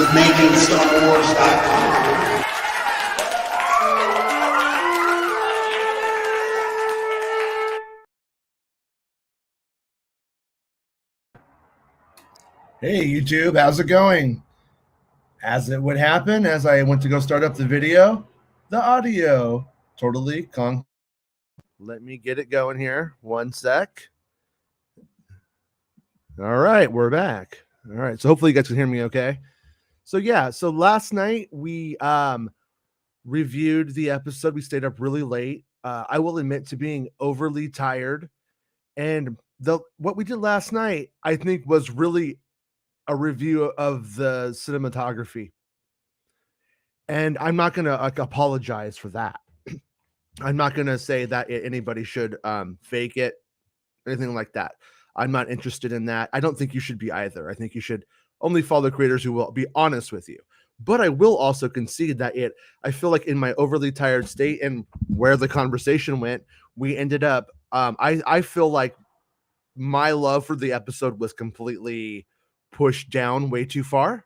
MakingStarWars.net. Hey YouTube, how's it going? As it would happen, as I went to go start up the video, the audio totally Let me get it going here. One sec. All right, we're back. All right, so hopefully you guys can hear me okay. So last night we reviewed the episode. We stayed up really late. I will admit to being overly tired, and what we did last night, I think, was really a review of the cinematography. And I'm not gonna apologize for that. I'm not gonna say that anybody should fake it, anything like that. I'm not interested in that. I don't think you should be either. I think you should only follow creators who will be honest with you. But I will also concede that I feel like in my overly tired state and where the conversation went, we ended up. I feel like my love for the episode was completely pushed down way too far,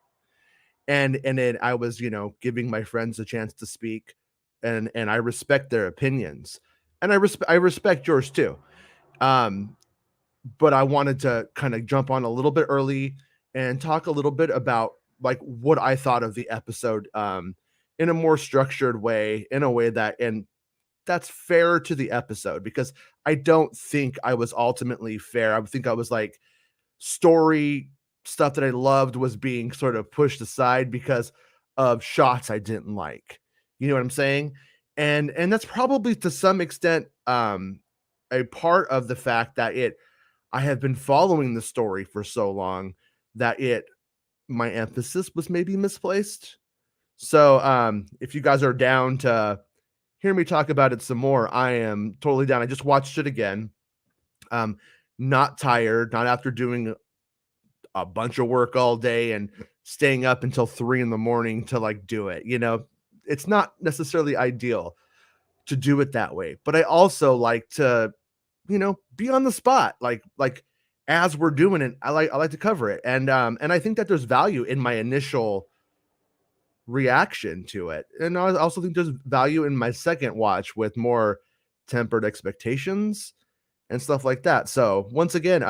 and then I was, giving my friends a chance to speak, and I respect their opinions, and I respect yours too. But I wanted to kind of jump on a little bit early and talk a little bit about like what I thought of the episode in a more structured way, in a way that's fair to the episode, because I don't think I was ultimately fair. I think I was like story stuff that I loved was being sort of pushed aside because of shots I didn't like. You know what I'm saying? And that's probably to some extent a part of the fact that I have been following the story for so long that my emphasis was maybe misplaced. So if you guys are down to hear me talk about it some more, I am totally down. I just watched it again. Not tired, not after doing a bunch of work all day and staying up until 3 a.m. to like do it. It's not necessarily ideal to do it that way, but I also like to, be on the spot, like as we're doing it. I like to cover it, and I think that there's value in my initial reaction to it, and I also think there's value in my second watch with more tempered expectations and stuff like that. So once again,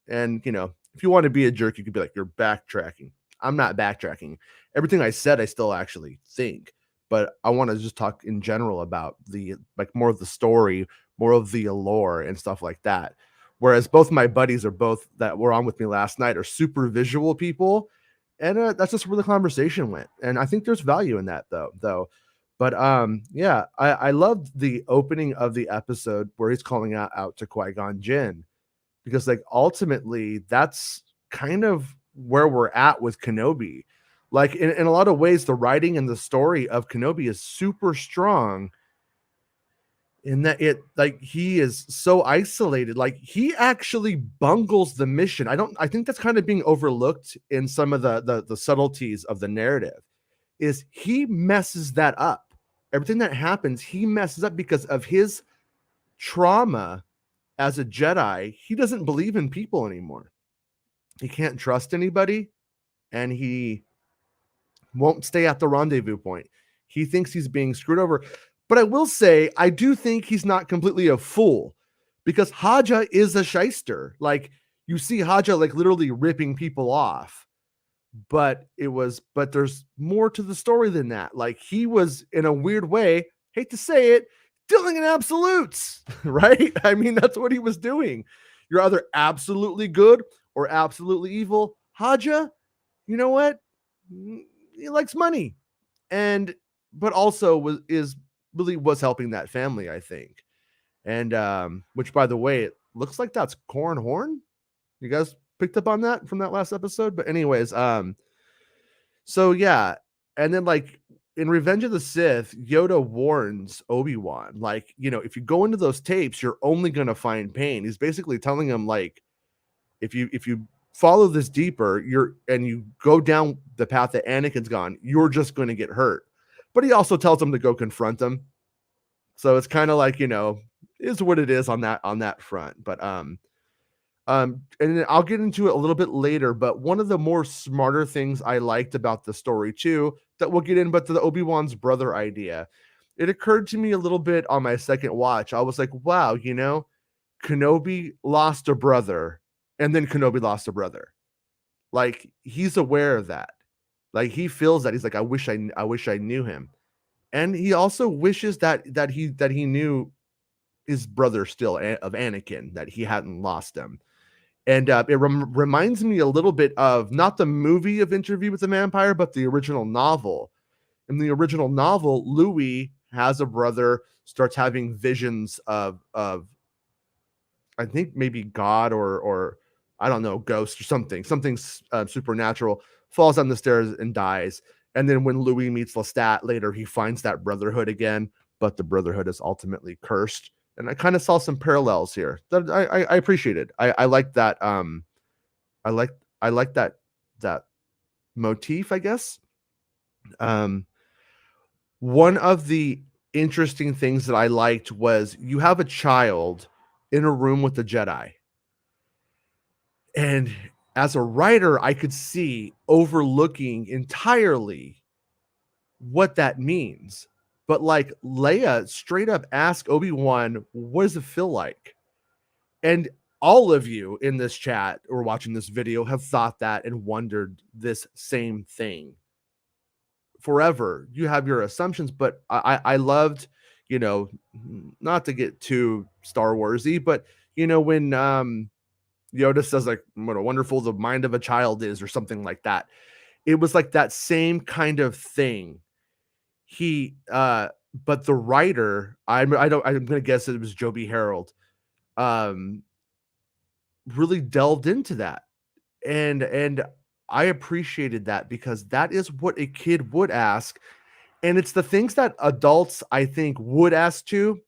and if you want to be a jerk, you could be like, you're backtracking. I'm not backtracking. Everything I said, I still actually think, but I want to just talk in general about the like more of the story, more of the allure and stuff like that. Whereas both my buddies that were on with me last night are super visual people, and that's just where the conversation went. And I think there's value in that though. But yeah, I loved the opening of the episode where he's calling out to Qui-Gon Jinn, because like ultimately that's kind of where we're at with Kenobi. Like in a lot of ways, the writing and the story of Kenobi is super strong in that he is so isolated. Like he actually bungles the mission. I think that's kind of being overlooked in some of the subtleties of the narrative, is he messes that up. Everything that happens, he messes up because of his trauma as a Jedi. He doesn't believe in people anymore. He can't trust anybody, and he won't stay at the rendezvous point. He thinks he's being screwed over. But I will say, I do think he's not completely a fool, because Haja is a shyster. Like you see Haja like literally ripping people off, but there's more to the story than that. Like he was, in a weird way, hate to say it, dealing in absolutes, right? I mean, that's what he was doing. You're either absolutely good or absolutely evil. Haja, you know what? He likes money, but also was helping that family, I think. And which, by the way, it looks like that's Corran Horn. You guys picked up on that from that last episode? But anyways, so yeah, and then like in Revenge of the Sith, Yoda warns Obi-Wan, like, if you go into those tapes, you're only gonna find pain. He's basically telling him, like, if you follow this deeper, and you go down the path that Anakin's gone, you're just gonna get hurt. But he also tells him to go confront him. So it's kind of like, is what it is on that front. But And then I'll get into it a little bit later, but one of the more smarter things I liked about the story too, that we'll get in, but the Obi-Wan's brother idea. It occurred to me a little bit on my second watch. I was like, wow, Kenobi lost a brother, and then Kenobi lost a brother. Like, he's aware of that. Like, he feels that. He's like, I wish I knew him. And he also wishes that he knew his brother still, of Anakin, that he hadn't lost him. And it reminds me a little bit of not the movie of Interview with the Vampire, but the original novel. In the original novel, Louis has a brother, starts having visions of I think maybe God or I don't know, ghost or something supernatural, falls down the stairs and dies. And then when Louis meets Lestat later, he finds that brotherhood again, but the brotherhood is ultimately cursed. And I kind of saw some parallels here that I appreciated. I like that. I like I like that motif, I guess. Um, One of the interesting things that I liked was you have a child in a room with the Jedi. And as a writer, I could see overlooking entirely what that means. But like Leia straight up asked Obi-Wan, what does it feel like? And all of you in this chat or watching this video have thought that and wondered this same thing forever. You have your assumptions, but I loved, you know, not to get too Star Warsy, but when Yoda says like what a wonderful the mind of a child is or something like that. It was like that same kind of thing. He but the writer, I'm gonna guess it was Joby Harold, um, really delved into that. And I appreciated that because that is what a kid would ask. And it's the things that adults, I think, would ask to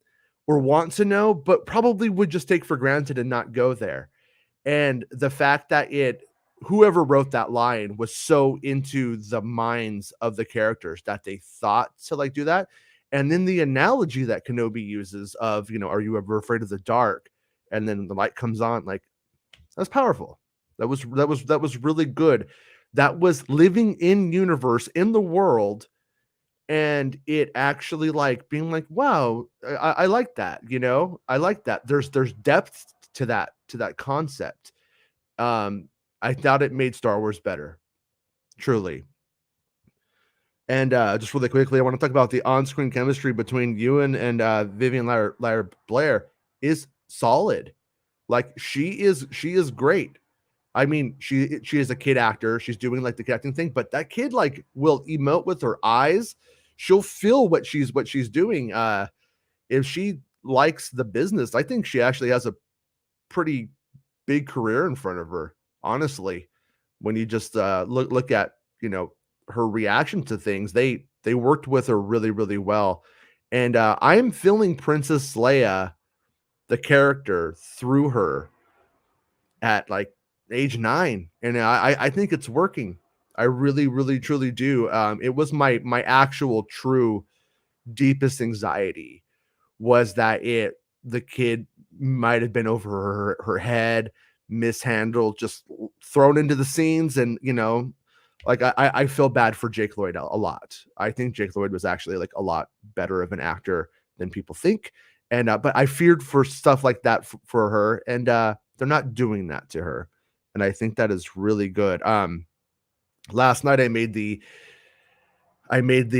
or want to know, but probably would just take for granted and not go there. And the fact that whoever wrote that line was so into the minds of the characters that they thought to like do that. And then the analogy that Kenobi uses of, are you ever afraid of the dark? And then the light comes on, like that's powerful. That was really good. That was living in universe in the world, and it actually like being like, wow, I like that. I like that. There's depth to that concept. Um, I thought it made Star Wars better, truly. And just really quickly, I want to talk about the on-screen chemistry between Ewan and Vivian Lyra Blair is solid. Like she is great. I mean, she is a kid actor. She's doing like the kid acting thing, but that kid like will emote with her eyes. She'll feel what she's doing. If she likes the business, I think she actually has a pretty big career in front of her. Honestly, when you just look at her reaction to things, they worked with her really really well, and I am feeling Princess Leia, the character, through her at like age 9, and I think it's working. I really really truly do. It was my actual true deepest anxiety was that the kid might have been over her head, mishandled, just thrown into the scenes, and like I feel bad for Jake Lloyd a lot. I think Jake Lloyd was actually like a lot better of an actor than people think, and but I feared for stuff like that for her, and they're not doing that to her, and I think that is really good. Last night I made the I don't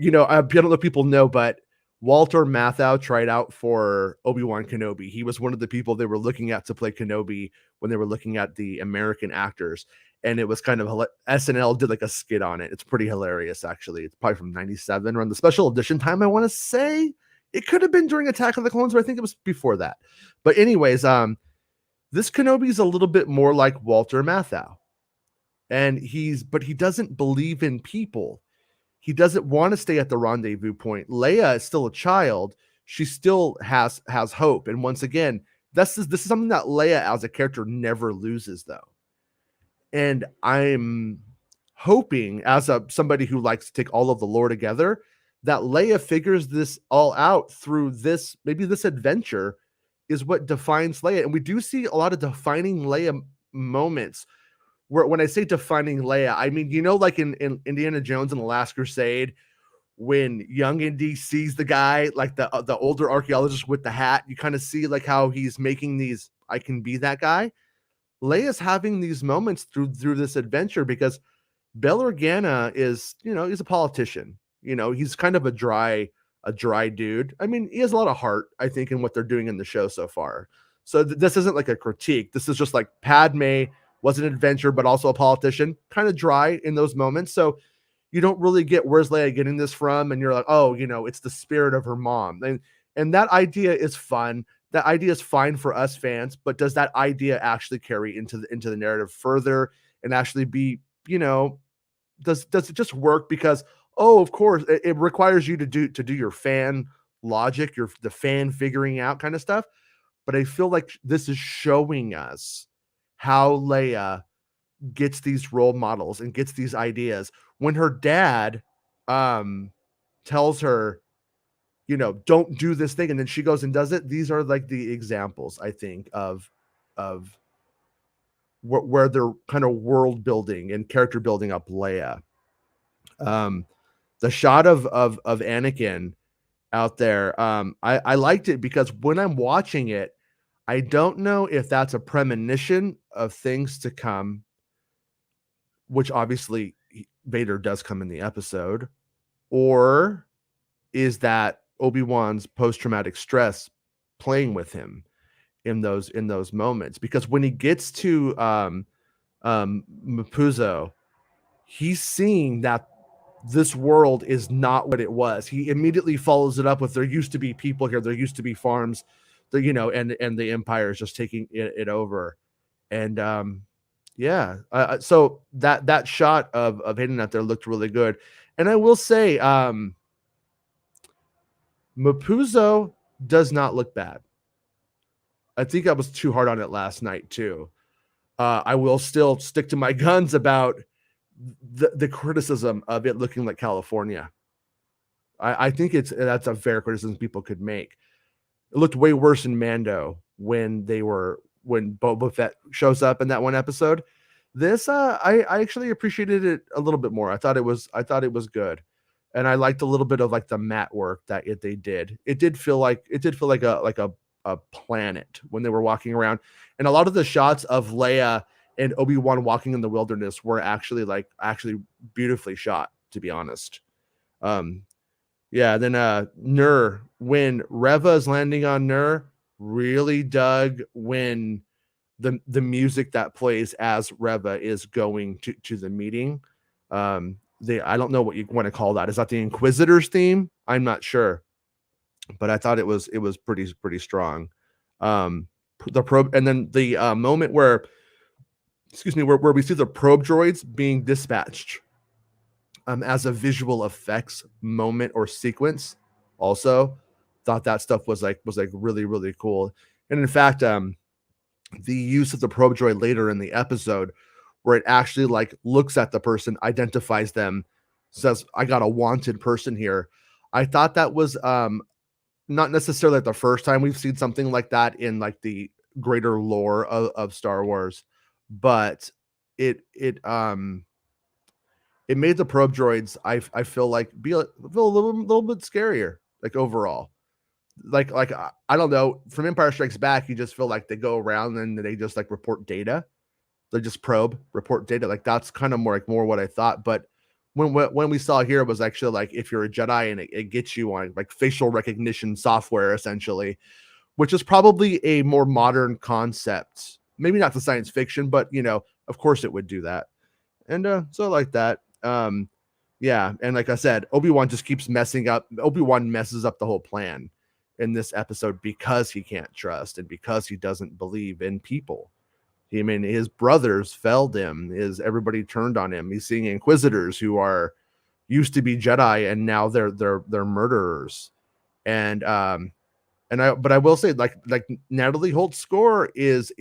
know if people know, but Walter Matthau tried out for Obi-Wan Kenobi. He was one of the people they were looking at to play Kenobi when they were looking at the American actors. And it was kind of SNL did like a skit on it. It's pretty hilarious, actually. It's probably from 97 around the special edition time. I want to say it could have been during Attack of the Clones, but I think it was before that. But anyways, this Kenobi is a little bit more like Walter Matthau. And but he doesn't believe in people. He doesn't want to stay at the rendezvous point. Leia is still a child. She still has hope. And once again, this is something that Leia as a character never loses, though. And I'm hoping, as somebody who likes to take all of the lore together, that Leia figures this all out through this adventure, is what defines Leia, and we do see a lot of defining Leia moments. Where when I say defining Leia, I mean, like in Indiana Jones and the Last Crusade, when young Indy sees the guy, like the older archaeologist with the hat, you kind of see like how he's making these I can be that guy. Leia's having these moments through this adventure because Bail Organa is, he's a politician. He's kind of a dry dude. I mean, he has a lot of heart, I think, in what they're doing in the show so far. So this isn't like a critique. This is just like Padme was an adventurer, but also a politician, kind of dry in those moments. So you don't really get where's Leia getting this from, and you're like, oh, it's the spirit of her mom, and that idea is fun. That idea is fine for us fans, but does that idea actually carry into the narrative further and actually be, you know, does it just work because of course it requires you to do your fan logic, the fan figuring out kind of stuff. But I feel like this is showing us how Leia gets these role models and gets these ideas when her dad um tells her, don't do this thing, and then she goes and does it. These are like the examples, I think, of where they're kind of world building and character building up Leia. um the shot of Anakin out there, I liked it because when I'm watching it, I don't know if that's a premonition of things to come, which obviously Vader does come in the episode, or is that Obi-Wan's post-traumatic stress playing with him in those moments? Because when he gets to Mapuzo, he's seeing that this world is not what it was. He immediately follows it up with, there used to be people here, there used to be farms, and the Empire is just taking it over. And yeah, so that shot of Hayden out there looked really good. And I will say, Mapuzo does not look bad. I think I was too hard on it last night too. I will still stick to my guns about the criticism of it looking like California. I think that's a fair criticism people could make. It looked way worse in Mando when Boba Fett shows up in that one episode. This I actually appreciated it a little bit more. I thought it was good. And I liked a little bit of like the matte work that they did. It did feel like a planet when they were walking around. And a lot of the shots of Leia and Obi-Wan walking in the wilderness were actually beautifully shot, to be honest. Um yeah, then Nur, when Reva is landing on Nur, really dug when the music that plays as Reva is going to the meeting. I don't know what you want to call that. Is that the Inquisitor's theme? I'm not sure, but I thought it was pretty strong. The probe, and then the moment where, excuse me, where we see the probe droids being dispatched as a visual effects moment or sequence. Also, thought that stuff was like really really cool. And in fact, the use of the probe droid later in the episode, where it actually like looks at the person, identifies them, says, "I got a wanted person here." I thought that was not necessarily like the first time we've seen something like that in like the greater lore of Star Wars, but it it made the probe droids, I feel like, feel a little bit scarier, like overall. Like I don't know, from Empire Strikes Back, you just feel like they go around and they just like report data. They just report data. Like that's kind of more what I thought. But when we saw here, it was actually like if you're a Jedi and it gets you on like facial recognition software essentially, which is probably a more modern concept. Maybe not the science fiction, but of course it would do that. And so I like that. Yeah, and like I said, Obi-Wan just keeps messing up. Obi-Wan messes up the whole plan in this episode because he can't trust and because he doesn't believe in people. I mean, his brothers failed him. Everybody turned on him. He's seeing Inquisitors who are used to be Jedi and now they're murderers. And but I will say, like Natalie Holt's score is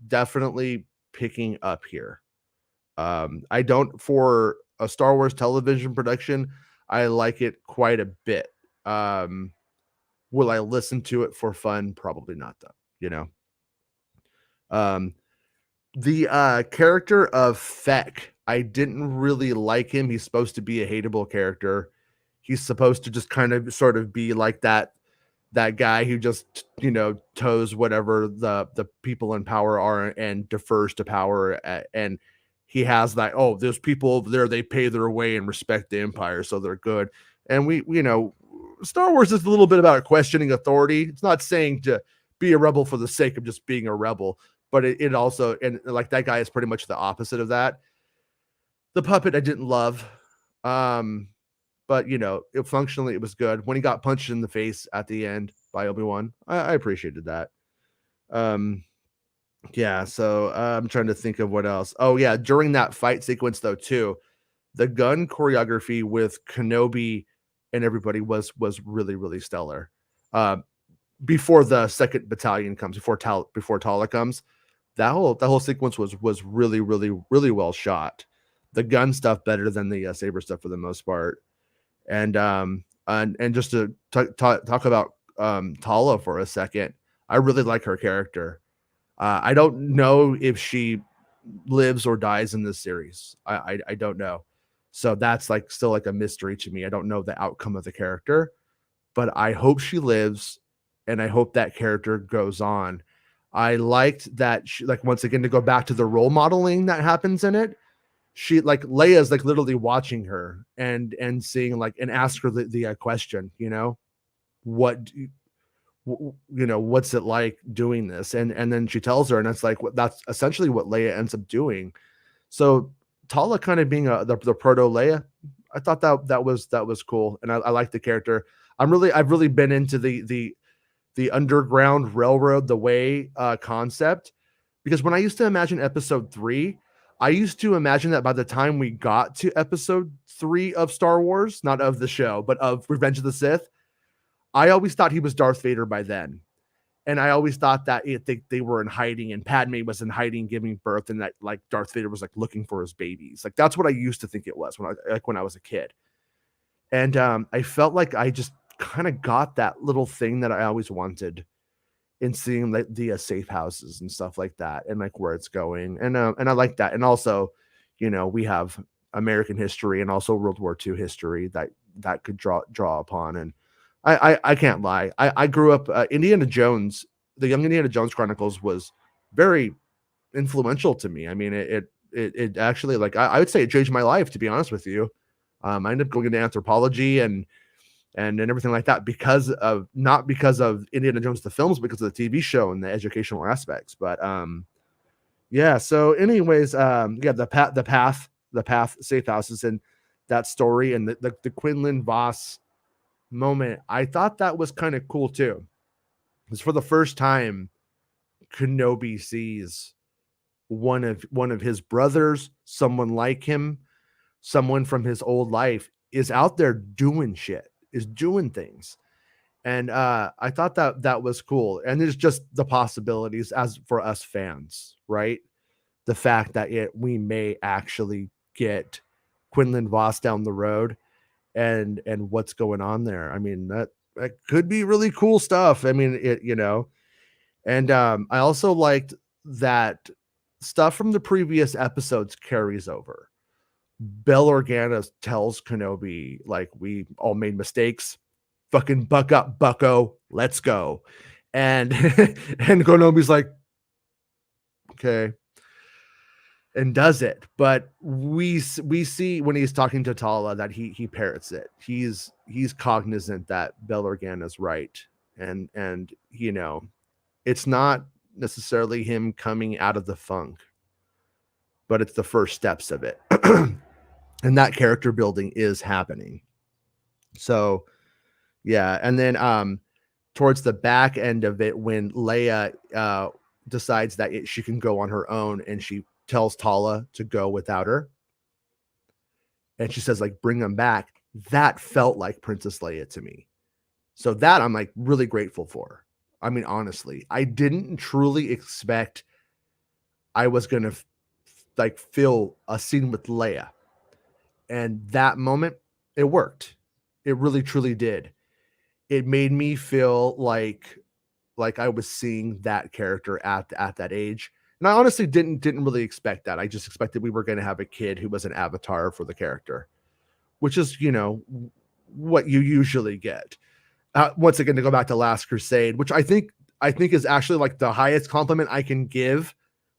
definitely picking up here. I don't, for a Star Wars television production, I like it quite a bit. Will I listen to it for fun? Probably not, though. you know. Um, the character of Feck, I didn't really like him. He's supposed to be a hateable character. He's supposed to just kind of sort of be like that guy who just, toes whatever the people in power are and defers to power, and he has that, oh, those people over there, they pay their way and respect the empire, so they're good. And Star Wars is a little bit about questioning authority. It's not saying to be a rebel for the sake of just being a rebel, but it also, and like that guy is pretty much the opposite of that. The puppet I didn't love. But functionally it was good. When he got punched in the face at the end by Obi-Wan, I appreciated that. Um, yeah, so I'm trying to think of what else. Oh yeah, during that fight sequence though too, the gun choreography with Kenobi and everybody was really really stellar. Uh, before the second battalion comes, before Tala comes, that whole sequence was really really really well shot. The gun stuff better than the saber stuff for the most part. And just to talk about Tala for a second, I really like her character. I don't know if she lives or dies in this series. I don't know. So that's like still like a mystery to me. I don't know the outcome of the character, but I hope she lives, and I hope that character goes on. I liked that she, like, once again, to go back to the role modeling that happens in it, she, like, Leia's like literally watching her and seeing, like, and ask her the question, what what's it like doing this, and then she tells her, and it's like, that's essentially what Leia ends up doing. So Tala kind of being the proto Leia, I thought that was cool, and I like the character. I've really been into the underground railroad the way concept, because when I used to imagine episode 3, I used to imagine that by the time we got to episode 3 of Star Wars, not of the show but of Revenge of the Sith, I always thought he was Darth Vader by then. And I always thought that they were in hiding, and Padme was in hiding giving birth, and that, like, Darth Vader was like looking for his babies. Like, that's what I used to think it was when I was a kid. And I felt like I just kind of got that little thing that I always wanted in seeing, like, the safe houses and stuff like that, and like where it's going. And I like that. And also, we have American history and also World War II history that could draw upon. And I can't lie. I grew up Indiana Jones, the Young Indiana Jones Chronicles was very influential to me. I mean, it actually, like, I would say it changed my life, to be honest with you. I ended up going into anthropology and everything like that, because of, not because of Indiana Jones the films, because of the TV show and the educational aspects. But yeah. So, anyways, yeah, the path safe houses and that story, and the Quinlan Voss moment, I thought that was kind of cool too. It's for the first time Kenobi sees one of his brothers, someone like him, someone from his old life, is out there doing shit, is doing things. And I thought that was cool. And there's just the possibilities as for us fans, right? The fact that we may actually get Quinlan Voss down the road, and what's going on there. I mean, that could be really cool stuff. I mean, and I also liked that stuff from the previous episodes carries over. Bell Organa tells Kenobi, like, we all made mistakes. Fucking buck up, bucko. Let's go. And and Kenobi's like, okay, and does it. But we see when he's talking to Tala that he parrots it. He's cognizant that Bell Organa's right, and it's not necessarily him coming out of the funk, but it's the first steps of it. And that character building is happening. So yeah. And then towards the back end of it, when Leia decides that she can go on her own, and she tells Tala to go without her, and she says, like, bring them back, that felt like Princess Leia to me. So that I'm, like, really grateful for. I mean, honestly, I didn't truly expect I was gonna like feel a scene with Leia, and that moment, it worked. It really truly did. It made me feel like like I was seeing that character at that age. And I honestly didn't really expect that. I just expected we were going to have a kid who was an avatar for the character, which is, what you usually get. Once again, to go back to Last Crusade, which I think is actually like the highest compliment I can give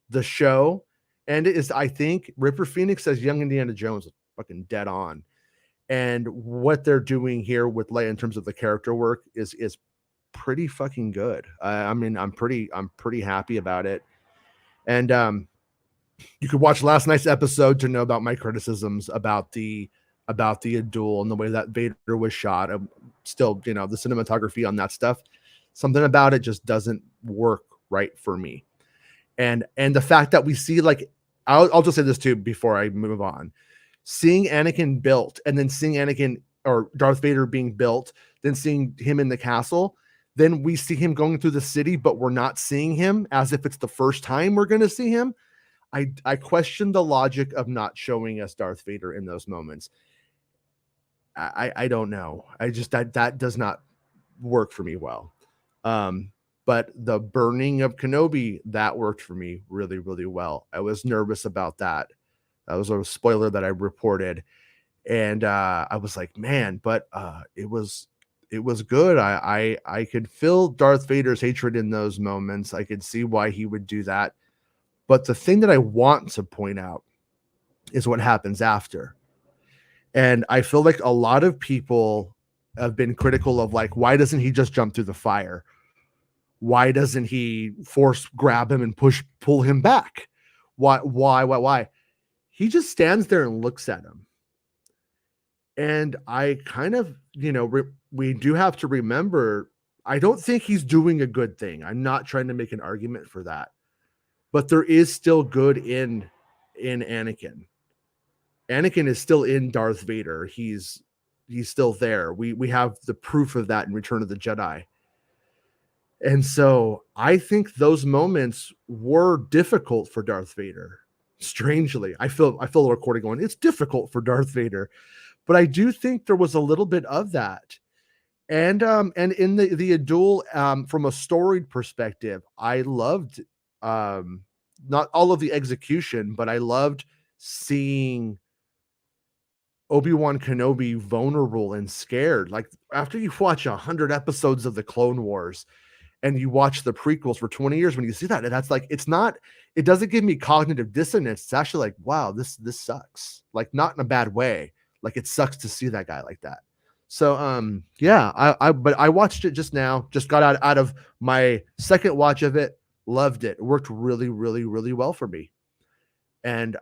the show, and it is, I think, Ripper Phoenix as young Indiana Jones, fucking dead on. And what they're doing here with Leia in terms of the character work is pretty fucking good. I mean, I'm pretty happy about it. And you could watch last night's episode to know about my criticisms about the duel and the way that Vader was shot. Still, the cinematography on that stuff, something about it just doesn't work right for me. And the fact that we see, like, I'll just say this too before I move on. Seeing Anakin built, and then seeing Anakin or Darth Vader being built, then seeing him in the castle, then we see him going through the city, but we're not seeing him as if it's the first time we're going to see him. I question the logic of not showing us Darth Vader in those moments. I don't know. I just that does not work for me well. But the burning of Kenobi, that worked for me really, really well. I was nervous about that. That was a spoiler that I reported, and I was like, man, but it was good. I could feel Darth Vader's hatred in those moments. I could see why he would do that. But the thing that I want to point out is what happens after. And I feel like a lot of people have been critical of, like, why doesn't he just jump through the fire? Why doesn't he force grab him and pull him back? Why? He just stands there and looks at him. And I kind of, we do have to remember, I don't think he's doing a good thing. I'm not trying to make an argument for that. But there is still good in Anakin. Anakin is still in Darth Vader. He's still there. We have the proof of that in Return of the Jedi. And so I think those moments were difficult for Darth Vader. Strangely, I feel the recording going, it's difficult for Darth Vader. But I do think there was a little bit of that. And in the duel, from a storied perspective, I loved not all of the execution, but I loved seeing Obi-Wan Kenobi vulnerable and scared. Like, after you watch 100 episodes of the Clone Wars and you watch the prequels for 20 years, when you see that, that's like, it doesn't give me cognitive dissonance. It's actually like, wow, this sucks. Like, not in a bad way. Like, it sucks to see that guy like that. So yeah, but I watched it just now, just got out of my second watch of it, loved it. It worked really, really, really well for me. And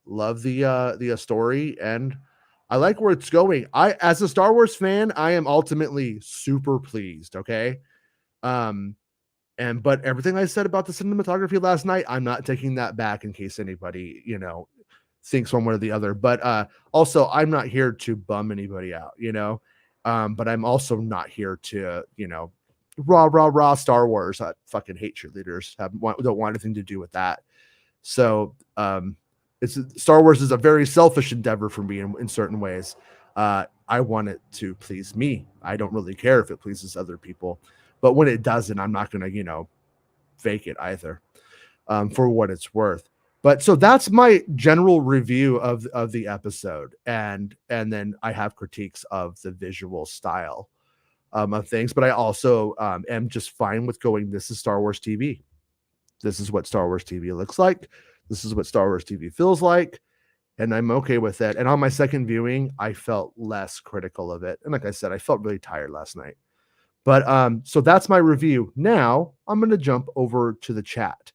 love the story, and I like where it's going. As a Star Wars fan, I am ultimately super pleased, okay? But everything I said about the cinematography last night, I'm not taking that back in case anybody, thinks one way or the other. But also, I'm not here to bum anybody out, but I'm also not here to, rah Star Wars. I fucking hate cheerleaders. Don't want anything to do with that. So it's Star Wars is a very selfish endeavor for me in certain ways. I want it to please me. I don't really care if it pleases other people, but when it doesn't, I'm not going to, fake it either, for what it's worth. But so that's my general review of the episode, and then I have critiques of the visual style of things, but I also am just fine with going, this is Star Wars TV. This is what Star Wars TV looks like. This is what Star Wars TV feels like. And I'm okay with it. And on my second viewing, I felt less critical of it. And like I said, I felt really tired last night. But so that's my review. Now I'm going to jump over to the chat.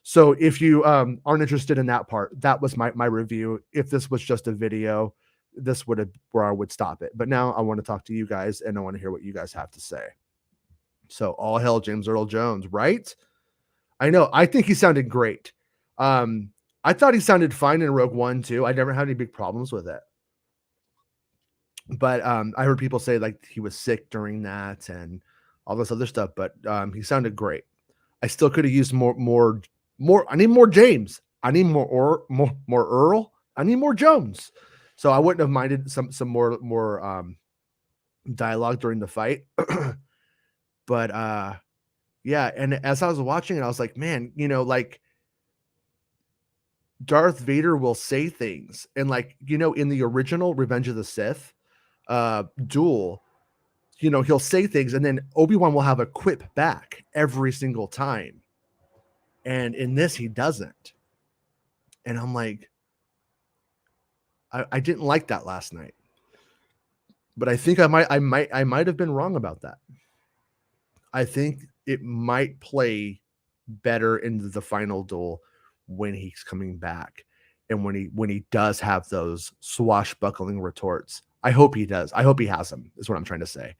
So if you aren't interested in that part, that was my review. If this was just a video, this would have where I would stop it. But now I want to talk to you guys, and I want to hear what you guys have to say. So all hail James Earl Jones, right? I know. I think he sounded great. I thought he sounded fine in Rogue One too. I never had any big problems with it. But I heard people say, like, he was sick during that and all this other stuff. But he sounded great. I still could have used more. I need more James. I need more Earl. I need more Jones. So I wouldn't have minded some more dialogue during the fight. But Yeah, and as I was watching it, I was like, man, like Darth Vader will say things, and like, in the original Revenge of the Sith duel, he'll say things, and then Obi-Wan will have a quip back every single time. And in this, he doesn't. And I'm like, I didn't like that last night. But I think I might have been wrong about that. I think it might play better into the final duel when he's coming back, and when he does have those swashbuckling retorts. I hope he does. I hope he has them, is what I'm trying to say.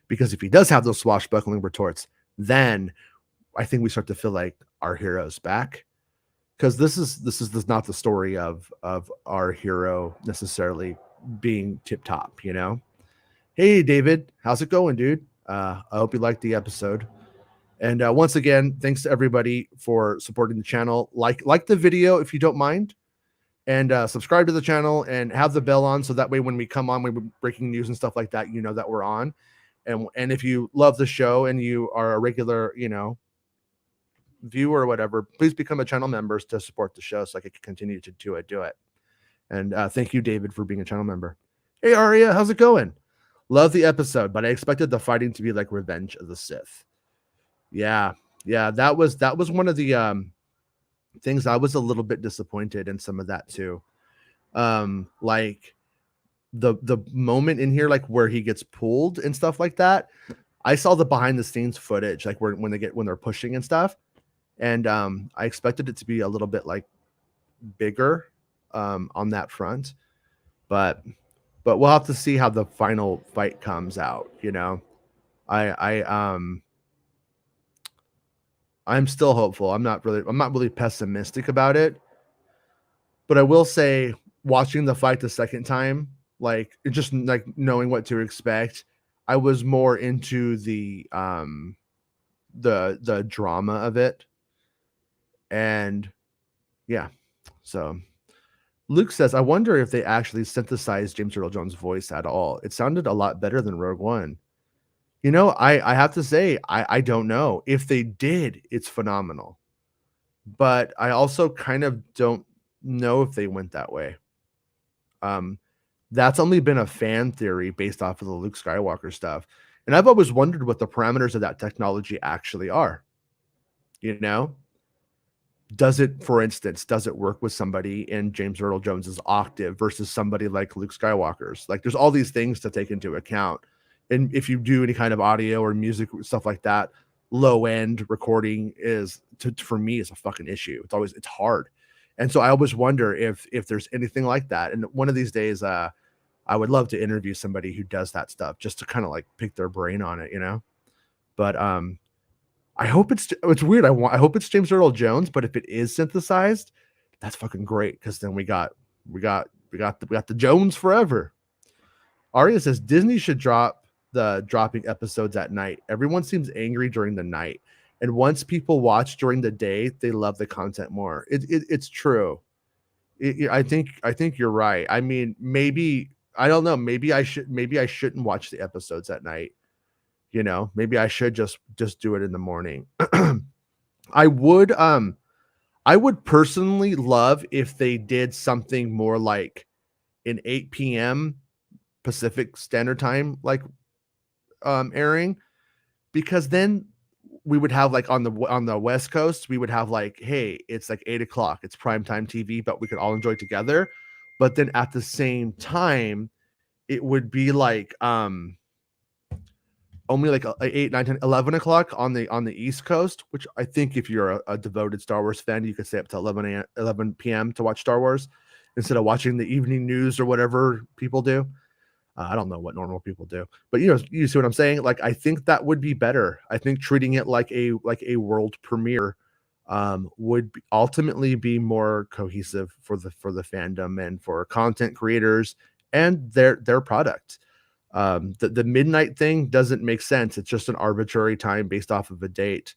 Because if he does have those swashbuckling retorts, then I think we start to feel like our hero's back. Because this is not the story of our hero necessarily being tip top, Hey David, how's it going, dude? I hope you liked the episode. And once again, thanks to everybody for supporting the channel. Like the video if you don't mind, and subscribe to the channel and have the bell on so that way when we come on, when we're breaking news and stuff like that, you know that we're on. And if you love the show and you are a regular, viewer or whatever, please become a channel member to support the show so I can continue to do it. And thank you, David, for being a channel member. Hey, Aria, how's it going? Love the episode, but I expected the fighting to be like Revenge of the Sith. Yeah, that was one of the things I was a little bit disappointed in some of that too. Like the moment in here, like where he gets pulled and stuff like that. I saw the behind the scenes footage, like when they're pushing and stuff, and I expected it to be a little bit like bigger on that front, but we'll have to see how the final fight comes out. I'm still hopeful. I'm not really pessimistic about it, but I will say watching the fight the second time, like just like knowing what to expect, I was more into the drama of it. And yeah, so Luke says, I wonder if they actually synthesized James Earl Jones' voice at all. It sounded a lot better than Rogue One. I have to say, I don't know. If they did, it's phenomenal. But I also kind of don't know if they went that way. That's only been a fan theory based off of the Luke Skywalker stuff. And I've always wondered what the parameters of that technology actually are. Does it, for instance, work with somebody in James Earl Jones's octave versus somebody like Luke Skywalker's? Like, there's all these things to take into account. And if you do any kind of audio or music stuff like that, low end recording is for me is a fucking issue. It's hard. And so I always wonder if there's anything like that. And one of these days, I would love to interview somebody who does that stuff just to kind of like pick their brain on it, But I hope it's weird. I hope it's James Earl Jones, but if it is synthesized, that's fucking great because then we got the Jones forever. Aria says Disney should drop the dropping episodes at night. Everyone seems angry during the night, and once people watch during the day, they love the content more. It's true. I think you're right. I mean, maybe I don't know. Maybe I shouldn't watch the episodes at night. Maybe I should just do it in the morning. I would personally love if they did something more like an 8 p.m. Pacific Standard Time like airing, because then we would have like on the West Coast, we would have like, hey, it's like 8 o'clock, it's primetime TV, but we could all enjoy together. But then at the same time, it would be like only like 8, 9, 10, 11 o'clock on the East Coast, which I think if you're a devoted Star Wars fan, you could stay up to 11 p.m. to watch Star Wars instead of watching the evening news or whatever people do. I don't know what normal people do, but you see what I'm saying? Like, I think that would be better. I think treating it like a world premiere would ultimately be more cohesive for the fandom and for content creators and their product. The midnight thing doesn't make sense. It's just an arbitrary time based off of a date.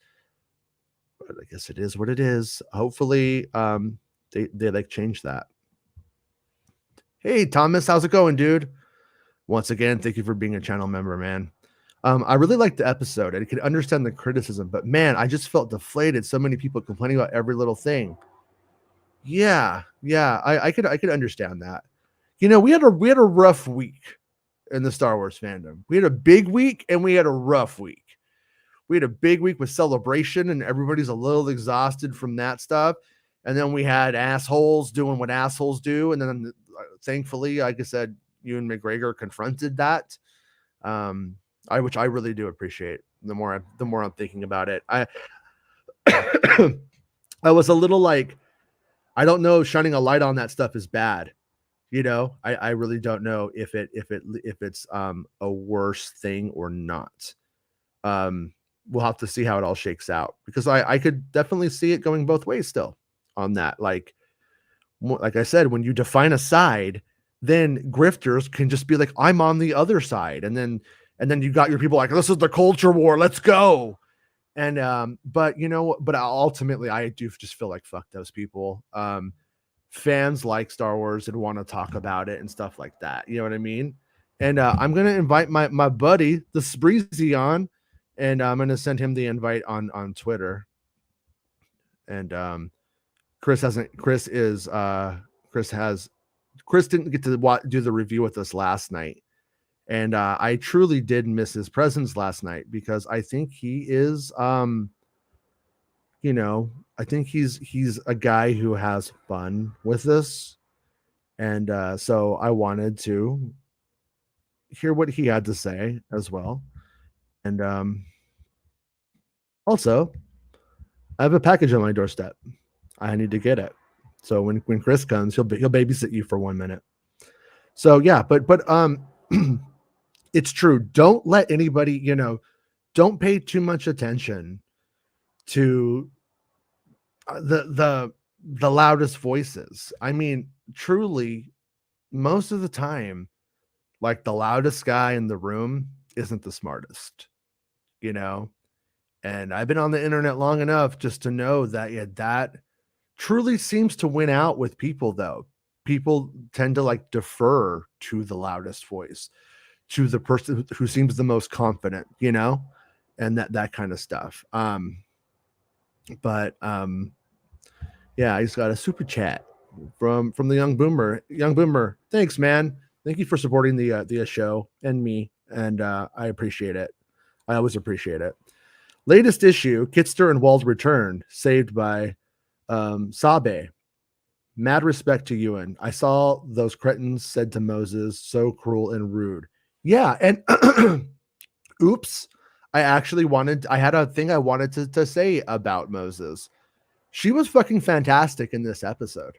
But I guess it is what it is. Hopefully, they like change that. Hey Thomas, how's it going, dude? Once again, thank you for being a channel member, man. I really liked the episode and I could understand the criticism, but man, I just felt deflated. So many people complaining about every little thing. Yeah, yeah, I could understand that. You know, we had a rough week in the Star Wars fandom. We had a big week and we had a rough week. We had a big week with Celebration and everybody's a little exhausted from that stuff. And then we had assholes doing what assholes do. And then thankfully, like I said, Ewan McGregor confronted that. Um, which I really do appreciate. The more I'm thinking about it, I I was a little like, I don't know if shining a light on that stuff is bad. You know, I really don't know if it's a worse thing or not. Um, we'll have to see how it all shakes out because I could definitely see it going both ways still on that. Like I said, when you define a side, then grifters can just be like, I'm on the other side, and then you got your people like, this is the culture war, let's go. And but you know, but ultimately, I do just feel like fuck those people. Fans like Star Wars and want to talk about it and stuff like that. You know what I mean? And I'm gonna invite my buddy, the Spreezy, on, and I'm gonna send him the invite on Twitter. And Chris hasn't. Chris is. Chris didn't get to do the review with us last night, and I truly did miss his presence last night because I think he is. You know, I think he's a guy who has fun with this, and so I wanted to hear what he had to say as well. And also, I have a package on my doorstep. I need to get it. So when Chris comes, he'll babysit you for 1 minute. So yeah, but it's true. Don't let anybody, don't pay too much attention to the loudest voices. I mean, truly, most of the time, like the loudest guy in the room isn't the smartest, you know? And I've been on the internet long enough just to know that, yeah, that truly seems to win out with people, though. People tend to like defer to the loudest voice, to the person who seems the most confident, and that kind of stuff. But yeah, I just got a super chat from the young boomer. Young boomer, thanks, man. Thank you for supporting the show and me, and I appreciate it. I always appreciate it. Latest issue: Kitster and Wald return, saved by Sabe. Mad respect to Ewan. I saw those cretins said to Moses, so cruel and rude. Yeah, and oops, I had a thing I wanted to say about Moses. She was fucking fantastic in this episode.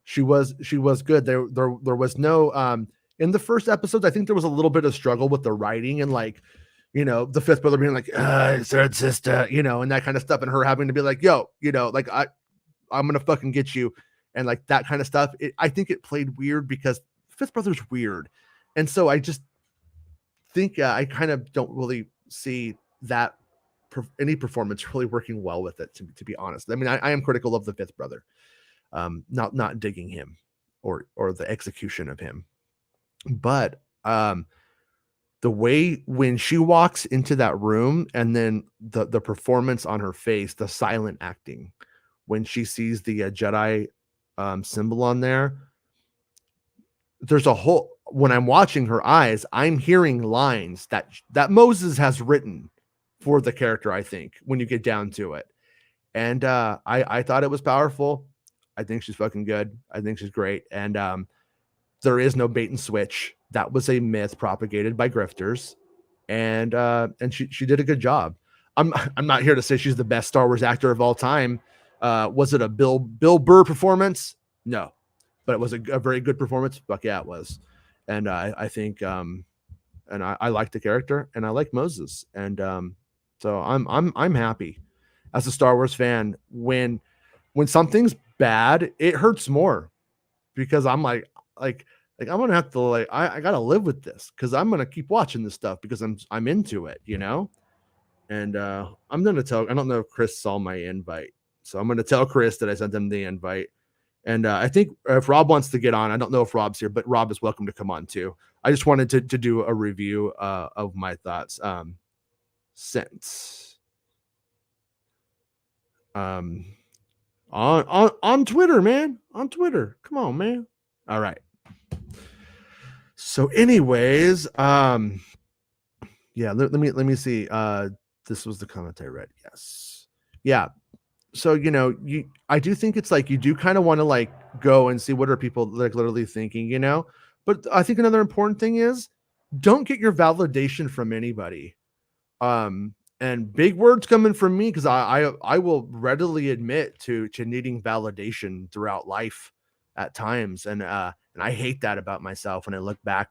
She was good. There was no in the first episode, I think there was a little bit of struggle with the writing and like, the fifth brother being like, third sister, and that kind of stuff, and her having to be like, yo, like I'm gonna fucking get you, and like that kind of stuff. I think it played weird because fifth brother's weird, and so I just think I kind of don't really see that any performance really working well with it. To be honest, I mean, I am critical of the fifth brother, not digging him or the execution of him, but the way when she walks into that room and then the performance on her face, the silent acting when she sees the Jedi symbol on there, there's a whole when I'm watching her eyes, I'm hearing lines that Moses has written for the character, I think, when you get down to it. And I thought it was powerful. I think she's fucking good. I think she's great. And there is no bait and switch. That was a myth propagated by grifters. And she did a good job. I'm not here to say she's the best Star Wars actor of all time. Was it a Bill Burr performance? No, but it was a very good performance. Fuck yeah, it was. And I think and I like the character and I like Moses. And so I'm happy as a Star Wars fan. When something's bad, it hurts more because I'm like I'm gonna have to I gotta live with this because I'm gonna keep watching this stuff because I'm into it, And I'm gonna tell. I don't know if Chris saw my invite, so I'm gonna tell Chris that I sent him the invite, And I think if Rob wants to get on, I don't know if Rob's here, but Rob is welcome to come on too. I just wanted to do a review of my thoughts. Since on Twitter, man, on Twitter. Come on, man. All right. So, anyways, yeah, let me see. This was the comment I read. Yes. Yeah. So, I do think it's like you do kind of want to like go and see what are people like literally thinking. But I think another important thing is don't get your validation from anybody. And big words coming from me because I will readily admit to needing validation throughout life at times, and I hate that about myself when I look back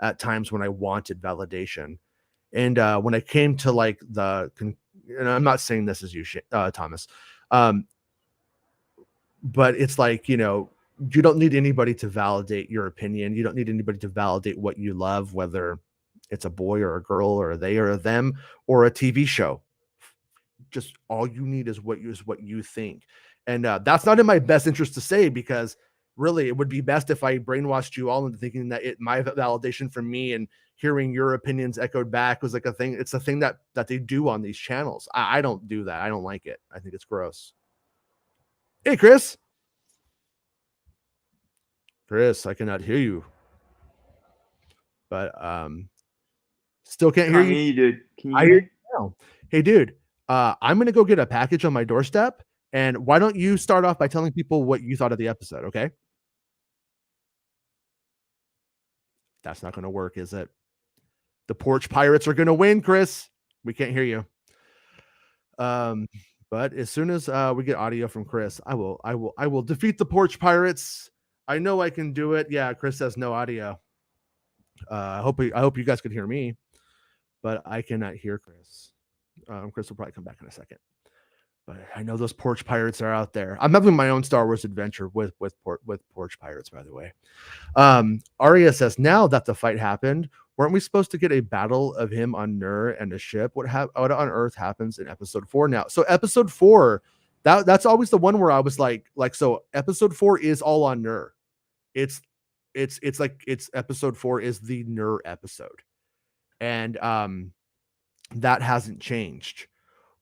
at times when I wanted validation, and when I came to like and I'm not saying this as you, Thomas, um, but it's like you don't need anybody to validate your opinion. You don't need anybody to validate what you love, whether it's a boy or a girl or a they or a them or a TV show. Just all you need is what you think, and that's not in my best interest to say because really it would be best if I brainwashed you all into thinking that my validation from me and hearing your opinions echoed back was like a thing. It's a thing that they do on these channels. I don't do that. I don't like it. I think it's gross. Hey, Chris, I cannot hear you, but still can't hear Can't you. hear you, dude. Can you I hear hear me? you now. Hey, dude, I'm gonna go get a package on my doorstep, and why don't you start off by telling people what you thought of the episode? Okay, that's not gonna work, is it? The Porch Pirates are gonna win, Chris. We can't hear you. Um, but as soon as we get audio from Chris, I will defeat the Porch Pirates. I know I can do it. Yeah, Chris has no audio. I hope you guys can hear me, but I cannot hear Chris. Chris will probably come back in a second. But I know those Porch Pirates are out there. I'm having my own Star Wars adventure with Porch Pirates, by the way. Arya says, now that the fight happened, weren't we supposed to get a battle of him on Nur and a ship? What on Earth happens in episode 4 now? So episode 4, that's always the one where I was like so episode 4 is all on Nur. It's like it's episode 4 is the Nur episode. And that hasn't changed.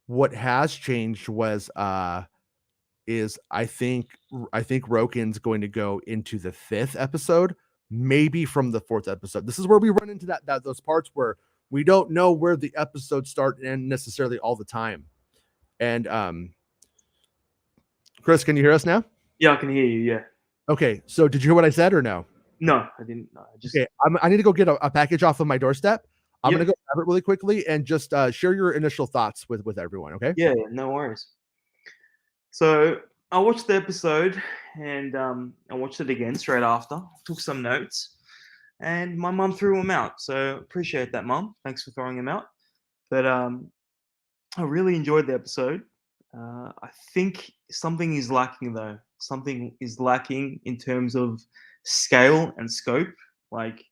What has changed was is I think Roken's going to go into the 5th episode, maybe from the 4th episode. This is where we run into that those parts where we don't know where the episodes start and end necessarily all the time. And Chris, can you hear us now? Yeah, I can hear you. Yeah. Okay, so did you hear what I said or no? No, I didn't. No, I just. Okay, I need to go get a package off of my doorstep. I'm Yeah. gonna go grab it really quickly and just share your initial thoughts with everyone. Okay. Yeah. No worries. So I watched the episode and I watched it again straight after. Took some notes, and my mum threw them out. So appreciate that, mum. Thanks for throwing them out. But I really enjoyed the episode. I think something is lacking though. Something is lacking in terms of scale and scope. Like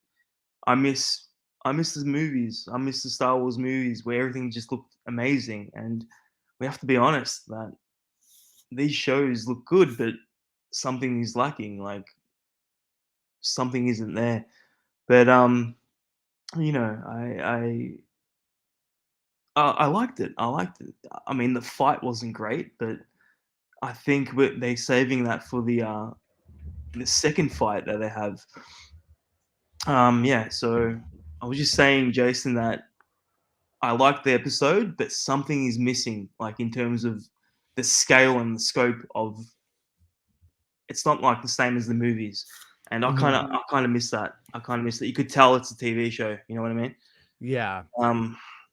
I miss I miss the movies. I miss the Star Wars movies where everything just looked amazing. And we have to be honest that these shows look good, but something is lacking. Like something isn't there. But you know, I liked it. I liked it. I mean, the fight wasn't great, but I think they're saving that for the second fight that they have. Yeah. So I was just saying, Jason, that I liked the episode, but something is missing, like in terms of the scale and the scope of. It's not like the same as the movies, and I kind of miss that. I kind of miss that. You could tell it's a TV show. You know what I mean? Yeah.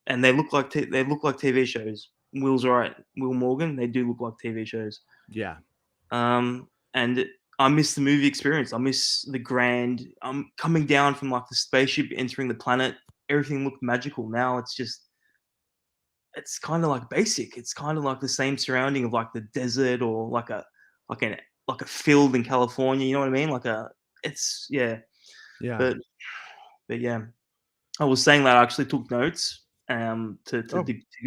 And they look like they look like TV shows. Will's right. Will Morgan. They do look like TV shows. Yeah. And I miss the movie experience. I miss the grand. I'm coming down from like the spaceship entering the planet. Everything looked magical. Now it's just it's kind of like basic. It's kind of like the same surrounding of like the desert or like an like a field in California. You know what I mean? Like a it's yeah. Yeah. But yeah, I was saying that I actually took notes to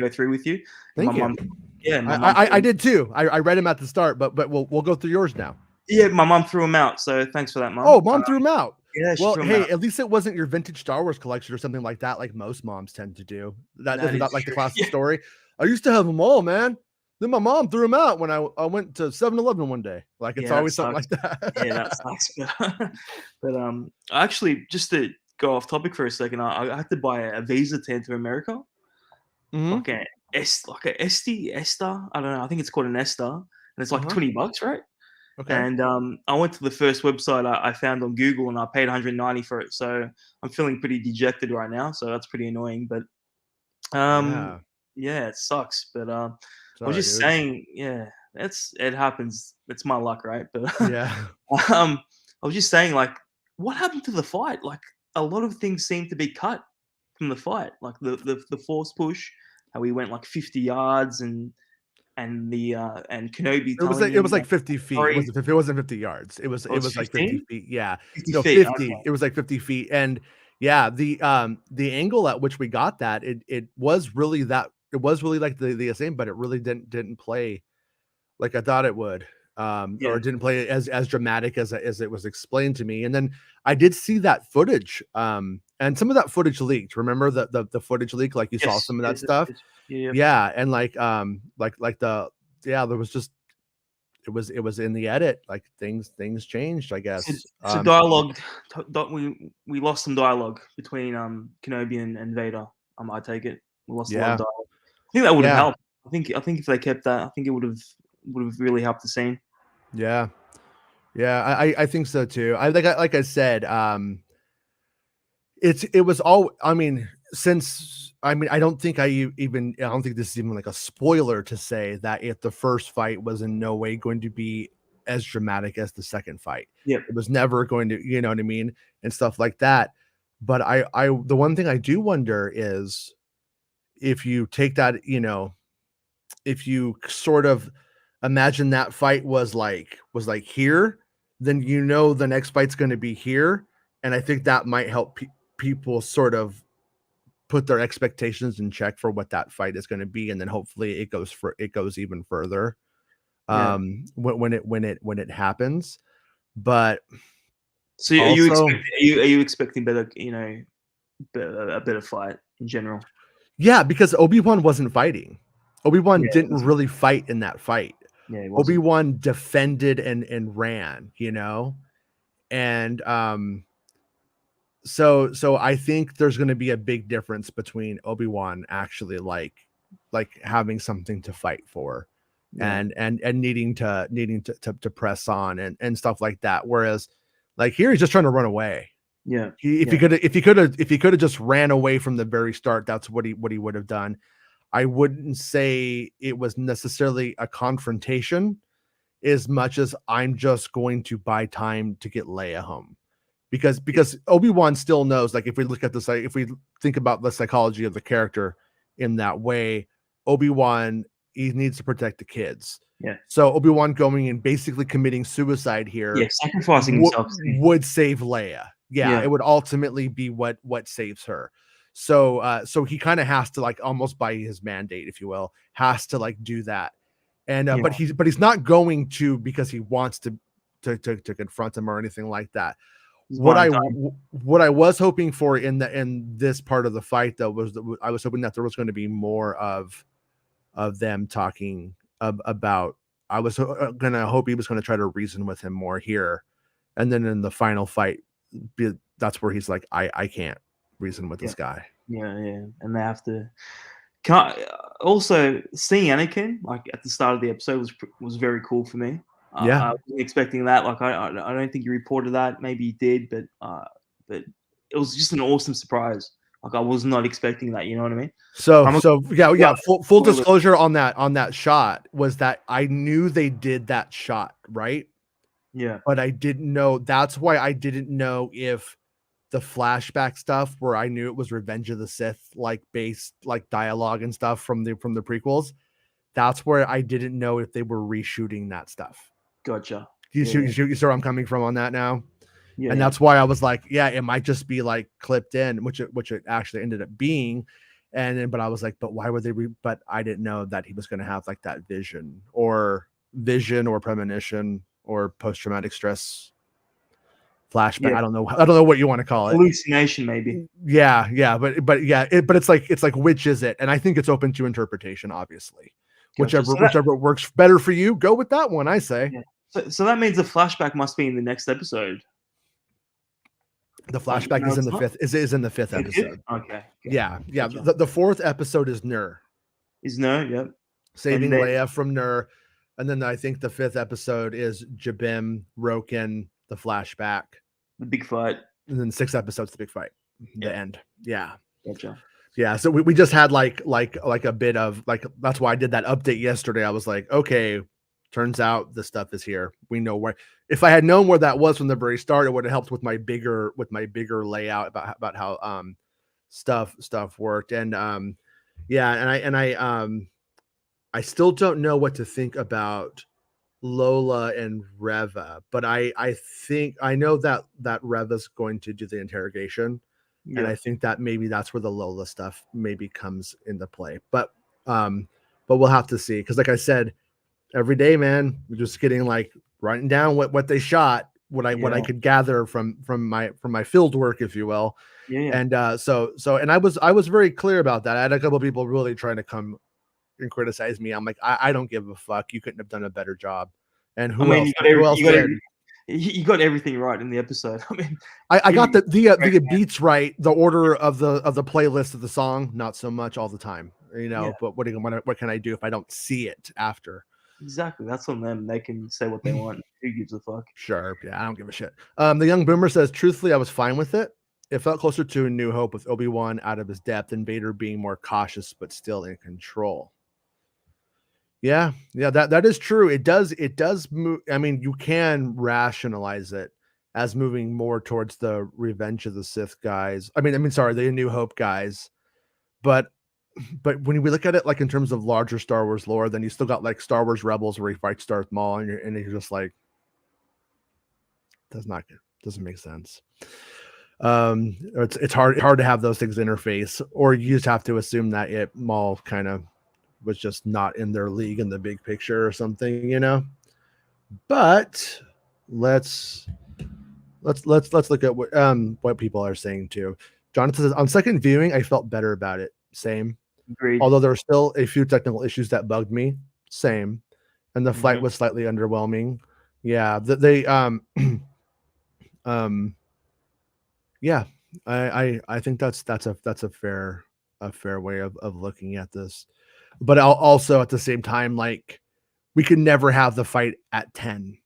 go through with you. Thank My you. mum, yeah, my mum. I did too. I read him at the start, but we'll go through yours now. Yeah, my mum threw them out. So thanks for that, mum. Oh, mom threw them out. Yeah, she Well, threw them hey, out. at least it wasn't your vintage Star Wars collection or something like that, like most moms tend to do. That That isn't is that like the true. classic Yeah, story? I used to have them all, man. Then my mom threw them out when I went to 7-Eleven one day. Like it's yeah, that always something sucks. like Yeah, that. that sucks. But actually, just to go off topic for a second, I had to buy a visa to enter America, Mhm. like like a ESTA. I don't know. I think it's called an ESTA, and it's like Uh-huh. $20, right? Okay. And I went to the first website I found on Google, and I paid 190 for it. So I'm feeling pretty dejected right now. So that's pretty annoying. But Yeah. yeah, it sucks. But I was Sorry, just dude. saying, yeah, it happens. It's my luck, right? But Yeah. um, I was just saying, like, what happened to the fight? Like, a lot of things seem to be cut from the fight, like the force push, how he went like 50 yards, and Kenobi telling It him, was like like, 50 feet. sorry, It wasn't 50 yards. oh, It it's was like 50 15, feet. Yeah. 50 No, feet. 50. Okay, It was like 50 feet. And yeah, the angle at which we got that, it was really that it was really like the same, but it really didn't play like I thought it would. Or yeah, it didn't play as dramatic as it was explained to me. And then I did see that footage. And some of that footage leaked. Remember the footage leak? Like you saw yes, some of that yes, yes, stuff. yes, yeah. Yeah, and like the yeah, there was just it was in the edit, like things changed, I So, guess. so dialogue, we lost some dialogue between Kenobi and Vader. I take it we lost a lot of Yeah, dialogue. I think that would have yeah, helped. I think if they kept that, I think it would have really helped the scene. yeah, yeah, I think so too. Like I said, it was all I mean, since I mean, I don't think this is even like a spoiler to say that if the first fight was in no way going to be as dramatic as the second fight. Yep. It was never going to, you know what I mean, and stuff like that. But the one thing I do wonder is if you take that, if you sort of imagine that fight was like here, then the next fight's going to be here, and I think that might help people sort of put their expectations in check for what that fight is going to be, and then hopefully it goes even further Yeah. when it happens. But So also, are you expecting better, a better fight in general? yeah, because Obi-Wan wasn't fighting. Obi-Wan Yeah, it didn't wasn't. really fight in that fight. Yeah, it wasn't. Obi-Wan defended and ran, and so I think there's going to be a big difference between Obi-Wan actually like having something to fight for, Yeah, and needing to press on and stuff like that. Whereas like here he's just trying to run away. yeah, If he yeah, could if he could have just ran away from the very start, that's what he would have done. I wouldn't say it was necessarily a confrontation as much as I'm just going to buy time to get Leia home. yeah, Because Obi-Wan still knows, like if we look at the if we think about the psychology of the character in that way, Obi-Wan, he needs to protect the kids. yeah, So Obi-Wan going and basically committing suicide yeah. here Sacrificing himself too. would save Leia. Yeah, Yeah, it would ultimately be what saves her. So he kind of has to like almost by his mandate, if you will, has to like do that. And yeah. but he's not going to because he wants to confront him or anything like that. He's buying time. What I was hoping for in this part of the fight though was that I was hoping that there was going to be more of them talking about. I was gonna hope he was going to try to reason with him more here, and then in the final fight, that's where he's like, I can't reason with Yeah, this guy. yeah, yeah. And they have to. Can also seeing Anakin like at the start of the episode was very cool for me. Yeah. I wasn't expecting that. Like I don't think you reported that. Maybe you did, but it was just an awesome surprise. Like I was not expecting that. You know what I mean? I'm a So yeah, yeah, yeah. Full spoiler. disclosure on that shot was that I knew they did that shot right, Yeah. but I didn't know. That's why I didn't know if the flashback stuff where I knew it was Revenge of the Sith like based like dialogue and stuff from the prequels. That's where I didn't know if they were reshooting that stuff. Gotcha. You Yeah. see where I'm coming from on that now? Yeah. And Yeah. that's why I was like, yeah, it might just be like clipped in, which it actually ended up being. And then, but I was like, but why would they? But I didn't know that he was going to have like that vision or premonition. or post-traumatic stress flashback. Yeah. I don't know what you want to call it. Hallucination, maybe. Yeah, but yeah, but it's like which is it? And I think it's open to interpretation, obviously. Gotcha. So Whichever works better for you, go with that one, I say. yeah. So that means the flashback must be in the next episode. The Oh, flashback no, is in it's the not? fifth is in the fifth The fifth? episode. Okay. Okay. Yeah. Gotcha. The fourth episode is Nur, Is no, yep. And saving then Leia from Nur, and then I think the fifth episode is Jabim, Roken, the flashback, the big fight. and then 6 episodes, the big fight, the Yep. end. Yeah. Gotcha. Yeah, so we just had like a bit of like, that's why I did that update yesterday. I was like, okay, turns out this stuff is here. We know where. If I had known where that was from the very start, it would have helped with my bigger layout about how stuff worked. And yeah, I still don't know what to think about Lola and Reva, but I think I know that Reva's going to do the interrogation. And I Yep. think that maybe that's where the Lola stuff maybe comes into play. Um, but we'll have to see. Because like I said, every day, man, we're just getting like writing down what they shot, what I Yeah. could gather from my field work, if you will. Yeah. Yeah. And and I was very clear about that. I had a couple of people really trying to come and criticize me. I'm like, I don't give a fuck. You couldn't have done a better job. And I mean, who else did? you got everything right in the episode. I mean, I got you the beats right, the order of the playlist of the song, not so much all the time, yeah, but what can I do if I don't see it after? exactly. That's on them. They can say what they want. Who gives a fuck? Sure, yeah, I don't give a shit. The young boomer says, truthfully, I was fine with it. It felt closer to A New Hope with Obi-Wan out of his depth and Vader being more cautious but still in control. Yeah, that is true. It does move. I mean, you can rationalize it as moving more towards the Revenge of the Sith guys. Sorry, the New Hope guys. But when we look at it like in terms of larger Star Wars lore, then you still got like Star Wars Rebels where he fights Darth Maul, and you're just like, doesn't make sense. It's hard to have those things interface, or you just have to assume that Maul kind of was just not in their league in the big picture or something, you know. But let's look at what people are saying too. Jonathan says, on second viewing, I felt better about it. Same. Agreed. Although there were still a few technical issues that bugged me. Same. And the flight was slightly underwhelming. Yeah. They yeah. I think that's a fair way of looking at this. But I'll also at the same time, like, we could never have the fight at 10.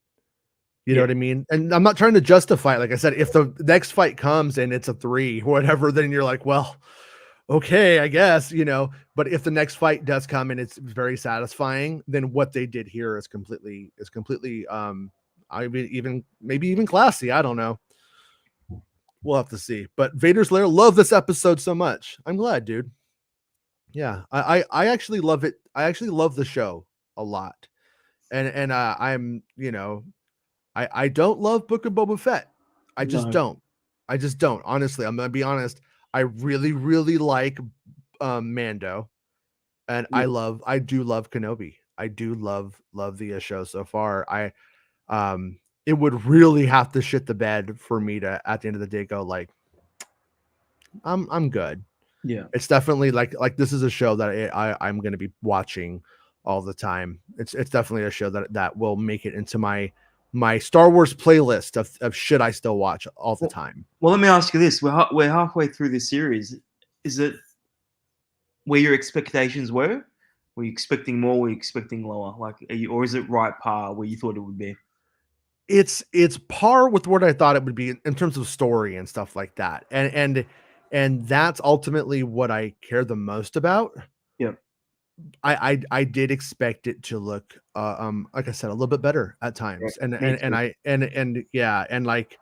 You know what I mean? And I'm not trying to justify it. Like I said, if the next fight comes and it's a 3, whatever, then you're like, well, okay, I guess, you know. But if the next fight does come and it's very satisfying, then what they did here is completely maybe even classy. I don't know. We'll have to see. But Vader's Lair, love this episode so much. I'm glad, dude. Yeah, I actually love it. I actually love the show a lot. And I'm, you know, I don't love Book of Boba Fett. I just don't. Honestly, I'm gonna be honest. I really, really like Mando, and I do love Kenobi. I do love the show so far. It would really have to shit the bed for me to at the end of the day go like, I'm good. Yeah. It's definitely like this is a show that I'm going to be watching all the time. It's definitely a show that will make it into my Star Wars playlist of shit I still watch all the time. Well, let me ask you this: we're halfway through this series. Is it where your expectations were? Were you expecting more? Were you expecting lower? Like, or is it right par where you thought it would be? It's par with what I thought it would be in terms of story and stuff like that, and that's ultimately what I care the most about. Yeah. I did expect it to look like I said, a little bit better at times. Yeah, And yeah, and like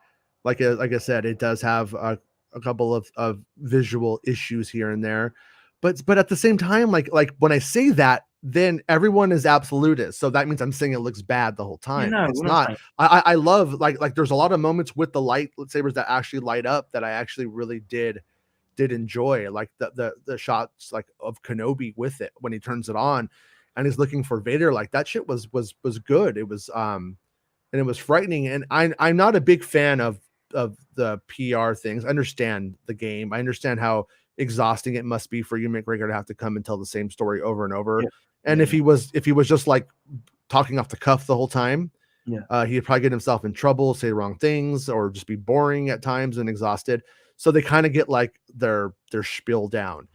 I said, it does have a couple of visual issues here and there. But at the same time, like when I say that, then everyone is absolutist. So that means I'm saying it looks bad the whole time. no, It's we're not not. saying. I love like there's a lot of moments with the lightsabers that actually light up that I actually really did enjoy, like the shots like of Kenobi with it when he turns it on and he's looking for Vader. Like that shit was good. It was and it was frightening. And I'm not a big fan of the PR things. I understand the game. I understand how exhausting it must be for you, McGregor, to have to come and tell the same story over and over. Yeah. And Yeah. if he was just like talking off the cuff the whole time, Yeah. he'd probably get himself in trouble, say the wrong things, or just be boring at times and exhausted. So they kind of get like their spiel down. Yeah.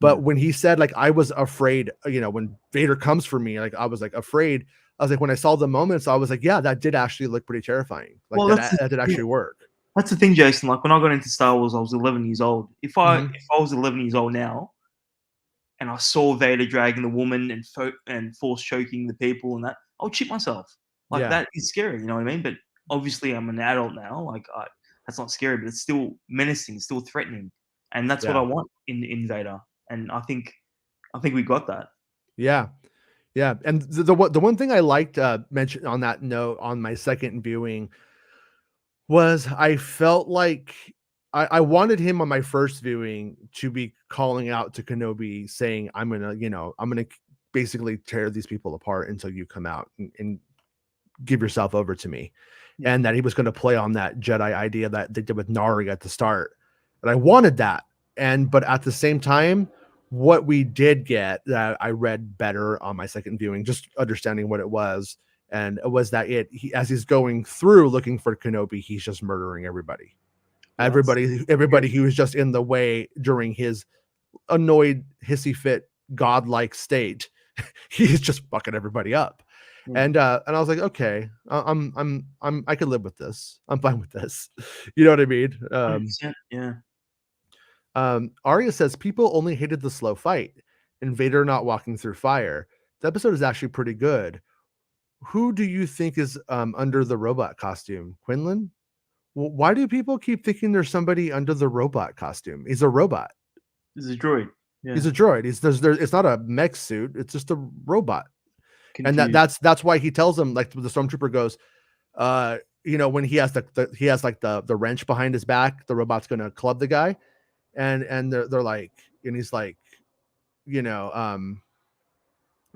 But when he said, like, I was afraid, when Vader comes for me, like I was like afraid. I was like, when I saw the moments, I was like, yeah, that did actually look pretty terrifying. Like Well, that did yeah, actually work. that's the thing, Jason. Like when I got into Star Wars, I was 11 years old. Mhm. If I was 11 years old now, and I saw Vader dragging the woman and force choking the people and that, I would shit myself. Like Yeah. that is scary. You know what I mean? But obviously, I'm an adult now. That's not scary, but it's still menacing, it's still threatening, and that's what I Yeah. want in Vader. And I think we got that. Yeah. Yeah. And the one thing I liked mentioned on that note on my second viewing was I felt like I wanted him on my first viewing to be calling out to Kenobi saying, I'm gonna basically tear these people apart until you come out and give yourself over to me. Yeah, And that he was going to play on that Jedi idea that they did with Nari at the start. And I wanted that. But at the same time, what we did get that I read better on my second viewing, just understanding what it was, and it was that as he's going through looking for Kenobi, he's just murdering everybody. well, that's Everybody good. who was just in the way during his annoyed, hissy fit, godlike state. He's just fucking everybody up. Yeah, And I was like, okay, I can live with this. I'm fine with this. You know what I mean? 100%. Yeah, Arya says people only hated the slow fight and Vader not walking through fire. The episode is actually pretty good. Who do you think is under the robot costume? Quinlan? Why do people keep thinking there's somebody under the robot costume? He's a robot. this is a droid. He's Yeah, a droid. It's not a mech suit. It's just a robot. And confused. that's why he tells him, like, the stormtrooper goes, when he has he has like the wrench behind his back, the robot's gonna club the guy, and they're like, and he's like, you know, um,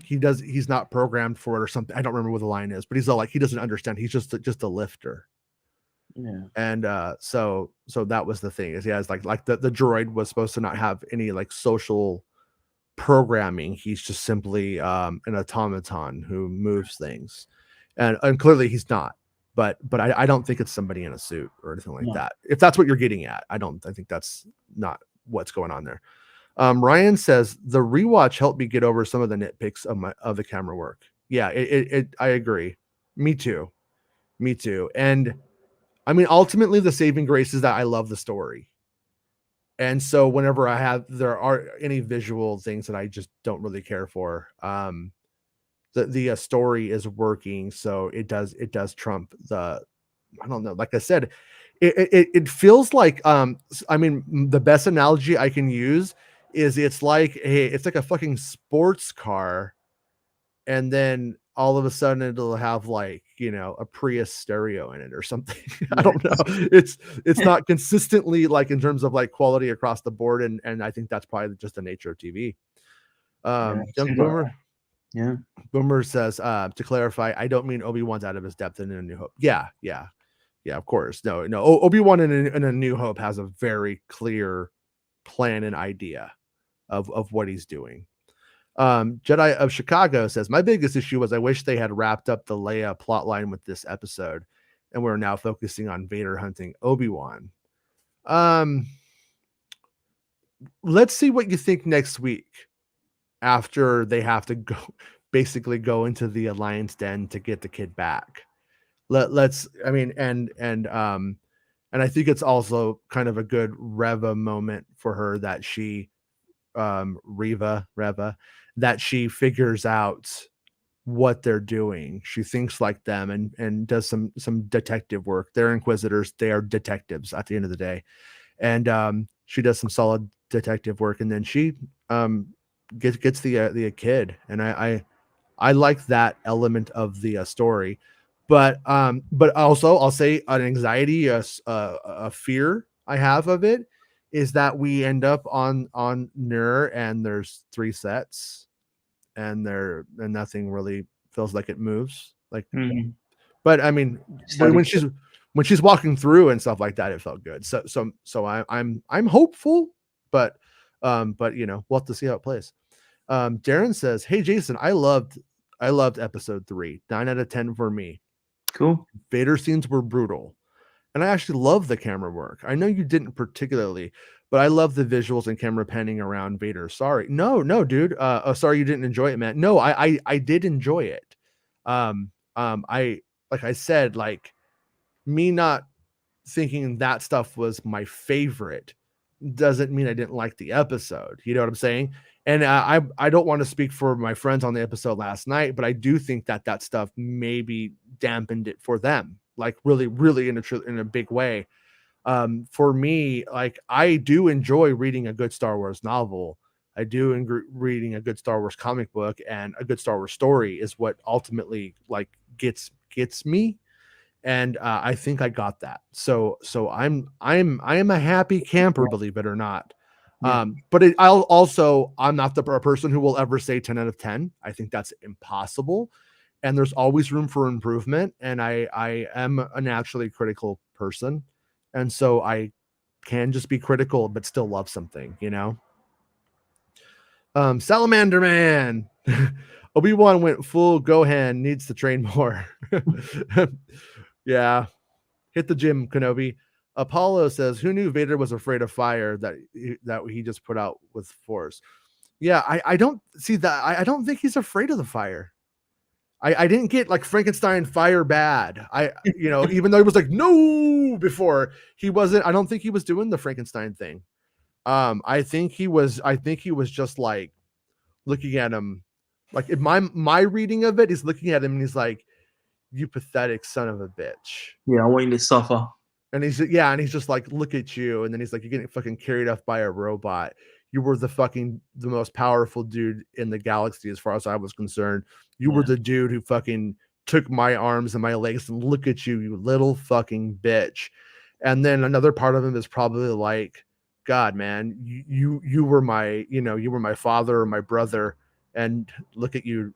he's not programmed for it or something. I don't remember what the line is, but he's all like, he doesn't understand. He's just a lifter. Yeah, And so that was the thing, is he has like the droid was supposed to not have any like social programming. He's just simply an automaton who moves things, and clearly he's not. But I don't think it's somebody in a suit or anything like no, that. If that's what you're getting at, I think that's not what's going on there. Ryan says the rewatch helped me get over some of the nitpicks of the camera work. Yeah, I agree. Me too. Me too. And I mean, ultimately, the saving grace is that I love the story. And so whenever there are any visual things that I just don't really care for, the story is working, so it does trump the, I don't know. Like I said, it feels like, I mean, the best analogy I can use is it's like a fucking sports car, and then all of a sudden it'll have, like, a Prius stereo in it or something. I yeah, don't know. It's not consistently, like, in terms of like quality across the board, and I think that's probably just the nature of TV. yeah. Young Seems like that. Boomer Yeah, Boomer says, to clarify, I don't mean Obi-Wan's out of his depth in A New Hope. Yeah, yeah, yeah, of course. No, no. Obi-Wan in A New Hope has a very clear plan and idea of what he's doing. Jedi of Chicago says, my biggest issue was I wish they had wrapped up the Leia plotline with this episode, and we're now focusing on Vader hunting Obi-Wan. Um, let's see what you think next week after they have to basically go into the Alliance Den to get the kid back. Let's, I mean, and I think it's also kind of a good Reva moment for her, that she Reva, that she figures out what they're doing. She thinks like them, and does some detective work. They're inquisitors, they are detectives at the end of the day. And she does some solid detective work, and then she gets the kid. And I like that element of the story. But also I'll say an anxiety, a fear I have of it, is that we end up on Nur, and there's three sets, and nothing really feels like it moves. Like, mhm. But I mean, Static. when she's walking through and stuff like that, it felt good. So I'm hopeful, but you know, we'll have to see how it plays. Darren says, "Hey Jason, I loved episode 3. 9 out of 10 for me. Cool. Vader scenes were brutal. And I actually love the camera work. I know you didn't particularly, but I love the visuals and camera panning around Vader. Sorry. No, dude. Sorry you didn't enjoy it, man. No, I did enjoy it. I like I said, like me not thinking that stuff was my favorite doesn't mean I didn't like the episode. You know what I'm saying? And I don't want to speak for my friends on the episode last night, but I do think that that stuff maybe dampened it for them, like really, really in a big way. For me, like I do enjoy reading a good Star Wars novel. I do reading a good Star Wars comic book, and a good Star Wars story is what ultimately like gets me. And I think I got that. So I am a happy camper, believe it or not. Yeah. But I'm not the person who will ever say 10 out of 10. I think that's impossible, and there's always room for improvement. And I am a naturally critical person, and so I can just be critical but still love something, you know. Salamander Man. Obi-Wan went full Gohan, needs to train more. Yeah, hit the gym, Kenobi. Apollo says, "Who knew Vader was afraid of fire that he just put out with Force?" Yeah, I don't see that. I don't think he's afraid of the fire. I didn't get like Frankenstein fire bad. You know, even though he was like no before, he wasn't. I don't think he was doing the Frankenstein thing. I think he was. I think he was just like looking at him. Like in my reading of it, he's looking at him and he's like, "You pathetic son of a bitch." Yeah, I want you to suffer. And he's just like, look at you. And then he's like, you're getting fucking carried off by a robot. You were the most powerful dude in the galaxy, as far as I was concerned. You were the dude who fucking took my arms and my legs, and look at you, you little fucking bitch. And then another part of him is probably like, God, man, you were my, you were my father or my brother, and look at you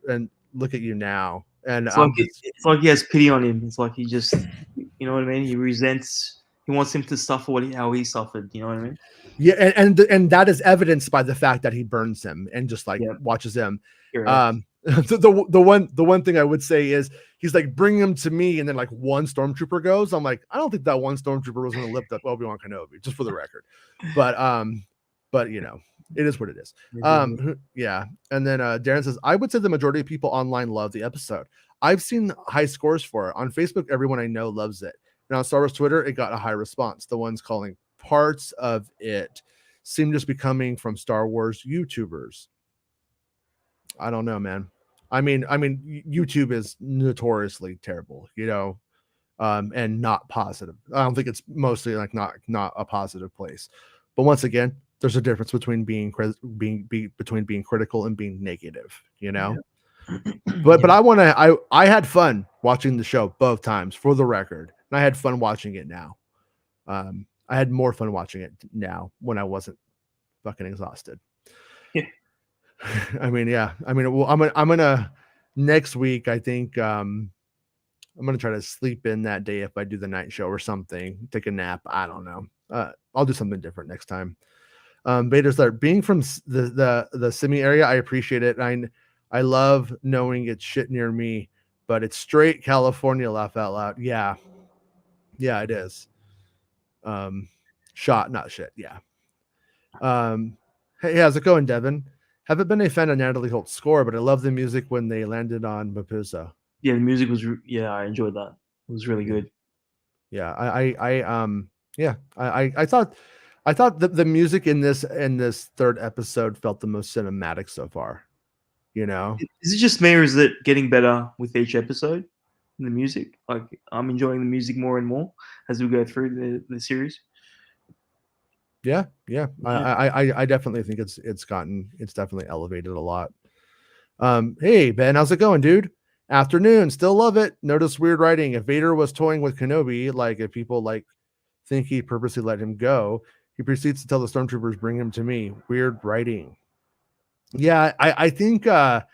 now. And I'm just It's like he has pity on him. It's like he just, you know what I mean. He resents. He wants him to suffer how he suffered. You know what I mean? Yeah, and that is evidenced by the fact that he burns him and just like watches him. Correct. The one thing I would say is he's like, bring him to me, and then like one stormtrooper goes. I'm like, I don't think that one stormtrooper was going to lift up Obi-Wan Kenobi, just for the record. But you know, it is what it is. Yeah. And then Darren says, I would say the majority of people online love the episode. I've seen high scores for it on Facebook. Everyone I know loves it. And on Star Wars Twitter, it got a high response. The ones calling parts of it seem to be coming from Star Wars YouTubers. I don't know, man. I mean, YouTube is notoriously terrible, you know, and not positive. I don't think it's mostly like not a positive place. But once again, there's a difference between being critical and being negative, you know. But I had fun watching the show both times, for the record, and I had fun watching it now. I had more fun watching it now when I wasn't fucking exhausted. Yeah. I mean, yeah. I mean, well, I'm gonna next week. I think I'm gonna try to sleep in that day if I do the night show or something. Take a nap. I don't know. I'll do something different next time. Vader's there. Being from the Simi area, I appreciate it. I love knowing it's shit near me, but it's straight California. Laugh out loud. Yeah, it is. Shot, not shit. Yeah. Hey, how's it going, Devin? Haven't been a fan of Natalie Holt's score, but I love the music when they landed on Mapusa. Yeah, the music was. I enjoyed that. It was really good. Yeah, I thought the music in this third episode felt the most cinematic so far. You know, Is it just me, or is it getting better with each episode? The music, like I'm enjoying the music more and more as we go through the series. Yeah. I definitely think it's definitely elevated a lot. Hey Ben, how's it going, dude? Afternoon, still love it. Notice weird writing. If Vader was toying with Kenobi, like if people like think he purposely let him go, he proceeds to tell the stormtroopers, "Bring him to me." Weird writing. Yeah, I think how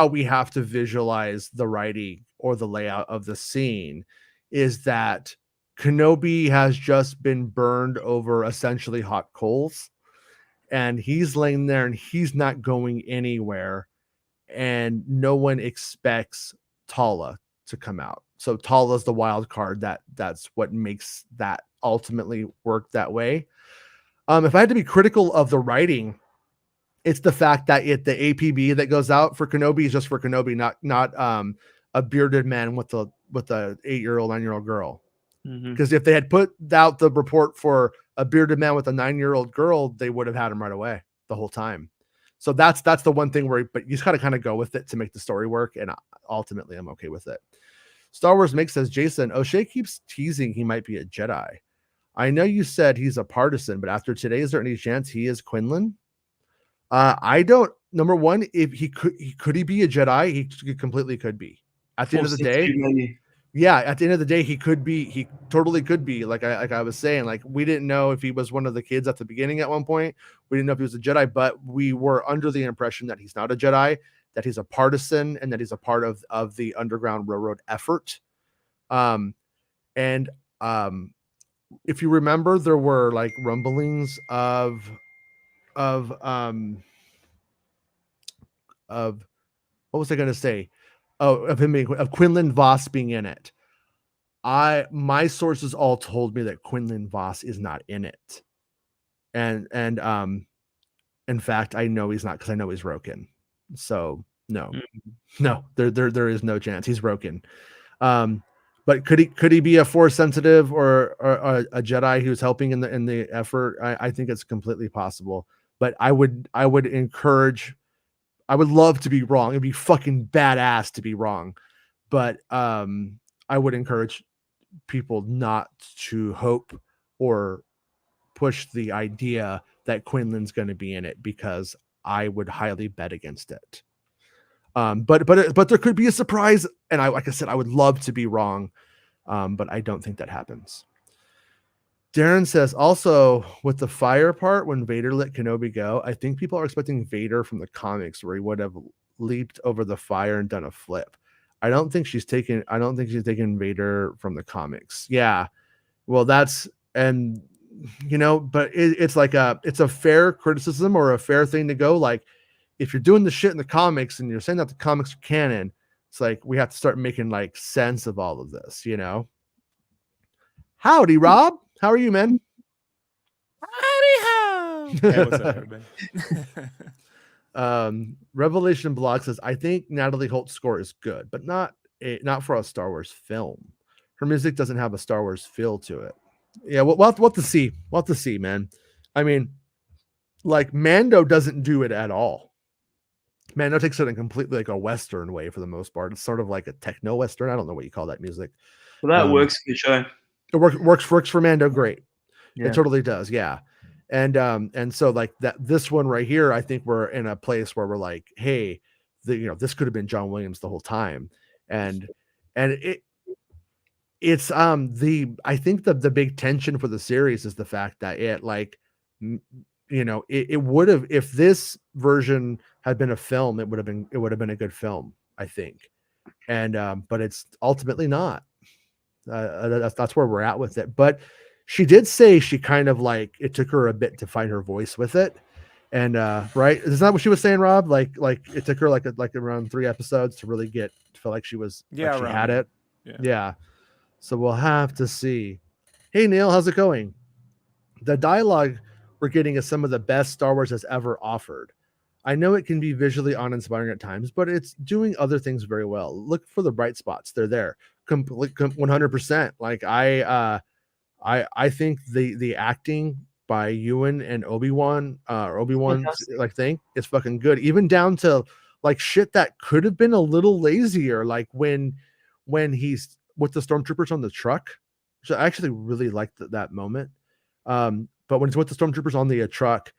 we have to visualize the writing or the layout of the scene is that Kenobi has just been burned over essentially hot coals, and he's laying there and he's not going anywhere, and no one expects Tala to come out. So Tala's the wild card. That's what makes that ultimately work that way. If I had to be critical of the writing, it's the fact that the APB that goes out for Kenobi is just for Kenobi, not a bearded man with a 8-year-old, 9-year-old girl. Because if they had put out the report for a bearded man with a 9-year-old girl, they would have had him right away the whole time. So that's the one thing where, but you just gotta kind of go with it to make the story work, and ultimately I'm okay with it. Star Wars Mix says, Jason, O'Shea keeps teasing he might be a Jedi. I know you said he's a partisan, but after today, is there any chance he is Quinlan? I don't. Number one, if he could he be a Jedi? He completely could be. At the end of the day, yeah. At the end of the day, he could be. He totally could be. Like I was saying, like we didn't know if he was one of the kids at the beginning. At one point, we didn't know if he was a Jedi, but we were under the impression that he's not a Jedi, that he's a partisan, and that he's a part of the Underground Railroad effort. And if you remember, there were like rumblings of what was I going to say? Oh, of him being, of Quinlan Vos being in it. My sources all told me that Quinlan Vos is not in it, and in fact, I know he's not because I know he's Roken. So no, there is no chance he's Roken. But could he be a Force sensitive or a Jedi who's helping in the effort? I think it's completely possible. But I would encourage. I would love to be wrong. It'd be fucking badass to be wrong. But I would encourage people not to hope or push the idea that Quinlan's going to be in it, because I would highly bet against it. But there could be a surprise, and like I said, I would love to be wrong, but I don't think that happens. Darren says, also with the fire part when Vader let Kenobi go, I think people are expecting Vader from the comics where he would have leaped over the fire and done a flip. I don't think she's taken Vader from the comics. Yeah. Well, that's, and but it's like it's a fair criticism or a fair thing to go, like, if you're doing the shit in the comics and you're saying that the comics are canon, it's like we have to start making like sense of all of this, Howdy, Rob. How are you, man? Howdy ho! Hey, what's up, everybody? Revelation Blog says, I think Natalie Holt's score is good, but not for a Star Wars film. Her music doesn't have a Star Wars feel to it. Yeah, we'll have to see. We'll have to see, man. I mean, like Mando doesn't do it at all. Mando takes it in completely like a Western way for the most part. It's sort of like a techno Western. I don't know what you call that music. Well, that works for the show. It works for Mando great. Yeah. It totally does. Yeah. And so like this one right here, I think we're in a place where we're like, hey, this could have been John Williams the whole time. And it's I think the big tension for the series is the fact that it like, it would have, if this version had been a film, it would have been a good film, I think. And but it's ultimately not. That's where we're at with it. But she did say she kind of like, it took her a bit to find her voice with it. And right, is that what she was saying, Rob? Like it took her like around 3 episodes to really feel like she was, she had it. Yeah. So we'll have to see. Hey Neil, how's it going? The dialogue we're getting is some of the best Star Wars has ever offered. I know it can be visually uninspiring at times, but it's doing other things very well. Look for the bright spots; they're there, 100%. Like I think the acting by Ewan and Obi-Wan, like thing is fucking good, even down to like shit that could have been a little lazier, like when he's with the stormtroopers on the truck. So I actually really liked that moment. But when it's with the stormtroopers on the truck,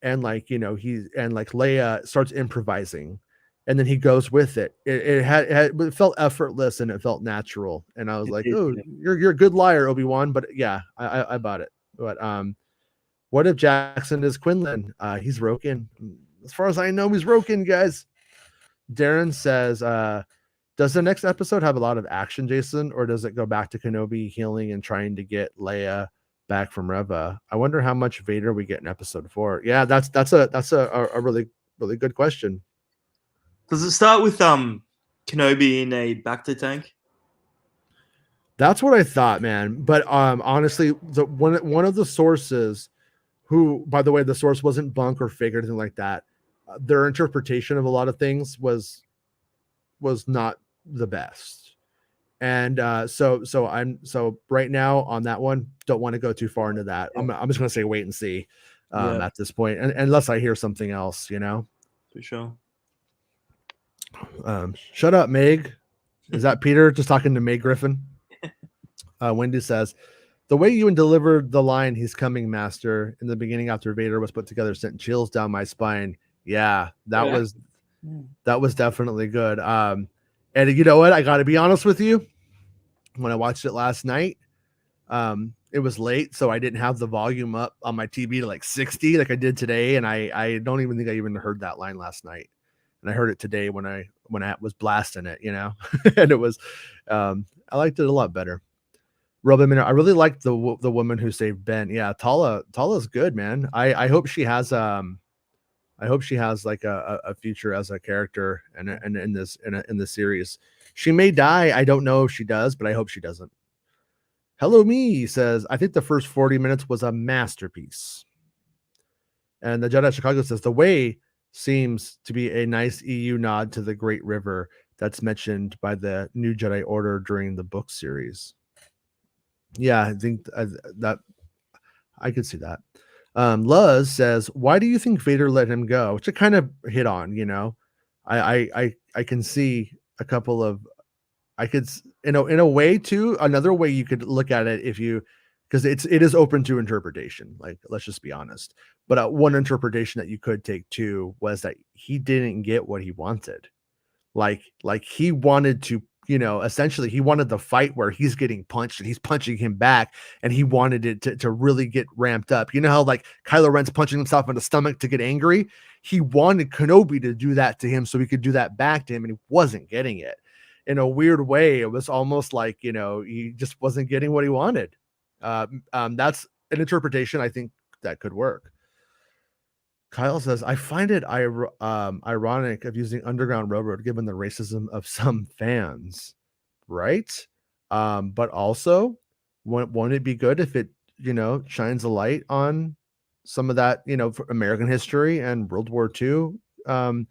and like like Leia starts improvising, and then he goes with it. It felt effortless and it felt natural. And I was like, oh, you're a good liar, Obi-Wan. But yeah, I bought it. But what if Jackson is Quinlan? He's Roken. As far as I know, he's Roken, guys. Darren says, Does the next episode have a lot of action, Jason, or does it go back to Kenobi healing and trying to get Leia back from Reva? I wonder how much Vader we get in episode 4. Yeah, that's a really good question. Does it start with Kenobi in a Bacta tank? That's what I thought, man. But honestly, one of the sources, who, by the way, the source wasn't bunk or fake or anything like that. Their interpretation of a lot of things was not the best. And so right now on that one, don't want to go too far into that. Yeah. I'm just gonna say wait and see Yeah, at this point, unless I hear something else, you know. for sure. Shut up, Meg. Is that Peter just talking to Meg Griffin? Wendy says, the way you delivered the line, "He's coming, master," in the beginning after Vader was put together sent chills down my spine. Yeah, that was definitely good. And you know what? I got to be honest with you. When I watched it last night, it was late, so I didn't have the volume up on my TV to like 60 like I did today, and I don't even think I even heard that line last night. And I heard it today when I was blasting it, you know. And it was I liked it a lot better. Robin, I really liked the woman who saved Ben. Yeah, Tala's good, man. I hope she has like a future as a character and in the series. She may die. I don't know if she does, but I hope she doesn't. Hello Me says, I think the first 40 minutes was a masterpiece. And the Jedi Chicago says, the way seems to be a nice EU nod to the Great River that's mentioned by the New Jedi Order during the book series. Yeah, I think that I could see that. Luz says, why do you think Vader let him go? Which I kind of hit on, you know. I can see a couple of, I could, in a way too, another way you could look at it, if you, because it is open to interpretation. Like, let's just be honest. But one interpretation that you could take too was that he didn't get what he wanted. Like he wanted to, you know, essentially he wanted the fight where he's getting punched and he's punching him back, and he wanted it to really get ramped up. You know how like Kylo Ren's punching himself in the stomach to get angry? He wanted Kenobi to do that to him so he could do that back to him, and he wasn't getting it. In a weird way, it was almost like, you know, he just wasn't getting what he wanted. That's an interpretation I think that could work. Kyle says, I find it ironic of using Underground Railroad given the racism of some fans, right? But also, won't it be good if it, you know, shines a light on some of that, you know, for American history and World War II, you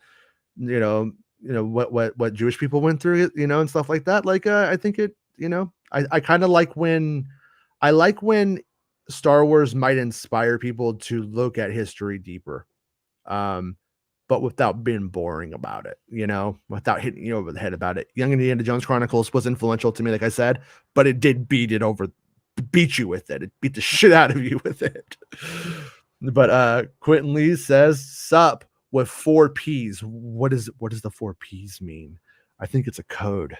know what Jewish people went through, you know, and stuff like that. Like, I think it, you know, I kind of like when Star Wars might inspire people to look at history deeper, but without being boring about it, you know, without hitting you over the head about it. Young Indiana Jones Chronicles was influential to me, like I said, but it did beat you with it. It beat the shit out of you with it. But Quentin Lee says, sup with 4 P's. What does the 4 P's mean? I think it's a code.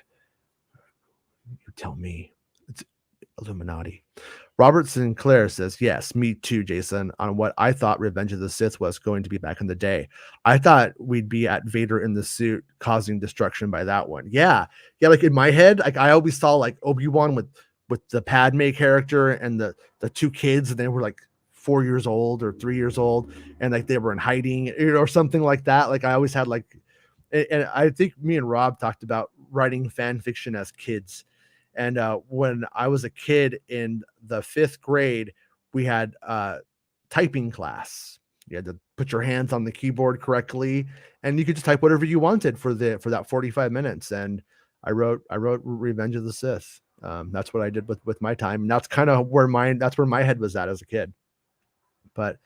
You tell me. It's Illuminati. Robert Sinclair says, yes, me too, Jason, on what I thought Revenge of the Sith was going to be back in the day. I thought we'd be at Vader in the suit causing destruction by that one. Yeah, like in my head, like I always saw like Obi-Wan with the Padme character and the 2 kids, and they were like 4 years old or 3 years old, and like they were in hiding or something like that. Like I always had like, and I think me and Rob talked about writing fan fiction as kids. And when I was a kid in the 5th grade, we had typing class. You had to put your hands on the keyboard correctly, and you could just type whatever you wanted for that 45 minutes. And I wrote Revenge of the Sith. That's what I did with my time. And that's kind of where my head was at as a kid. But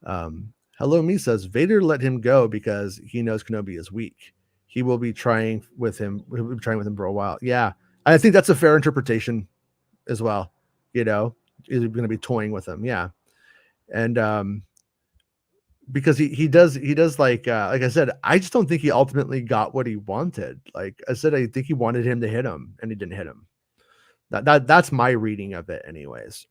Hello Me says, Vader let him go because he knows Kenobi is weak. He will be trying with him. He'll be trying with him for a while. Yeah, I think that's a fair interpretation as well. You know, he's going to be toying with him. Yeah, and because he does like I said, I just don't think he ultimately got what he wanted. Like I said, I think he wanted him to hit him, and he didn't hit him. That's my reading of it, anyways.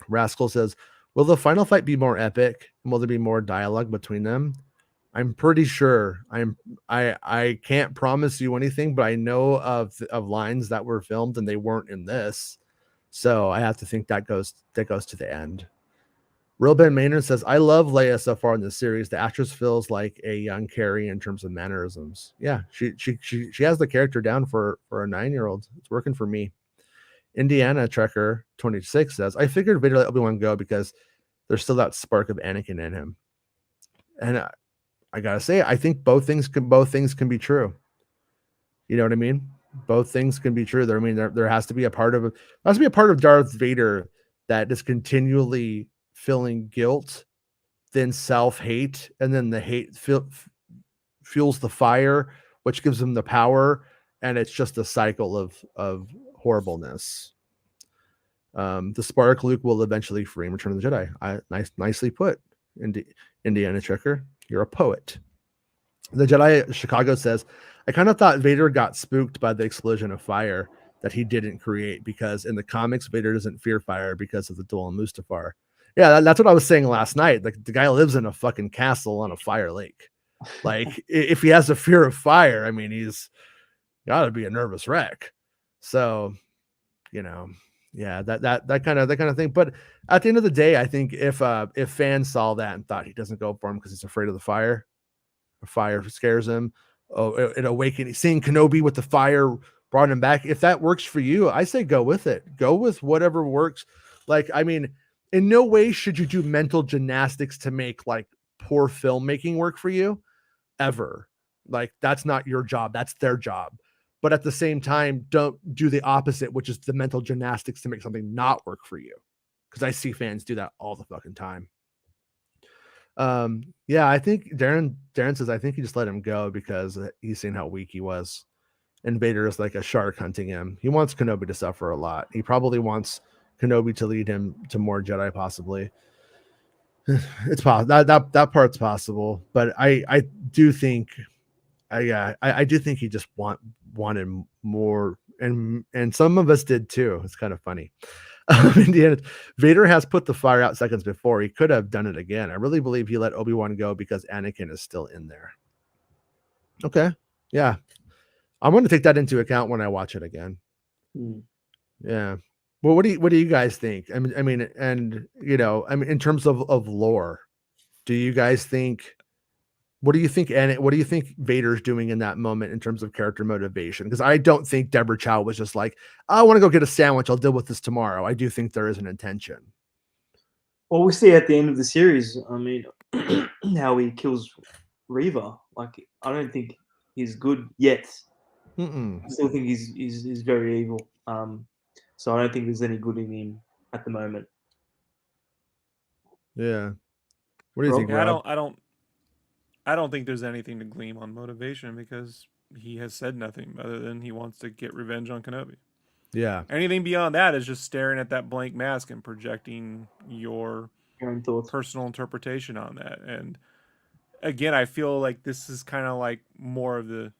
Rascal says, will the final fight be more epic? And will there be more dialogue between them? I'm pretty sure. I can't promise you anything, but I know of lines that were filmed and they weren't in this. So I have to think that goes to the end. Real Ben Maynard says, I love Leia so far in this series. The actress feels like a young Carrie in terms of mannerisms. Yeah, she has the character down for a 9-year-old. It's working for me. Indiana Trekker 26 says, I figured Vader let Obi-Wan go because there's still that spark of Anakin in him. And I gotta say, I think both things can be true. You know what I mean? Both things can be true. There, I mean, there has to be a part of Darth Vader that is continually feeling guilt, then self-hate, and then the hate fuels the fire, which gives him the power, and it's just a cycle of horribleness. The spark Luke will eventually free in Return of the Jedi. Nicely put, Indiana Trekker. You're a poet. The Jedi Chicago says, I kind of thought Vader got spooked by the explosion of fire that he didn't create, because in the comics, Vader doesn't fear fire because of the duel in Mustafar. Yeah, that's what I was saying last night. Like, the guy lives in a fucking castle on a fire lake. Like, if he has a fear of fire, I mean, he's got to be a nervous wreck. So, you know, yeah, that kind of thing. But at the end of the day, I think if fans saw that and thought he doesn't go for him because he's afraid of the fire scares him. Oh, it awakening, seeing Kenobi with the fire brought him back. If that works for you, I say go with it. Go with whatever works. Like, I mean, in no way should you do mental gymnastics to make like poor filmmaking work for you ever. Like, that's not your job. That's their job. But at the same time, don't do the opposite, which is the mental gymnastics to make something not work for you. Because I see fans do that all the fucking time. Yeah, I think Darren says, I think he just let him go because he's seen how weak he was. And Vader is like a shark hunting him. He wants Kenobi to suffer a lot. He probably wants Kenobi to lead him to more Jedi, possibly. It's possible that part's possible, but I do think I do think he just wanted more, and some of us did too. It's kind of funny. Indiana, Vader has put the fire out seconds before. He could have done it again. I really believe he let Obi-Wan go because Anakin is still in there. Okay. Yeah. I'm going to take that into account when I watch it again. Yeah. Well, what do you guys think? I mean, and in terms of lore, do you guys think, what do you think, and what do you think Vader's doing in that moment in terms of character motivation? Because I don't think Deborah Chow was just like, I want to go get a sandwich. I'll deal with this tomorrow. I do think there is an intention. Well, we see at the end of the series, I mean, how he kills Reva. Like, I don't think he's good yet. Mm-mm. I still think he's very evil. So I don't think there's any good in him at the moment. Yeah. What do you Rob? think, Yeah, Rob? I don't think there's anything to glean on motivation because he has said nothing other than he wants to get revenge on Kenobi. Yeah. Anything beyond that is just staring at that blank mask and projecting your Your own thoughts. personal interpretation on that. And again, I feel like this is kind of like more of the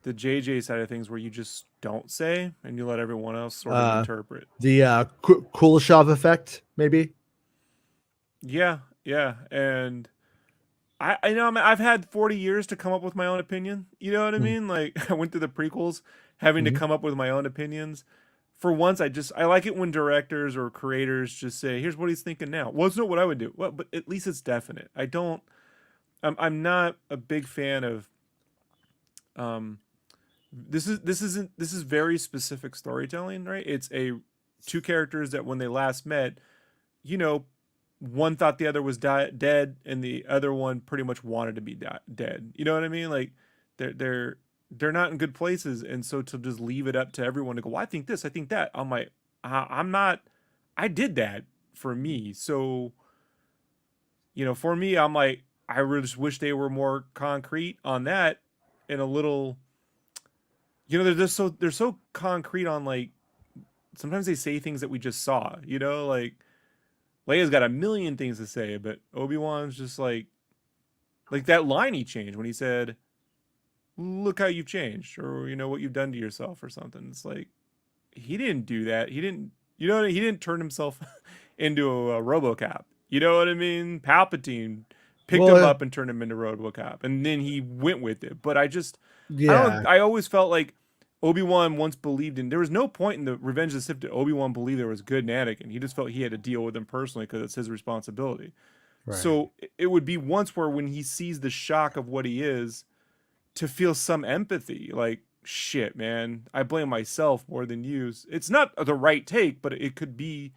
JJ side of things where you just don't say and you let everyone else sort of interpret. The Kuleshov effect, maybe. Yeah, yeah, and I know I've had 40 years to come up with my own opinion. You know what I mean? Like I went through the prequels having to come up with my own opinions. For once, I like it when directors or creators just say, "Here's what he's thinking now." Well, it's not what I would do. Well, but at least it's definite. I'm not a big fan of this is very specific storytelling, right? It's a two characters that when they last met, you know, one thought the other was dead, and the other one pretty much wanted to be dead. You know what I mean? Like they're not in good places, and so to just leave it up to everyone to go, well, I think this, I think that. I'm like, I'm not. I did that for me, so for me, I'm like, I really just wish they were more concrete on that, and a little. They're so concrete on, like, sometimes they say things that we just saw. Like Leia's got a million things to say, but Obi-Wan's just like that line he changed when he said, "Look how you've changed," or what you've done to yourself, or something. It's like he didn't do that. He didn't. He didn't turn himself into a RoboCop. You know what I mean? Palpatine, picked him up and turned him into RoboCop, and then he went with it. But I always felt like Obi-Wan once believed in. There was no point in the Revenge of the Sith that Obi-Wan believed there was good in Anakin. He just felt he had to deal with him personally because it's his responsibility. Right. So it would be once where when he sees the shock of what he is, to feel some empathy, like, shit, man, I blame myself more than you. It's not the right take, but it could be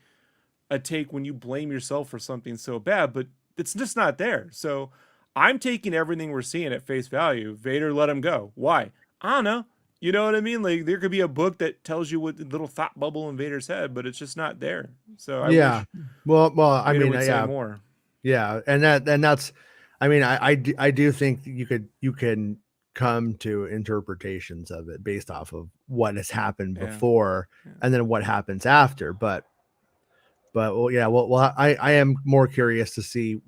a take when you blame yourself for something so bad, but it's just not there. So I'm taking everything we're seeing at face value. Vader let him go. Why? I don't know. You know what I mean? Like, there could be a book that tells you what the little thought bubble in Vader's head, but it's just not there. So I wish well, I Vader mean, would say more. Yeah, and that's, I mean, I do think you can come to interpretations of it based off of what has happened before and then what happens after. But well, yeah, well, I am more curious to see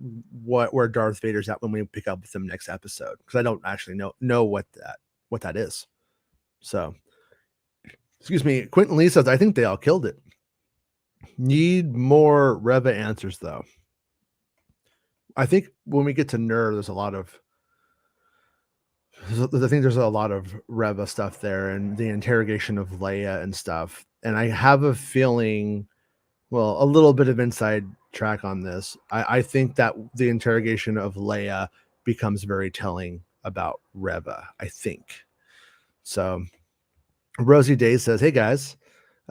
where Darth Vader's at when we pick up with him next episode, because I don't actually know what that is. So, excuse me, Quentin Lee says I think they all killed it. Need more Reva answers though. I think when we get to Ner, there's a lot of Reva stuff there, and the interrogation of Leia and stuff. And I have a feeling, well, a little bit of inside track on this. I think that the interrogation of Leia becomes very telling about Reva, I think. So Rosie Day says, hey guys,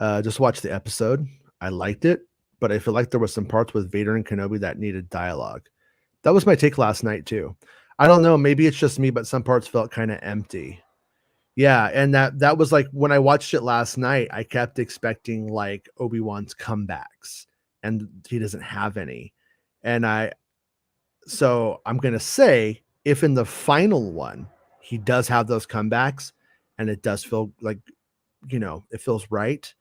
just watched the episode. I liked it, but I feel like there was some parts with Vader and Kenobi that needed dialogue. That was my take last night too. I don't know, maybe it's just me, but some parts felt kind of empty. Yeah, and that was like when I watched it last night, I kept expecting like Obi-Wan's comebacks, and he doesn't have any. And so I'm going to say, if in the final one he does have those comebacks and it does feel like, it feels right,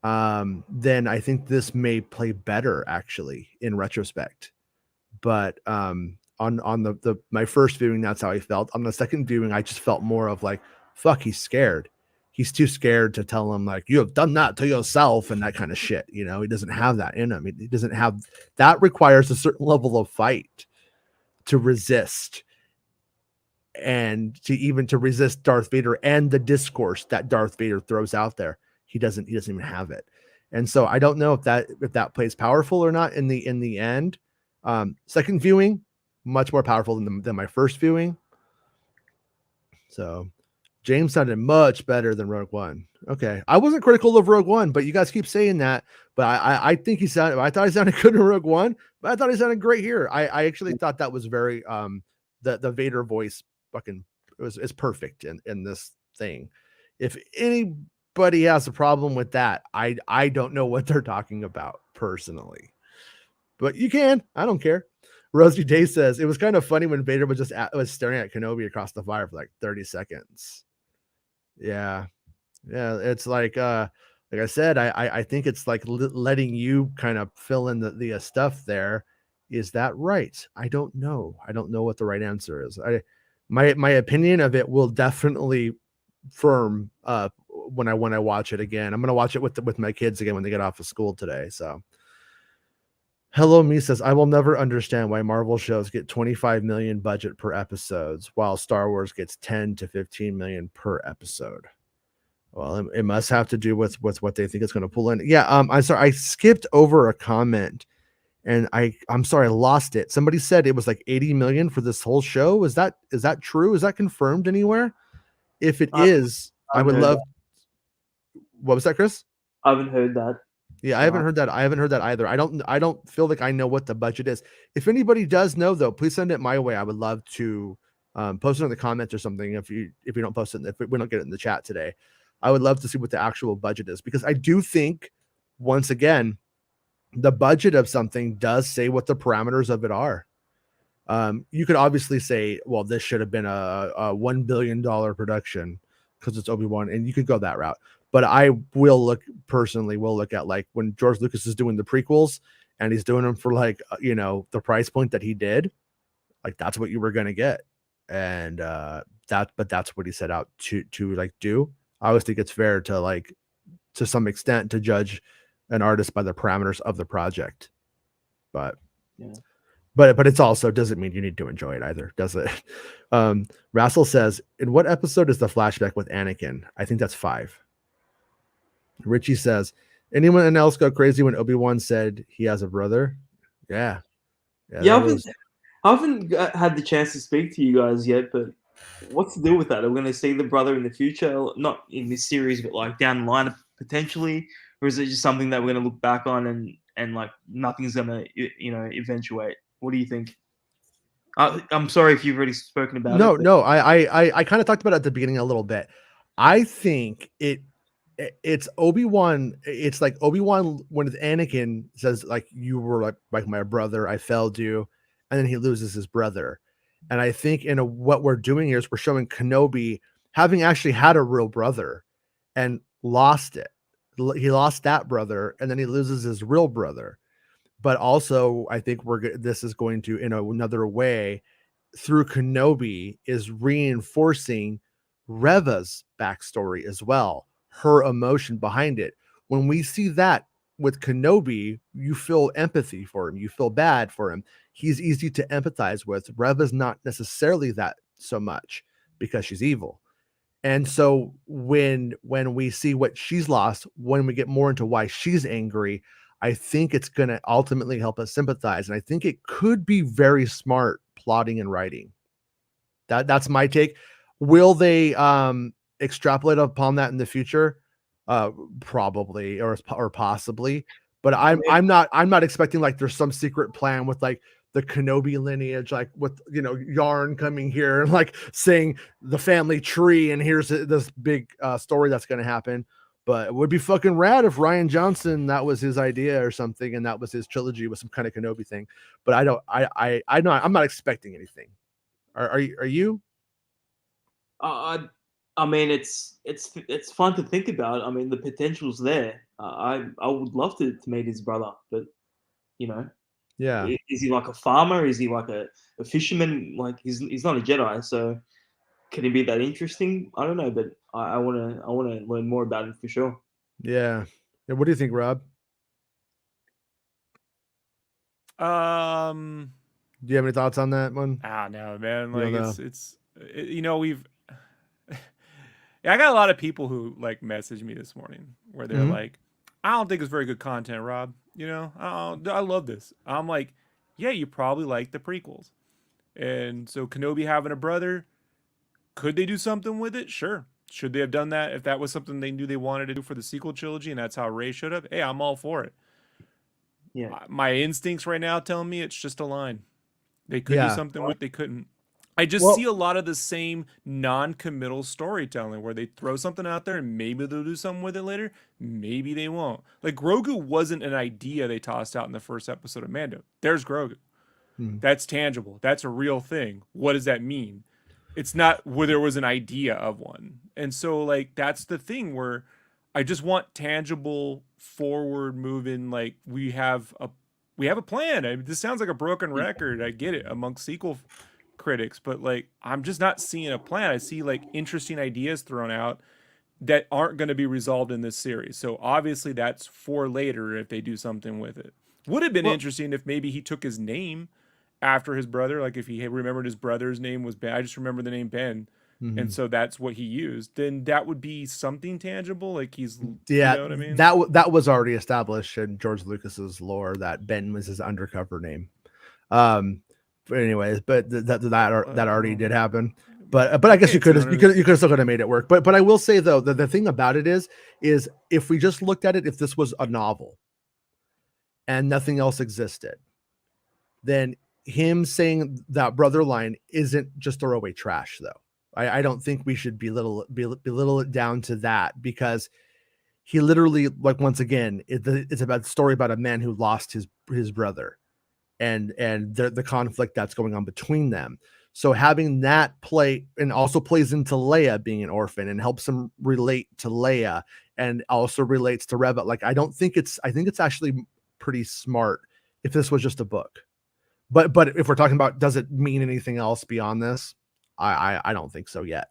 then I think this may play better actually in retrospect. But on the my first viewing, that's how I felt. On the second viewing, I just felt more of like, fuck, he's scared. He's too scared to tell him like, you have done that to yourself and that kind of shit. He doesn't have that in him. He doesn't have that. Requires a certain level of fight to resist, and to resist Darth Vader and the discourse that Darth Vader throws out there. He doesn't even have it. And so I don't know if that plays powerful or not in the end. Second viewing, much more powerful than my first viewing. So James sounded much better than Rogue One. Okay. I wasn't critical of Rogue One, but you guys keep saying that. But I think I thought he sounded good in Rogue One, but I thought he sounded great here. I actually thought that was very, the Vader voice fucking is perfect in this thing. If anybody has a problem with that, I don't know what they're talking about personally. But you can. I don't care. Rosie Day says it was kind of funny when Vader was staring at Kenobi across the fire for like 30 seconds. Yeah. It's like I said, I think it's like letting you kind of fill in the stuff there. Is that right? I don't know. I don't know what the right answer is. My opinion of it will definitely firm when I watch it again. I'm gonna watch it with my kids again when they get off of school today. So. Hello Me says, I will never understand why Marvel shows get 25 million budget per episodes, while Star Wars gets 10 to 15 million per episode. Well, it must have to do with what they think it's going to pull in. Yeah, I'm sorry, I skipped over a comment, and I'm sorry, I lost it. Somebody said it was like 80 million for this whole show. Is that true? Is that confirmed anywhere? If it is, I would love. What was that, Chris? I haven't heard that. Yeah, I haven't heard that. I haven't heard that either. I don't feel like I know what the budget is. If anybody does know though, please send it my way. I would love to post it in the comments or something. If you don't post it, if we don't get it in the chat today, I would love to see what the actual budget is, because I do think, once again, the budget of something does say what the parameters of it are. You could obviously say, well, this should have been a $1 billion production because it's Obi-Wan, and you could go that route. But I will look at like when George Lucas is doing the prequels and he's doing them for like, the price point that he did, like that's what you were going to get. And that's what he set out to like do. I always think it's fair to like, to some extent, to judge an artist by the parameters of the project. But yeah. but it's also doesn't mean you need to enjoy it either, does it? Rassel says, in what episode is the flashback with Anakin? I think that's 5. Richie says, anyone else go crazy when Obi-Wan said he has a brother? Yeah, Yeah, that was. I haven't had the chance to speak to you guys yet, but what's the deal with that? Are we going to see the brother in the future? Not in this series, but like down the line potentially, or is it just something that we're going to look back on and like nothing's going to eventuate? What do you think? I'm sorry if you've already spoken about it, but No, I kind of talked about it at the beginning a little bit. I think it's Obi-Wan. It's like Obi-Wan when Anakin says like you were like my brother, I failed you, and then he loses his brother. And I think what we're doing here is we're showing Kenobi having actually had a real brother and lost it. He lost that brother, and then he loses his real brother. But also, I think this is going to in another way through Kenobi is reinforcing Reva's backstory as well, her emotion behind it. When we see that with Kenobi, you feel empathy for him, you feel bad for him. He's easy to empathize with. Reva's not necessarily that so much because she's evil. And so when we see what she's lost, when we get more into why she's angry, I think it's going to ultimately help us sympathize. And I think it could be very smart plotting and writing. That's my take. Will they extrapolate upon that in the future? Probably or possibly. But I mean, I'm not expecting like there's some secret plan with like the Kenobi lineage, like with Yarn coming here and like saying the family tree, and here's this big story that's going to happen. But it would be fucking rad if Rian Johnson, that was his idea or something, and that was his trilogy with some kind of Kenobi thing. But I'm not expecting anything. Are you? I mean, it's fun to think about. I mean, the potential's there. I would love to meet his brother, but you know, Yeah. is he like a farmer? Is he like a fisherman? Like he's not a Jedi, so can he be that interesting? I don't know, but I wanna learn more about him for sure. Yeah. What do you think, Rob? Do you have any thoughts on that one? No, man. You Like don't know. we've. Yeah, I got a lot of people who like messaged me this morning where they're Mhm. like, "I don't think it's very good content, Rob. I love this." I'm like, "Yeah, you probably like the prequels." And so Kenobi having a brother, could they do something with it? Sure. Should they have done that if that was something they knew they wanted to do for the sequel trilogy and that's how Rey showed up? Hey, I'm all for it. Yeah. My instincts right now tell me it's just a line. They could do Yeah. something with, they couldn't. I just see Well, a lot of the same non-committal storytelling where they throw something out there and maybe they'll do something with it later, maybe they won't. Like Grogu wasn't an idea they tossed out in the first episode of Mando. There's Grogu. mhm. That's tangible. That's a real thing. What does that mean? It's not where there was an idea of one. And so like that's the thing where I just want tangible forward moving like we have a plan. I mean, this sounds like a broken record. I get it amongst sequel critics, but like I'm just not seeing a plan. I see like interesting ideas thrown out that aren't going to be resolved in this series. So obviously that's for later if they do something with it. Would have been Well, interesting if maybe he took his name after his brother, like if he had remembered his brother's name was Ben. I just remember the name Ben. And Mhm. so that's what he used. Then that would be something tangible. Like you Yeah, know what I mean? that was already established in George Lucas's lore that Ben was his undercover name. Um, but anyways, but that already did happen. But I guess Okay, you could still could have made it work. But I will say though that the thing about it is if we just looked at it, if this was a novel and nothing else existed, then him saying that brother line isn't just throwaway trash though. I don't think we should belittle it down to that because he literally like once again it's about the story about a man who lost his brother and the conflict that's going on between them. So having that play and also plays into Leia being an orphan and helps him relate to Leia and also relates to Reva. Like I think it's actually pretty smart if this was just a book. But if we're talking about does it mean anything else beyond this? I don't think so yet.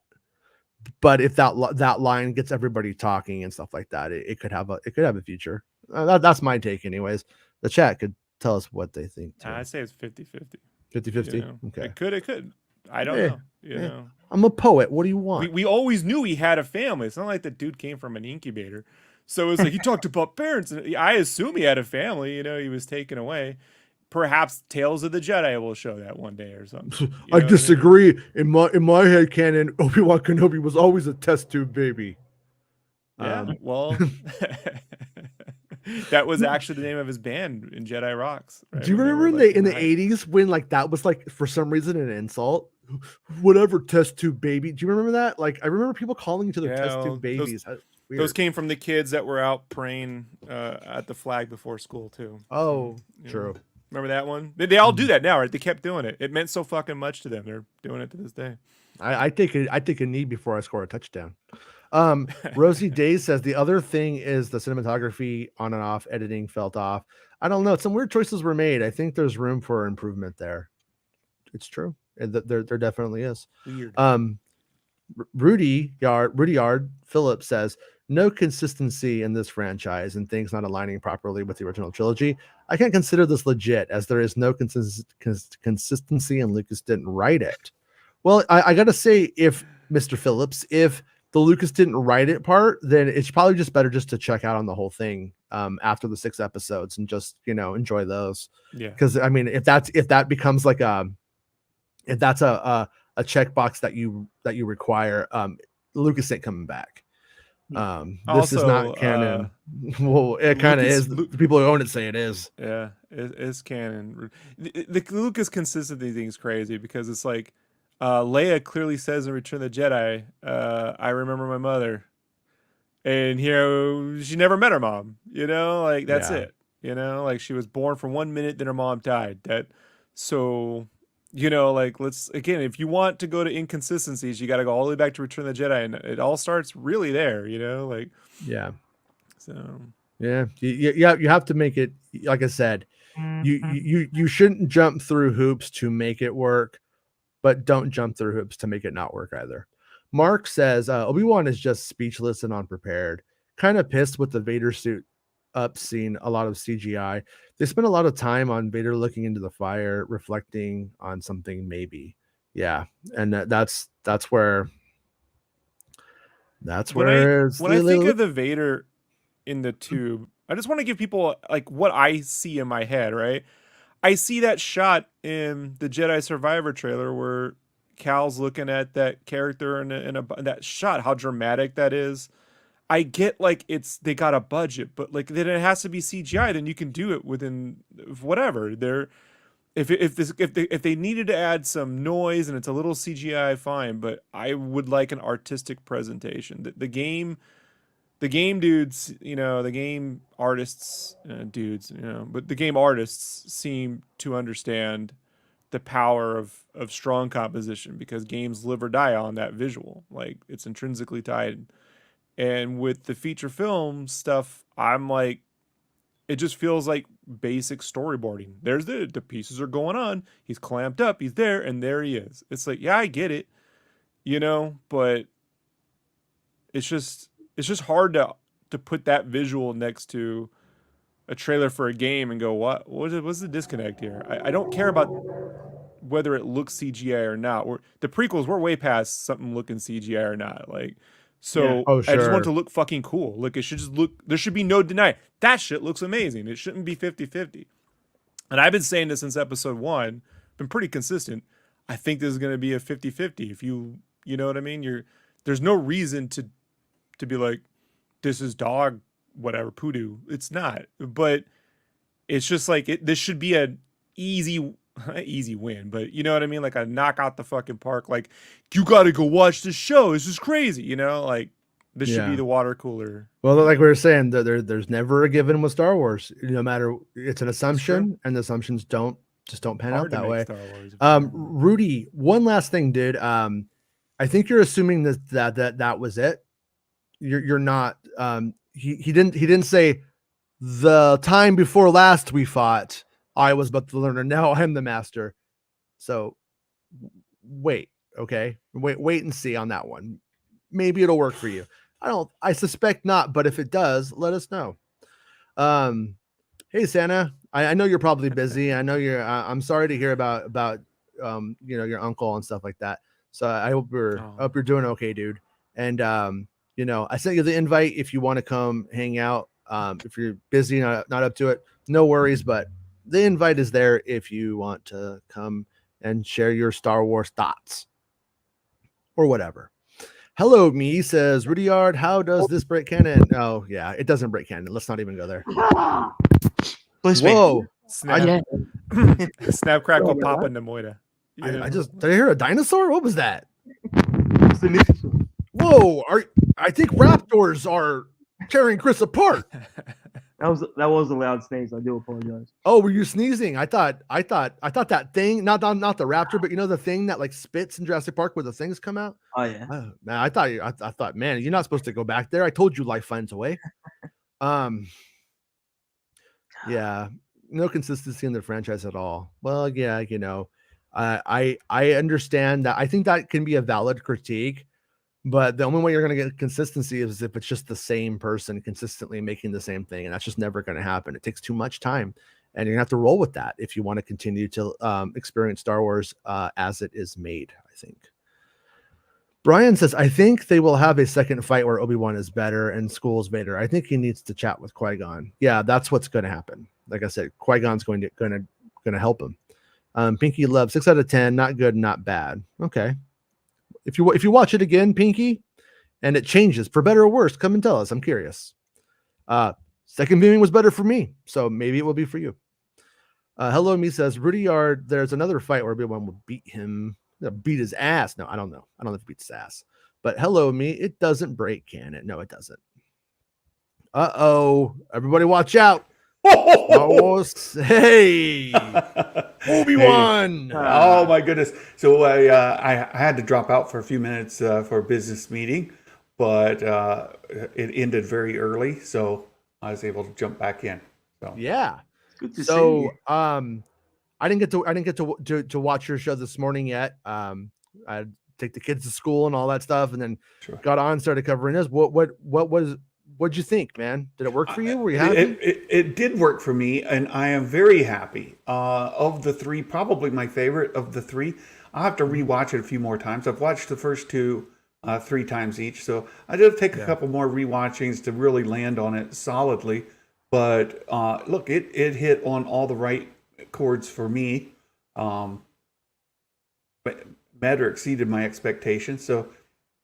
But if that line gets everybody talking and stuff like that, it could have a future. That's my take, anyways. The chat could tell us what they think too. I say it's 50-50. 50-50. You know? Okay. It could. I don't Eh, know. You know. I'm a poet. What do you want? We always knew he had a family. It's not like the dude came from an incubator. So it's like he talked about parents, and I assume he had a family. You know, he was taken away. Perhaps Tales of the Jedi will show that one day or something. I disagree. I mean? In my head canon, Obi-Wan Kenobi was always a test tube baby. Yeah, well, that was actually the name of his band in Jedi Rocks. Right? Do you remember in the 80s when like that was like for some reason an insult? Whatever, test tube baby. Do you remember that? Like I remember people calling each other test tube babies. Those came from the kids that were out praying at the flag before school too. Oh, so, true. Remember that one? They all do that now, right? They kept doing it. It meant so fucking much to them. They're doing it to this day. I take a knee before I score a touchdown. Rosie Days says the other thing is the cinematography on and off, editing felt off. I don't know. Some weird choices were made. I think there's room for improvement there. It's true. There definitely is. Weird. Rudy Yard Phillips says no consistency in this franchise and things not aligning properly with the original trilogy. I can't consider this legit as there is no consistency and Lucas didn't write it. Well, I gotta say, if Mr. Phillips, if the Lucas didn't write it part, then it's probably just better just to check out on the whole thing after the 6 episodes and just, you know, enjoy those. Yeah. Because I mean, if that becomes like if that's a checkbox that you require, Lucas ain't coming back. This is not canon. Well, it kind of is. The people who own it say it is. Yeah, it's canon. The Lucas consistency thing is crazy because it's like Leia clearly says in Return of the Jedi, I remember my mother. And here she never met her mom, you know, like that's it. You know, like she was born for 1 minute, then her mom died. So you know, like let's again, if you want to go to inconsistencies, you got to go all the way back to Return of the Jedi, and it all starts really there, you know, like So you have to make it. Like I said, you shouldn't jump through hoops to make it work, but don't jump through hoops to make it not work either. Mark says Obi-Wan is just speechless and unprepared. Kind of pissed with the Vader suit up scene, a lot of CGI. They spent a lot of time on Vader looking into the fire, reflecting on something maybe. Yeah, and that's where when I think of the Vader in the tube, I just want to give people like what I see in my head, right? I see that shot in the Jedi Survivor trailer where Cal's looking at that character in that shot, how dramatic that is. I get like they got a budget, but like then it has to be CGI. Then you can do it within whatever. If they needed to add some noise and it's a little CGI, fine. But I would like an artistic presentation. The game dudes, you know, the game artists, dudes, you know, but the game artists seem to understand the power of strong composition because games live or die on that visual. Like it's intrinsically tied. And with the feature film stuff, I'm like, it just feels like basic storyboarding. There's the pieces are going on. He's clamped up. He's there, and there he is. It's like, yeah, I get it, you know, but it's just hard to put that visual next to a trailer for a game and go, what's the disconnect here? I don't care about whether it looks CGI or not. The prequels, we're way past something looking CGI or not. Like, so I just want it to look fucking cool. Like it should just look, there should be no deny. That shit looks amazing. It shouldn't be 50-50. And I've been saying this since episode 1, been pretty consistent. I think this is going to be a 50-50. If you know what I mean? There's no reason to be like, this is dog, whatever, poodoo. It's not, but it's just like, this should be an easy win, but you know what I mean? Like a knock out the fucking park. Like you got to go watch this show. This is crazy. You know, like this should be the water cooler. Well, like we were saying, there's never a given with Star Wars. No matter, it's an assumption, and the assumptions don't pan out that way. Rudy, one last thing, dude. I think you're assuming that was it. You're not. He didn't say the time before last we fought. I was but the learner. Now I'm the master. So wait, okay. Wait and see on that one. Maybe it'll work for you. I suspect not, but if it does, let us know. Hey Santa, I know you're probably busy. I know you're. I'm sorry to hear about your uncle and stuff like that. So I hope you're doing okay, dude. And I sent you the invite if you want to come hang out. If you're busy, not up to it, no worries. But the invite is there if you want to come and share your Star Wars thoughts or whatever. Hello, me says Rudyard. How does this break canon? Oh yeah, it doesn't break canon. Let's not even go there. Please me. Whoa! Snap, Yeah. snap, crackle, Sorry about pop that. into Moida. I just did I hear a dinosaur? What was that? It's the new- Whoa! I think raptors are tearing Chris apart. That was a loud sneeze. I do apologize. Oh, were you sneezing? I thought that thing, not the raptor, but the thing that like spits in Jurassic Park where the things come out. Oh yeah. Oh, man, I thought, man, you're not supposed to go back there. I told you life finds a way. Yeah, no consistency in the franchise at all. Well, yeah, I understand that. I think that can be a valid critique, but the only way you're going to get consistency is if it's just the same person consistently making the same thing, and that's just never going to happen. It takes too much time, and you're going to have to roll with that if you want to continue to experience Star Wars as it is made, I think. Brian says, I think they will have a second fight where Obi-Wan is better and School's Vader. I think he needs to chat with Qui-Gon. Yeah, that's what's going to happen. Like I said, Qui-Gon's going to help him. Pinky Love, 6 out of 10, not good, not bad. Okay. If you watch it again, Pinky, and it changes for better or worse, come and tell us. I'm curious. Second viewing was better for me, so maybe it will be for you. Hello, me says Rudy Yard. There's another fight where Obi-Wan will beat him. Beat his ass. No, I don't know. I don't know if he beats his ass. But hello, me. It doesn't break canon. No, it doesn't. Uh-oh. Everybody watch out. Oh, hey. Obi-Wan. Hey. Oh, my goodness. So I had to drop out for a few minutes for a business meeting, but it ended very early, so I was able to jump back in. So yeah. Good to see you. I didn't get to watch your show this morning yet. I take the kids to school and all that stuff, and then got on, started covering this. What'd you think, man? Did it work for you? Were you happy? It did work for me, and I am very happy. Of the three, probably my favorite of the three. I'll have to rewatch it a few more times. I've watched the first two 3 times each, so I did take a couple more rewatchings to really land on it solidly. But look, it hit on all the right chords for me. But met or exceeded my expectations, so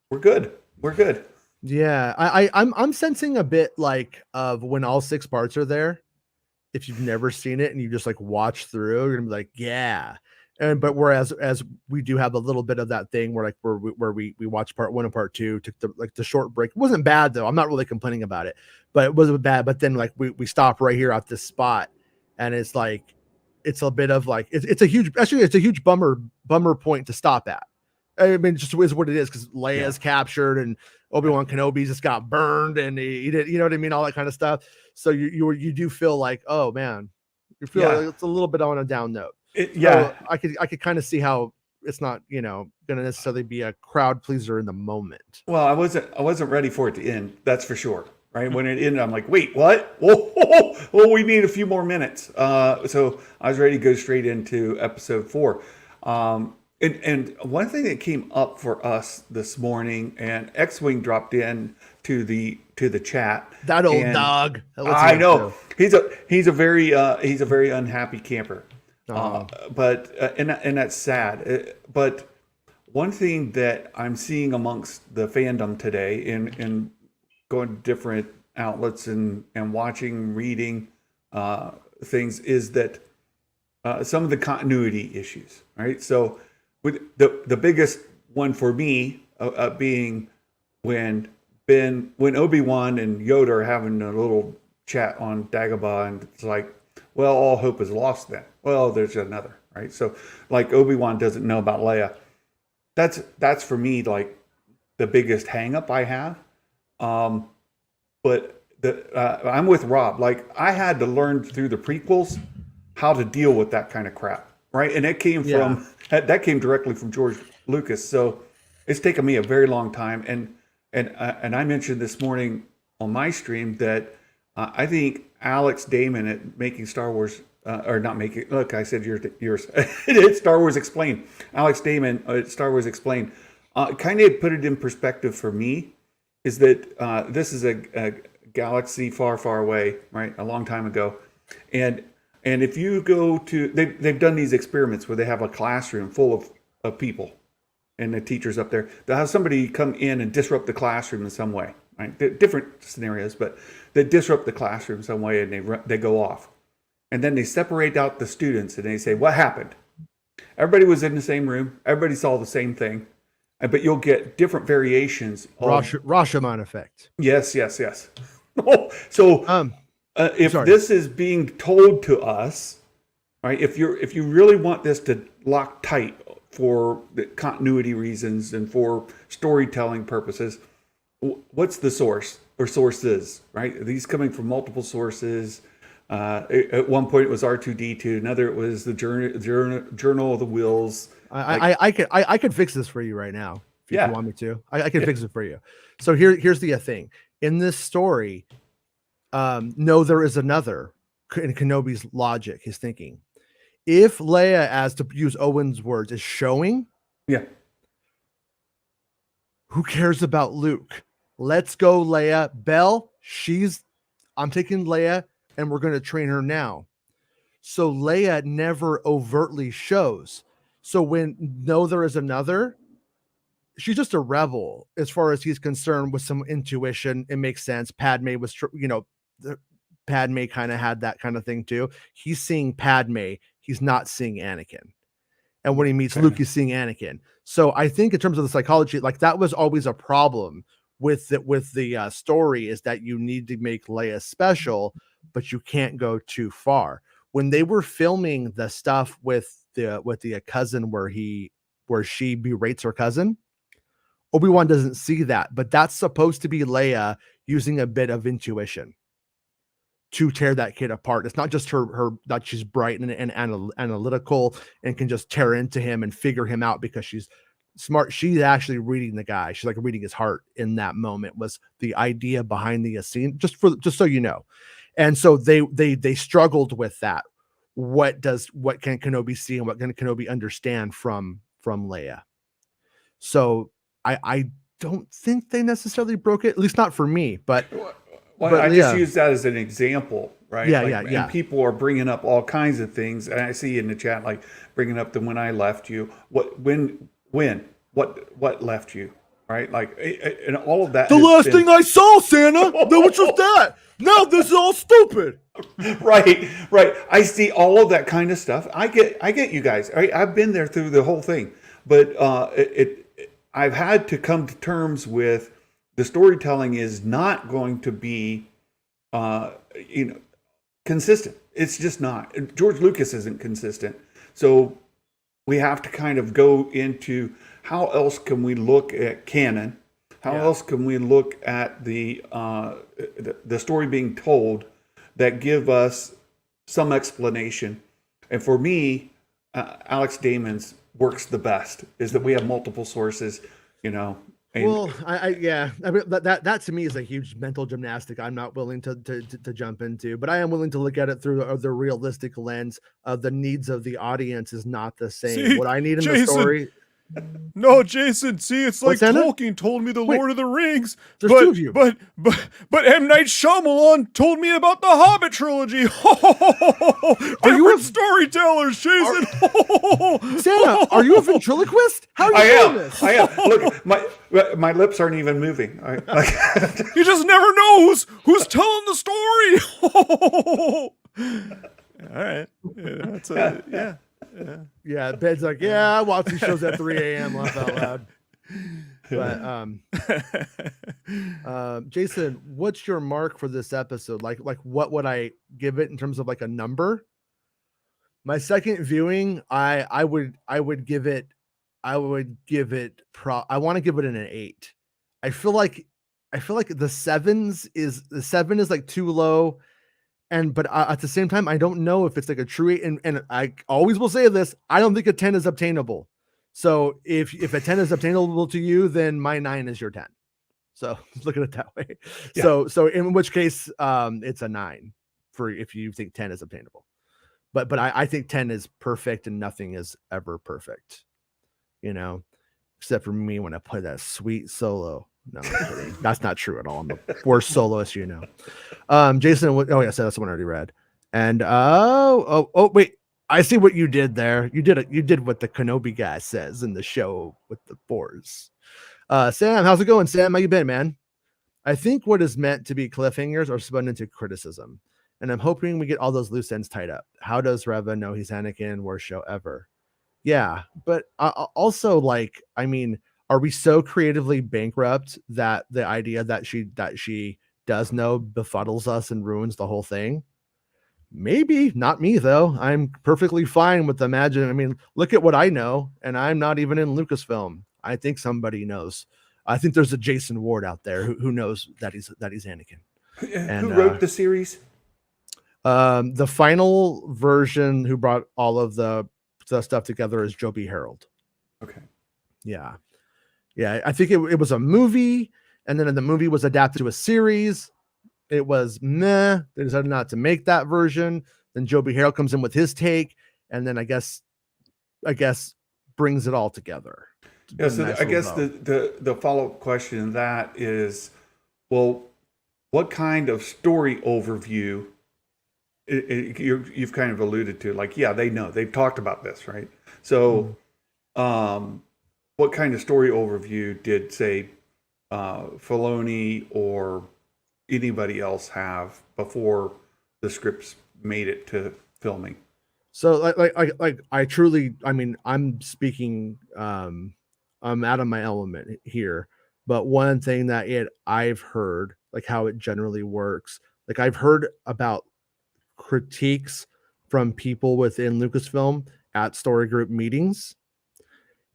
we're good. We're good. Yeah, I'm sensing a bit like of when all 6 parts are there. If you've never seen it and you just like watch through, you're gonna be like, yeah. But whereas as we do have a little bit of that thing where we watched part 1 and part 2, took the short break. It wasn't bad though. I'm not really complaining about it, but it wasn't bad. But then like we stop right here at this spot, and it's like it's a bit of like it's a huge bummer point to stop at. I mean, it just is what it is because Leia's captured and Obi-Wan Kenobi just got burned and he did, you know what I mean? All that kind of stuff. So you do feel like, oh man, you feel like it's a little bit on a down note. So I could kind of see how it's not, going to necessarily be a crowd pleaser in the moment. Well, I wasn't ready for it to end. That's for sure. Right. When it ended, I'm like, wait, what? Whoa, we need a few more minutes. So I was ready to go straight into episode 4. And one thing that came up for us this morning, and X-Wing dropped in to the chat. That old dog. I know he's a very unhappy camper. But and that's sad. But one thing that I'm seeing amongst the fandom today, in going to different outlets and watching, reading things, is that some of the continuity issues. Right, so. With the biggest one for me being when Obi-Wan and Yoda are having a little chat on Dagobah, and it's like, well, all hope is lost then. Well, there's another, right? So like Obi-Wan doesn't know about Leia. That's for me like the biggest hang up I have. But I'm with Rob. Like I had to learn through the prequels how to deal with that kind of crap, right? And it came from that came directly from George Lucas. So it's taken me a very long time. And I mentioned this morning on my stream that I think Alex Damon at Making Star Wars or not making. Look, I said yours. It's Star Wars Explained. Alex Damon, Star Wars Explained, kind of put it in perspective for me. Is that this is a galaxy far, far away, right? A long time ago, and if you go to, they've done these experiments where they have a classroom full of people, and the teachers up there. They'll have somebody come in and disrupt the classroom in some way, right? Different scenarios, but they disrupt the classroom in some way, and they go off. And then they separate out the students and they say, what happened? Everybody was in the same room. Everybody saw the same thing. But you'll get different variations. Rashomon effect. Yes. So if this is being told to us, right, if you really want this to lock tight for the continuity reasons and for storytelling purposes, what's the source or sources, right? Are these coming from multiple sources? At one point it was R2D2, another it was the Journal of the Wills. I could fix this for you right now if you want me to. I can fix it for you. So here's the thing. In this story, no, there is another. In Kenobi's logic, his thinking. If Leia, as to use Owen's words, is showing, who cares about Luke? Let's go, Leia. Belle, I'm taking Leia and we're going to train her now. So Leia never overtly shows. So when no, there is another, she's just a rebel as far as he's concerned with some intuition. It makes sense. Padme was, Padme kind of had that kind of thing too. He's seeing Padme. He's not seeing Anakin. And when he meets Luke, he's seeing Anakin. So I think in terms of the psychology, like that was always a problem with the story, is that you need to make Leia special, but you can't go too far. When they were filming the stuff with the cousin where she berates her cousin, Obi-Wan doesn't see that, but that's supposed to be Leia using a bit of intuition to tear that kid apart. It's not just her that she's bright and analytical and can just tear into him and figure him out because she's smart. She's actually reading the guy. She's like reading his heart in that moment, was the idea behind the scene, just so you know. And so they struggled with that. What can Kenobi see and what can Kenobi understand from Leia? So I don't think they necessarily broke it, at least not for me, but I just use that as an example, right? Yeah. And people are bringing up all kinds of things, and I see in the chat, like bringing up the when I left you, what left you, right? Like, and all of that. The last thing I saw, Santa, which was that. No, this is all stupid. Right. I see all of that kind of stuff. I get you guys. Right? I've been there through the whole thing, but I've had to come to terms with the storytelling is not going to be, consistent. It's just not. George Lucas isn't consistent. So we have to kind of go into how else can we look at canon? How else can we look at the story being told that give us some explanation? And for me, Alex Damon's works the best, is that we have multiple sources, And, well, I mean, that to me is a huge mental gymnastic I'm not willing to jump into, but I am willing to look at it through the realistic lens of the needs of the audience is not the same. See, what I need in the story. No, Jason. See, it's like Tolkien told me the Lord of the Rings. There's two of you. But M. Night Shyamalan told me about the Hobbit trilogy. Different storytellers, Jason. Santa, are you a ventriloquist? How are you doing this? I am. Look, my lips aren't even moving. You just never know who's telling the story. All right. Yeah, Ben's like, I watch these shows at 3 a.m. laugh out loud. But Jason, what's your mark for this episode? Like what would I give it in terms of like a number? My second viewing, I would give it I want to give it an 8. I feel like the 7 is like too low. But at the same time, I don't know if it's like a true 8. And I always will say this: I don't think a 10 is obtainable. So if a 10 is obtainable to you, then my 9 is your 10. So look at it that way. Yeah. So in which case, it's a 9 for if you think 10 is obtainable. but I think 10 is perfect and nothing is ever perfect, except for me when I play that sweet solo. No, I'm kidding. That's not true at all. I'm the worst soloist, Jason, oh yeah, so that's the one I already read. And wait, I see what you did there. You did what the Kenobi guy says in the show with the boars. Sam, how's it going, Sam? How you been, man? I think what is meant to be cliffhangers are spun into criticism, and I'm hoping we get all those loose ends tied up. How does Reva know he's Anakin? Worst show ever. Yeah, but also, like, I mean, are we so creatively bankrupt that the idea that she does know befuddles us and ruins the whole thing? Maybe not me though. I'm perfectly fine with imagining. I mean, look at what I know, and I'm not even in Lucasfilm. I think somebody knows. I think there's a Jason Ward out there who knows that he's Anakin. Who wrote the series? The final version, who brought all of the stuff together, is Joby Harold. Okay. Yeah. I think it was a movie, and then the movie was adapted to a series. It was meh. They decided not to make that version. Then Joby Harold comes in with his take, and then I guess brings it all together. Yeah, so I guess the follow-up question to that is, well, what kind of story overview you've kind of alluded to? Like, yeah, they know. They've talked about this, right? So what kind of story overview did, say, Filoni or anybody else have before the scripts made it to filming? So like I truly, I mean, I'm speaking, I'm out of my element here, but one thing that I've heard, like how it generally works, like I've heard about critiques from people within Lucasfilm at story group meetings.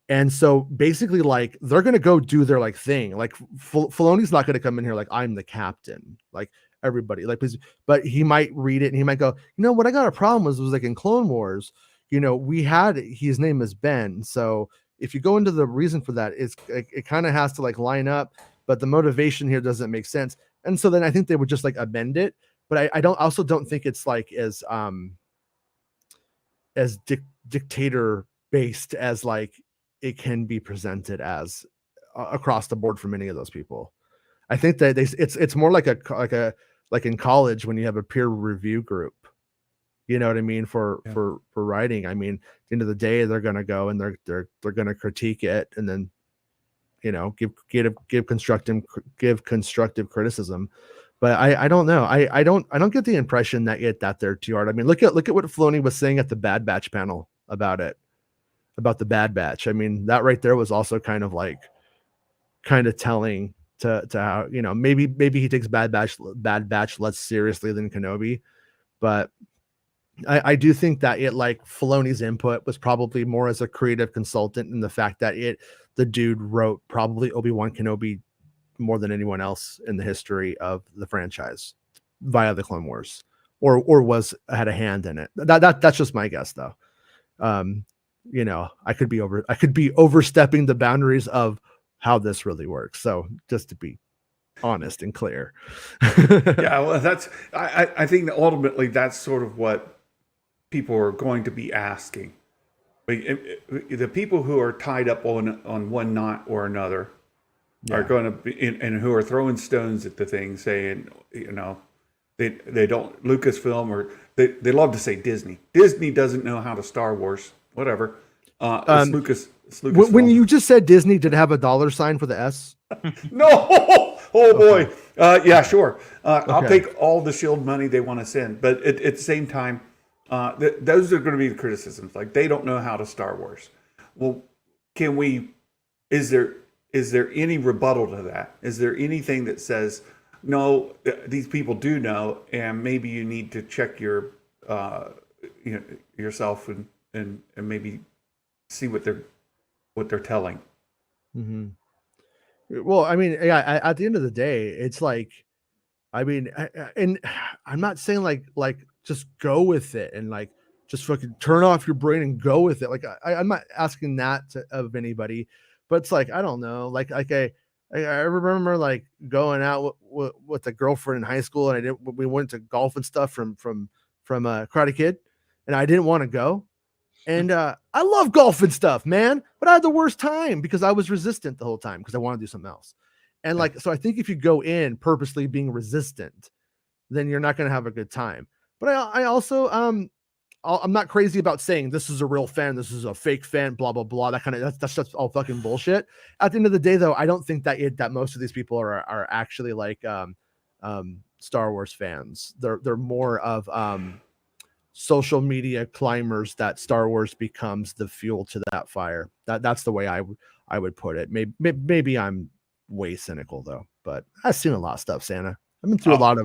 And so basically, like, they're going to go do their like thing. Like Filoni's not going to come in here like, I'm the captain, like everybody, like, but he might read it and he might go, what I got a problem was like in Clone Wars, we had, his name is Ben. So if you go into the reason for that, it kind of has to like line up, but the motivation here doesn't make sense. And so then I think they would just like amend it. But I also don't think it's like as dictator based as like it can be presented as across the board for many of those people. I think that it's more like like in college when you have a peer review group, you know what I mean, for writing. I mean, at the end of the day, they're gonna go and they're gonna critique it and then give constructive criticism. But I don't know. I don't get the impression that they're too hard. I mean, look at what Filoni was saying at the Bad Batch panel about the Bad Batch. I mean, that right there was also kind of telling to how, maybe he takes Bad Batch less seriously than Kenobi. But I do think that like Filoni's input was probably more as a creative consultant, in the fact that the dude wrote probably Obi-Wan Kenobi more than anyone else in the history of the franchise via the Clone Wars, or had a hand in it. That's just my guess though. I could be overstepping the boundaries of how this really works. So just to be honest and clear. Yeah, well, I think that ultimately that's sort of what people are going to be asking. The people who are tied up on one knot or another are going to be, and who are throwing stones at the thing, saying, they don't, Lucasfilm, or they love to say Disney. Disney doesn't know how to Star Wars, whatever. It's Lucasfilm. When you just said Disney, did it have a $sign for the S? No. Oh boy. Yeah, sure. I'll take all the shield money they want to send, but at the same time, those are going to be the criticisms. Like, they don't know how to Star Wars. Well, is there any rebuttal to that? Is there anything that says, no, these people do know, and maybe you need to check yourself and maybe see what they're telling? Mm-hmm. Well, I mean, yeah, at the end of the day, it's like, I mean, and I'm not saying like just go with it and like just fucking turn off your brain and go with it. Like I'm not asking that of anybody, but it's like, I don't know, like I remember like going out with a girlfriend in high school, and we went to golf and stuff from Karate Kid, and I didn't want to go. And I love golf and stuff, man, but I had the worst time because I was resistant the whole time because I wanted to do something else. And like, so I think if you go in purposely being resistant, then you're not going to have a good time. But I also, I'm not crazy about saying this is a real fan, this is a fake fan, blah, blah, blah. That kind of, that's just all fucking bullshit. At the end of the day, though, I don't think that most of these people are actually like Star Wars fans. They're more of social media climbers that Star Wars becomes the fuel to that fire. That's the way I would put it. Maybe I'm way cynical though, but I've seen a lot of stuff, Santa. I've been through a lot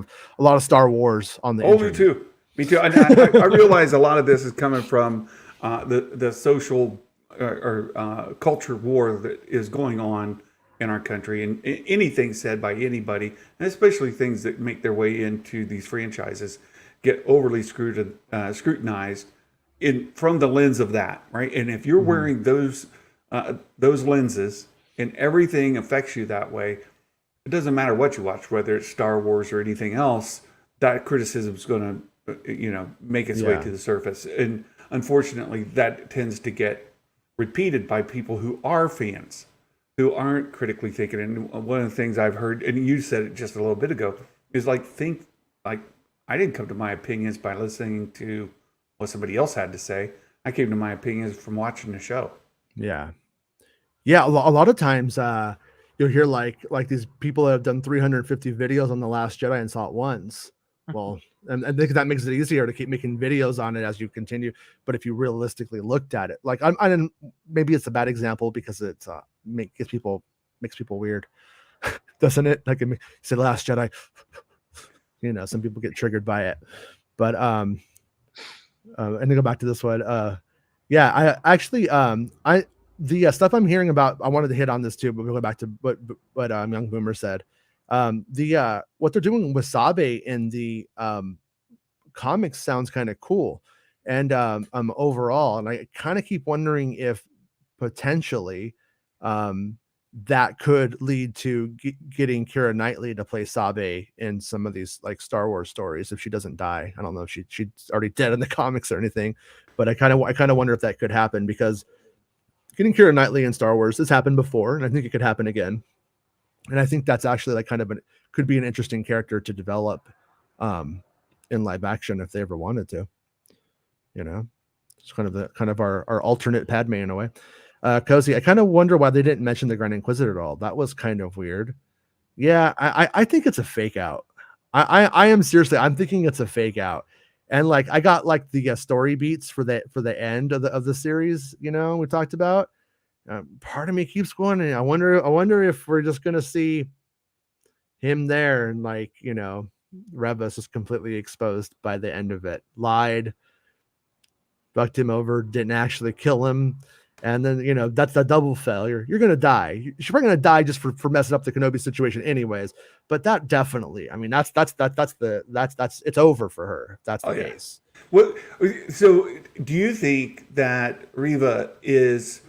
of Star Wars on the internet. Me too. And I realize a lot of this is coming from the social or culture war that is going on in our country, and anything said by anybody, and especially things that make their way into these franchises, get overly scrutinized from the lens of that, right? And if you're wearing those lenses and everything affects you that way, it doesn't matter what you watch, whether it's Star Wars or anything else. That criticism is going to, make its way to the surface, and unfortunately, that tends to get repeated by people who are fans, who aren't critically thinking. And one of the things I've heard, and you said it just a little bit ago, is I didn't come to my opinions by listening to what somebody else had to say. I came to my opinions from watching the show. Yeah. A lot of times you'll hear like these people that have done 350 videos on The Last Jedi and saw it once. Well, and I think that makes it easier to keep making videos on it as you continue. But if you realistically looked at it, like I didn't, maybe it's a bad example because it's makes people weird, doesn't it? Like you say Last Jedi, some people get triggered by it. But and to go back to this one, I actually the stuff I'm hearing about, I wanted to hit on this too, but we'll go back to what Young Boomer said. What they're doing with Sabe in the comics sounds kind of cool, and overall, and I kind of keep wondering if potentially that could lead to getting Keira Knightley to play Sabe in some of these like Star Wars stories if she doesn't die. I don't know if she's already dead in the comics or anything, but I kind of wonder if that could happen, because getting Keira Knightley in Star Wars has happened before, and I think it could happen again. And I think that's actually like could be an interesting character to develop in live action if they ever wanted to. It's kind of our alternate Padme in a way. Cozy, I kind of wonder why they didn't mention the Grand Inquisitor at all. That was kind of weird. Yeah, I think it's a fake out. I am seriously, I'm thinking it's a fake out. And like I got like the story beats for the end of the series, we talked about. Part of me keeps going, and I wonder if we're just gonna see him there, and like Rebus is completely exposed by the end of it. Lied, fucked him over, didn't actually kill him, and then that's the double failure. You're gonna die. You're probably gonna die just for messing up the Kenobi situation, anyways. But that definitely, I mean, that's it's over for her. That's the case. What? So, do you think that Reva is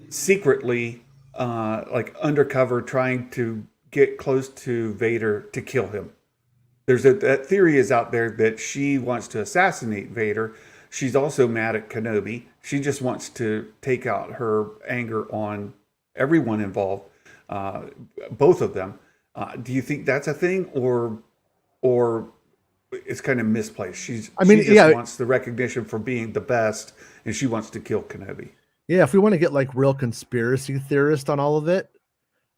secretly like undercover trying to get close to Vader to kill him? There's that theory is out there that she wants to assassinate Vader. She's also mad at Kenobi. She just wants to take out her anger on everyone involved, both of them. Do you think that's a thing, or it's kind of misplaced? She just wants the recognition for being the best, and she wants to kill Kenobi. Yeah, if we want to get like real conspiracy theorist on all of it,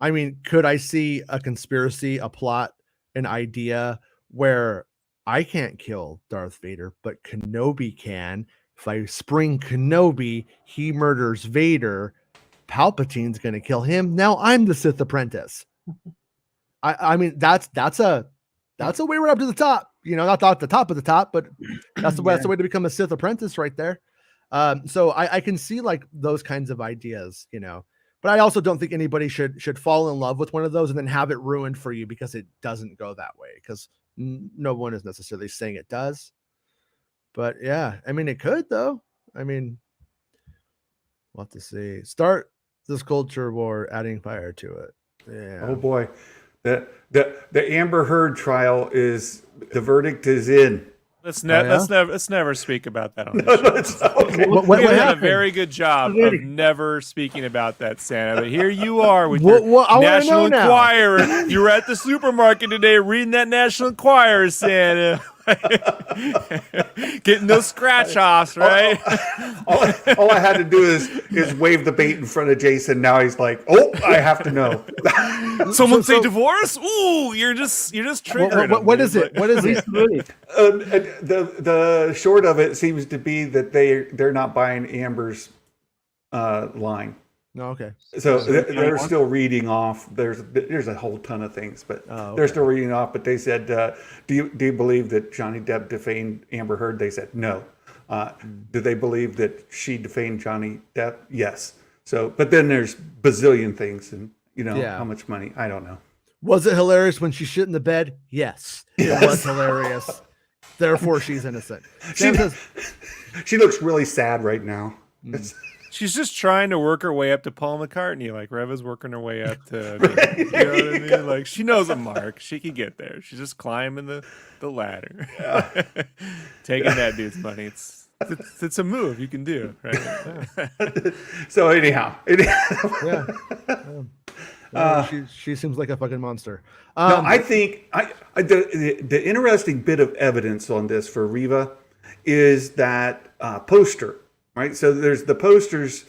I mean, could I see a conspiracy, a plot, an idea where I can't kill Darth Vader, but Kenobi can? If I spring Kenobi, he murders Vader, Palpatine's going to kill him. Now I'm the Sith apprentice. I mean, that's a way right up to the top. Not the top of the top, but that's the way to become a Sith apprentice right there. So I can see like those kinds of ideas, but I also don't think anybody should fall in love with one of those and then have it ruined for you because it doesn't go that way, because no one is necessarily saying it does. But yeah, I mean, it could though. I mean, we'll have to see. Start this culture war, adding fire to it. Yeah. Oh boy. The Amber Heard trial the verdict is in. Let's never speak about that on this show. Okay. What We've done a happened? very good job of never speaking about that, Santa. But here you are with What- your what- I wanna National know now. Enquirer. You were at the supermarket today reading that National Enquirer, Santa. Getting those scratch offs, right? All I had to do is wave the bait in front of Jason. Now he's like, oh, I have to know. Someone So- say divorce? Ooh, you're just triggering them, What dude. is it? What is it? The short of it seems to be that they're not buying Amber's line. No, okay. So they're still reading off. There's a whole ton of things, but they're still reading off. But they said, do you believe that Johnny Depp defamed Amber Heard? They said no. Do they believe that she defamed Johnny Depp? Yes. So, but then there's bazillion things, and how much money? I don't know. Was it hilarious when she shit in the bed? Yes. It was hilarious. Therefore, she's innocent. She looks really sad right now. She's just trying to work her way up to Paul McCartney, like Reva's working her way up to me. You know what I mean? Like she knows a mark. She can get there. She's just climbing the ladder. Taking that dude's money. It's a move you can do, right? So anyhow. She seems like a fucking monster. No, I think the interesting bit of evidence on this for Reva is that poster, right? So there's the posters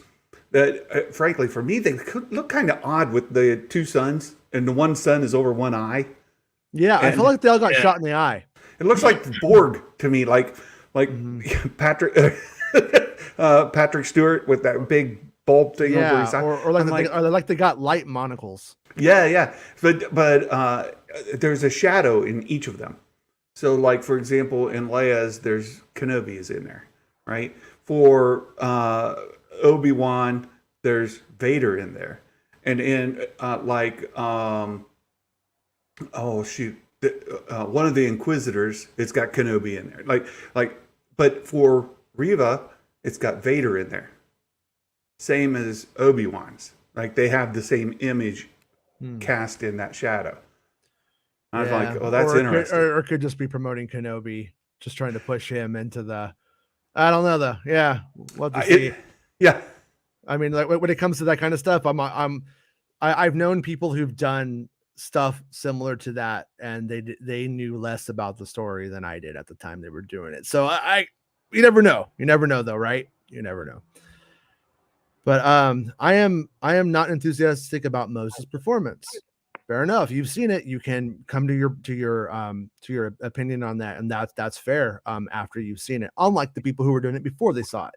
that, frankly, for me, they look kind of odd with the two suns, and the one sun is over one eye. Yeah, I feel like they all got shot in the eye. It looks like Borg to me, like Patrick Stewart with that big bulb thing over his eye. Or like they got light monocles. Yeah. But there's a shadow in each of them. So, like, for example, in Leia's, there's Kenobi is in there, right? For Obi-Wan, there's Vader in there. And in, one of the Inquisitors, it's got Kenobi in there. But for Reva, it's got Vader in there. Same as Obi-Wan's. Like, they have the same image cast in that shadow. I was like, oh, that's interesting. Or it could just be promoting Kenobi, just trying to push him into the. I don't know though. Yeah, we'll have to see. I mean, like when it comes to that kind of stuff, I've known people who've done stuff similar to that, and they knew less about the story than I did at the time they were doing it. So you never know. You never know though, right? You never know. But I am not enthusiastic about Moses' performance. Fair enough. You've seen it. You can come to your opinion on that, and that's fair. After you've seen it, unlike the people who were doing it before they saw it.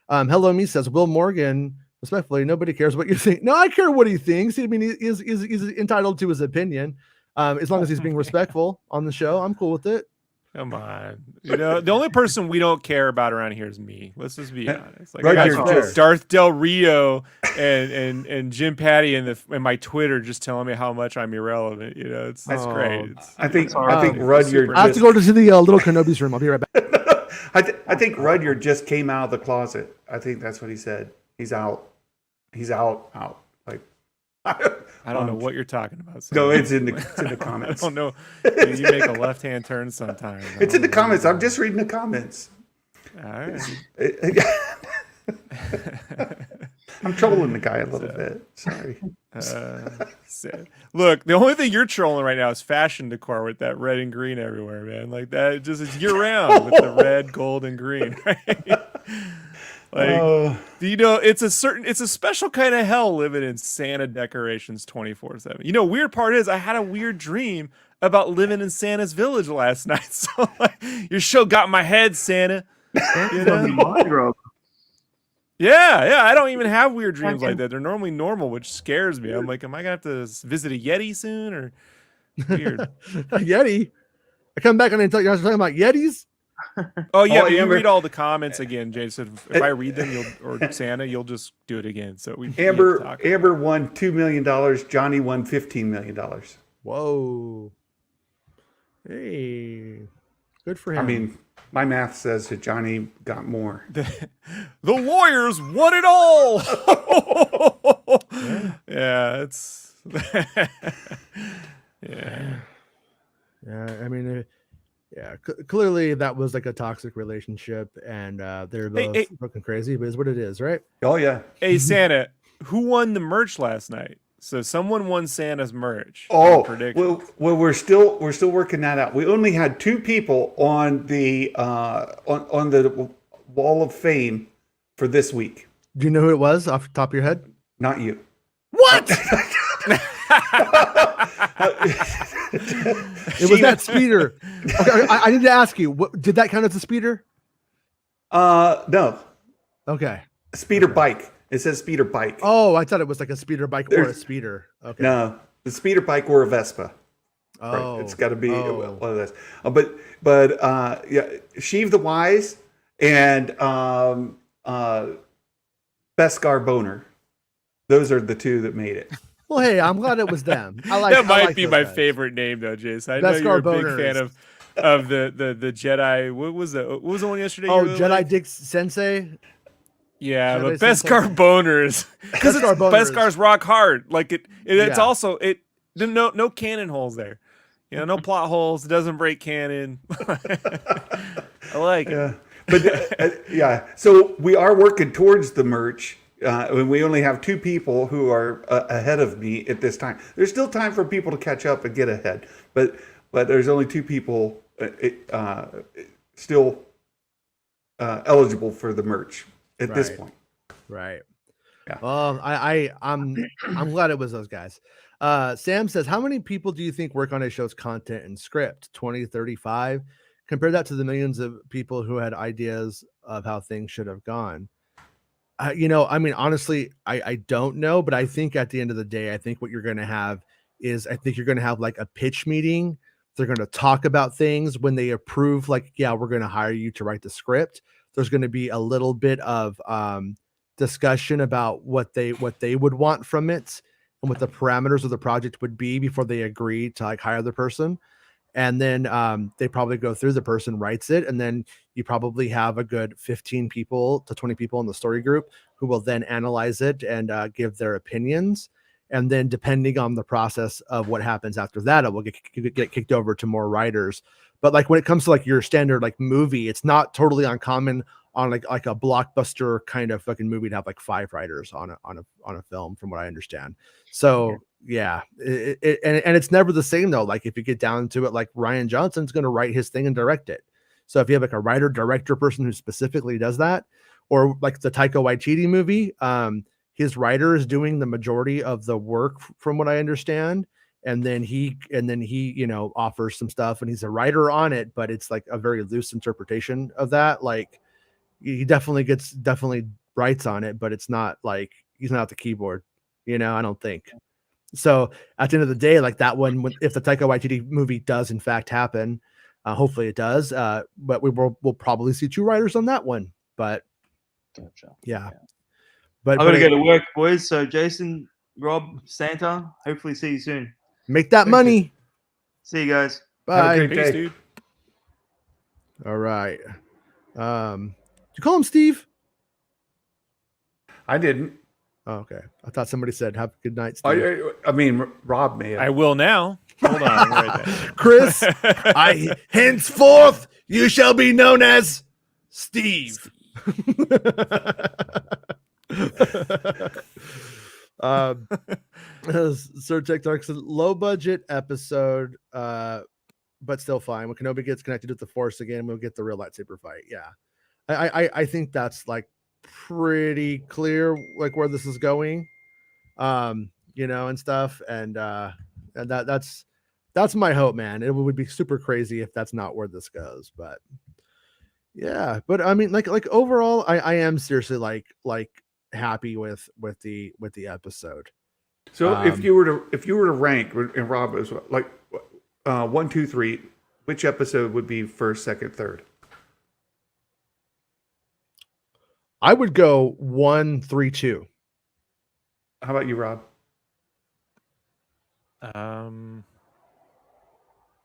Hello Me says, Will Morgan, respectfully, nobody cares what you think. No, I care what he thinks. I mean, he's entitled to his opinion. As long as he's being respectful on the show, I'm cool with it. Come on. The only person we don't care about around here is me. Let's just be honest. Like, Right, I you're got just- Darth Del Rio and Jim Patty and my Twitter just telling me how much I'm irrelevant. It's great. I think Rudyard. I have to go to the little Kenobi's room. I'll be right back. I think Rudyard just came out of the closet. I think that's what he said. He's out. Like, I don't know what you're talking about. No, it's in the comments. I don't know. You make a left-hand turn sometimes. It's in the comments. I'm just reading the comments. All right. I'm trolling the guy a little bit. Sorry. Look, the only thing you're trolling right now is fashion decor with that red and green everywhere, man. Like that, it's year round with the red, gold, and green. Right? It's a special kind of hell living in Santa decorations 24/7. Weird part is I had a weird dream about living in Santa's village last night. So your show got in my head, Santa. Yeah. I don't even have weird dreams like that. They're normally normal, which scares me. I'm like, am I gonna have to visit a Yeti soon or weird? A Yeti? I come back and I tell you guys talking about Yetis. Oh yeah, but you read all the comments again, Jason. If I read them, or Santa, you'll just do it again. So Amber won $2 million. Johnny won $15 million. Whoa! Hey, good for him. I mean, my math says that Johnny got more. The Warriors won it all. Yeah, it's yeah. Yeah, I mean, yeah, clearly that was like a toxic relationship, and they're both Hey, fucking crazy. But it's what it is, right? Oh yeah. hey, Santa, who won the merch last night? So someone won Santa's merch. Oh prediction. well, we're still working that out. We only had 2 people on the on the Wall of Fame for this week. Do you know who it was off the top of your head? Not you. What? It was that speeder. Okay, I need to ask you. What did that count as a speeder? No, Okay. speeder bike. It says speeder bike. Oh, I thought it was like a speeder bike or a speeder. Okay. No, the speeder bike or a Vespa. Oh, Right. It's got to be oh. one of those. But yeah, Sheev the Wise and Beskar Boner. Those are the 2 that made it. Well, hey, I'm glad it was them. I like That might I like be those my guys. favorite name though, Jason. I know Beskar you're a big Boner fan is- of the Jedi. What was the one yesterday? Oh, you really Jedi liked? Dick Sensei. Yeah, Jedi but Sensei. Beskar Boners because Beskar Boners. Beskar's rock hard. Like it's Yeah. also no cannon holes there. You know, no plot holes. It doesn't break canon. I like it. Yeah, but yeah. So we are working towards the merch. We only have 2 people who are ahead of me at this time. There's still time for people to catch up and get ahead, but there's only 2 people still eligible for the merch at this Right. point. Right. Yeah. I'm glad it was those guys. Sam says, how many people do you think work on a show's content and script? 20, 35? Compare that to the millions of people who had ideas of how things should have gone. I mean, honestly, I don't know, but I think at the end of the day, I think what you're going to have is I think you're going to have like a pitch meeting. They're going to talk about things when they approve, like, yeah, we're going to hire you to write the script. There's going to be a little bit of discussion about what they would want from it and what the parameters of the project would be before they agree to like hire the person. And then they probably go through, the person writes it, and then you probably have a good 15 people to 20 people in the story group who will then analyze it and give their opinions. And then depending on the process of what happens after that, it will get kicked over to more writers. But like when it comes to like your standard like movie, it's not totally uncommon on like a blockbuster kind of fucking movie to have like 5 writers on a film, from what I understand. So yeah, and it's never the same though. Like if you get down to it, like Rian Johnson's going to write his thing and direct it. So if you have like a writer director person who specifically does that, or like the Taika Waititi movie, his writer is doing the majority of the work from what I understand. And then he offers some stuff and he's a writer on it, but it's like a very loose interpretation of that. Like he definitely writes on it, but it's not like he's not at the keyboard, I don't think. So at the end of the day, like that one, if the Taika Waititi movie does in fact happen, hopefully it does, but we'll probably see 2 writers on that one. But Gotcha. yeah. But I gotta go to work, boys. So Jason, Rob, Santa, hopefully see you soon. make that money. See you guys. Bye. Have a great Peace, day. dude. All right. Did you call him Steve? I didn't. Oh, okay. I thought somebody said, have a good night, Steve. I mean, Rob may have. I will now. Hold on, right there. Chris, henceforth you shall be known as Steve. Sir Tech Dark said low budget episode, but still fine. When Kenobi gets connected with the Force again, we'll get the real lightsaber fight. Yeah, I think that's like pretty clear, like where this is going, and stuff, and that's my hope, man. It would be super crazy if that's not where this goes, but yeah. But I mean, like overall, I am seriously like happy with the episode. So if you were to rank, and Rob is like 1, 2, 3, which episode would be first, second, third? I would go 1, 3, 2. How about you, Rob?